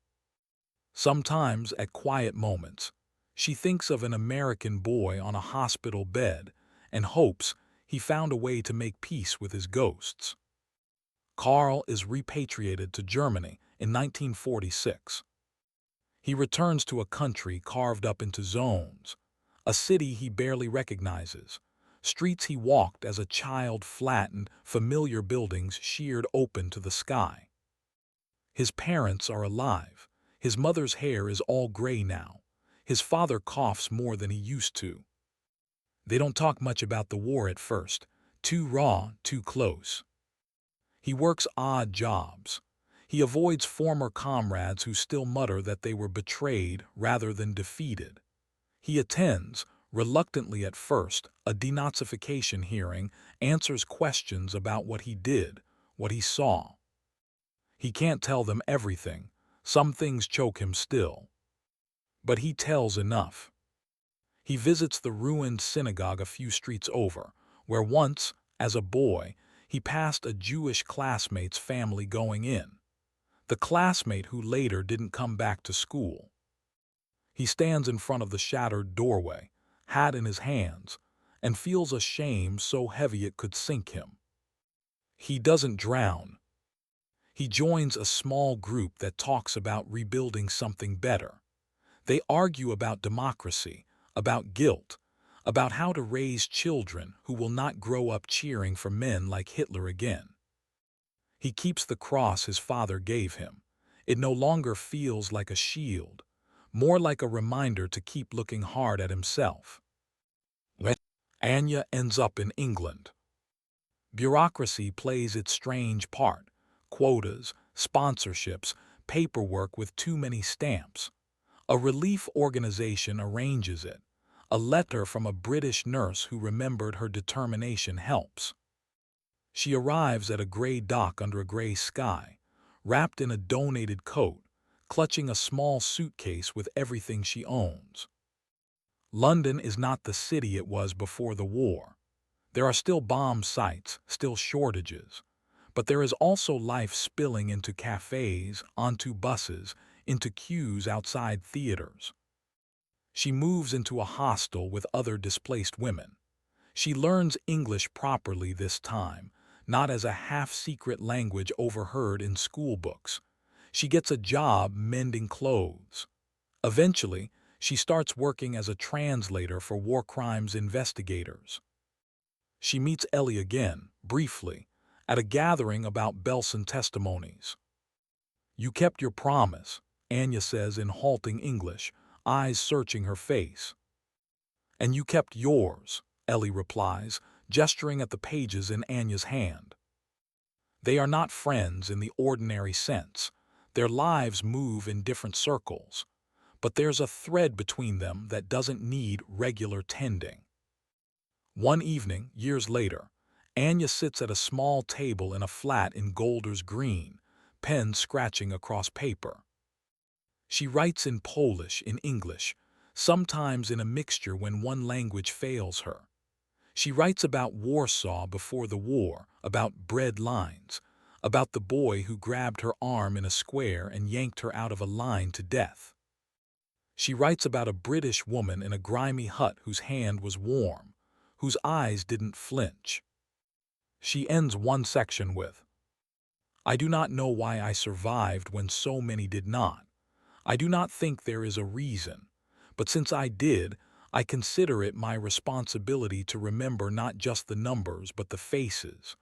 [SPEAKER 1] Sometimes, at quiet moments, she thinks of an American boy on a hospital bed and hopes he found a way to make peace with his ghosts. Karl is repatriated to Germany in 1946. He returns to a country carved up into zones, a city he barely recognizes, streets he walked as a child flattened, familiar buildings sheared open to the sky. His parents are alive. His mother's hair is all gray now. His father coughs more than he used to. They don't talk much about the war at first. Too raw, too close. He works odd jobs. He avoids former comrades who still mutter that they were betrayed rather than defeated. He attends, reluctantly at first, a denazification hearing, answers questions about what he did, what he saw. He can't tell them everything. Some things choke him still. But he tells enough. He visits the ruined synagogue a few streets over, where once, as a boy, he passed a Jewish classmate's family going in. The classmate who later didn't come back to school. He stands in front of the shattered doorway, hat in his hands, and feels a shame so heavy it could sink him. He doesn't drown. He joins a small group that talks about rebuilding something better. They argue about democracy, about guilt, about how to raise children who will not grow up cheering for men like Hitler again. He keeps the cross his father gave him. It no longer feels like a shield, more like a reminder to keep looking hard at himself. Anya ends up in England. Bureaucracy plays its strange part. Quotas, sponsorships, paperwork with too many stamps. A relief organization arranges it. A letter from a British nurse who remembered her determination helps. She arrives at a gray dock under a gray sky, wrapped in a donated coat, clutching a small suitcase with everything she owns. London is not the city it was before the war. There are still bomb sites, still shortages. But there is also life spilling into cafes, onto buses, into queues outside theaters. She moves into a hostel with other displaced women. She learns English properly this time, not as a half-secret language overheard in school books. She gets a job mending clothes. Eventually, she starts working as a translator for war crimes investigators. She meets Ellie again, briefly, at a gathering about Belsen testimonies. "You kept your promise," Anya says in halting English, eyes searching her face. "And you kept yours," Ellie replies, gesturing at the pages in Anya's hand. They are not friends in the ordinary sense. Their lives move in different circles. But there's a thread between them that doesn't need regular tending. One evening, years later, Anya sits at a small table in a flat in Golders Green, pen scratching across paper. She writes in Polish, in English, sometimes in a mixture when one language fails her. She writes about Warsaw before the war, about bread lines, about the boy who grabbed her arm in a square and yanked her out of a line to death. She writes about a British woman in a grimy hut whose hand was warm, whose eyes didn't flinch. She ends one section with, "I do not know why I survived when so many did not. I do not think there is a reason, but since I did, I consider it my responsibility to remember not just the numbers but the faces,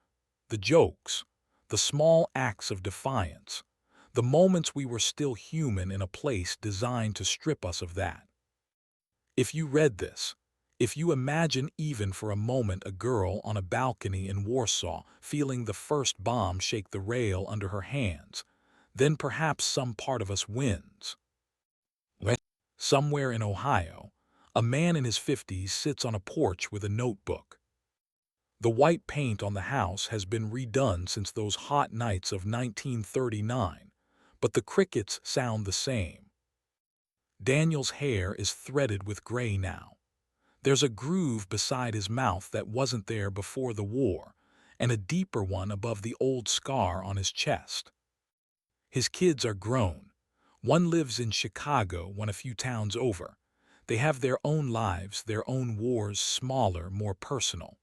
[SPEAKER 1] the jokes, the small acts of defiance, the moments we were still human in a place designed to strip us of that." If you read this, if you imagine even for a moment a girl on a balcony in Warsaw feeling the first bomb shake the rail under her hands, then perhaps some part of us wins. Somewhere in Ohio, a man in his 50s sits on a porch with a notebook. The white paint on the house has been redone since those hot nights of 1939, but the crickets sound the same. Daniel's hair is threaded with gray now. There's a groove beside his mouth that wasn't there before the war, and a deeper one above the old scar on his chest. His kids are grown. One lives in Chicago, one a few towns over. They have their own lives, their own wars, smaller, more personal.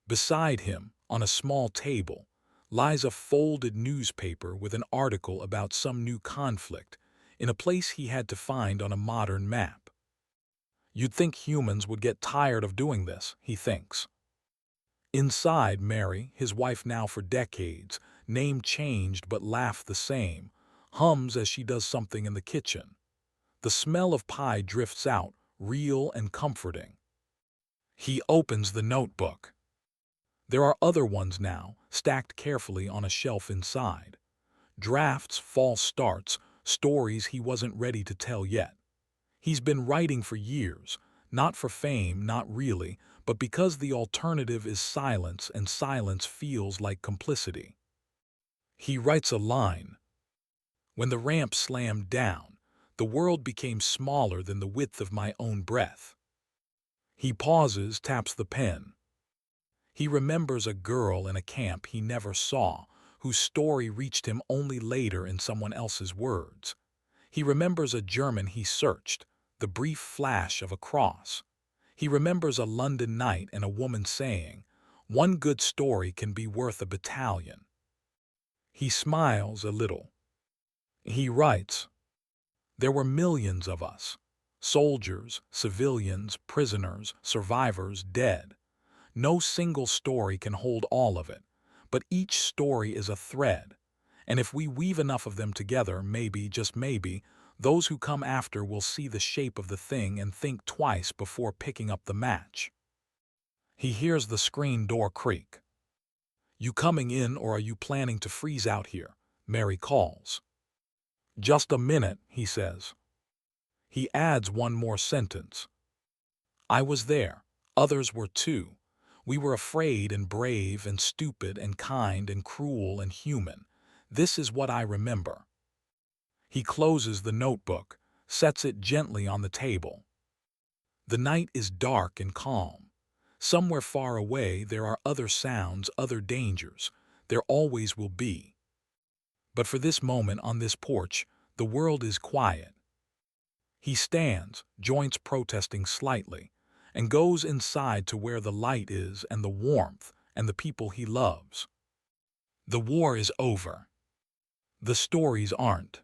[SPEAKER 1] Beside him, on a small table, lies a folded newspaper with an article about some new conflict in a place he had to find on a modern map. You'd think humans would get tired of doing this, he thinks. Inside, Mary, his wife now for decades, name changed but laugh the same, hums as she does something in the kitchen. The smell of pie drifts out, real and comforting. He opens the notebook. There are other ones now, stacked carefully on a shelf inside. Drafts, false starts, stories he wasn't ready to tell yet. He's been writing for years, not for fame, not really, but because the alternative is silence, and silence feels like complicity. He writes a line. When the ramp slammed down, the world became smaller than the width of my own breath. He pauses, taps the pen. He remembers a girl in a camp he never saw, whose story reached him only later in someone else's words. He remembers a German he searched, the brief flash of a cross. He remembers a London night and a woman saying, "One good story can be worth a battalion." He smiles a little. He writes, "There were millions of us, soldiers, civilians, prisoners, survivors, dead. No single story can hold all of it, but each story is a thread, and if we weave enough of them together, maybe, just maybe, those who come after will see the shape of the thing and think twice before picking up the match." He hears the screen door creak. "You coming in, or are you planning to freeze out here?" Mary calls. "Just a minute," he says. He adds one more sentence. "I was there. Others were too. We were afraid and brave and stupid and kind and cruel and human. This is what I remember." He closes the notebook, sets it gently on the table. The night is dark and calm. Somewhere far away there are other sounds, other dangers. There always will be. But for this moment on this porch, the world is quiet. He stands, joints protesting slightly, and goes inside to where the light is and the warmth and the people he loves. The war is over. The stories aren't.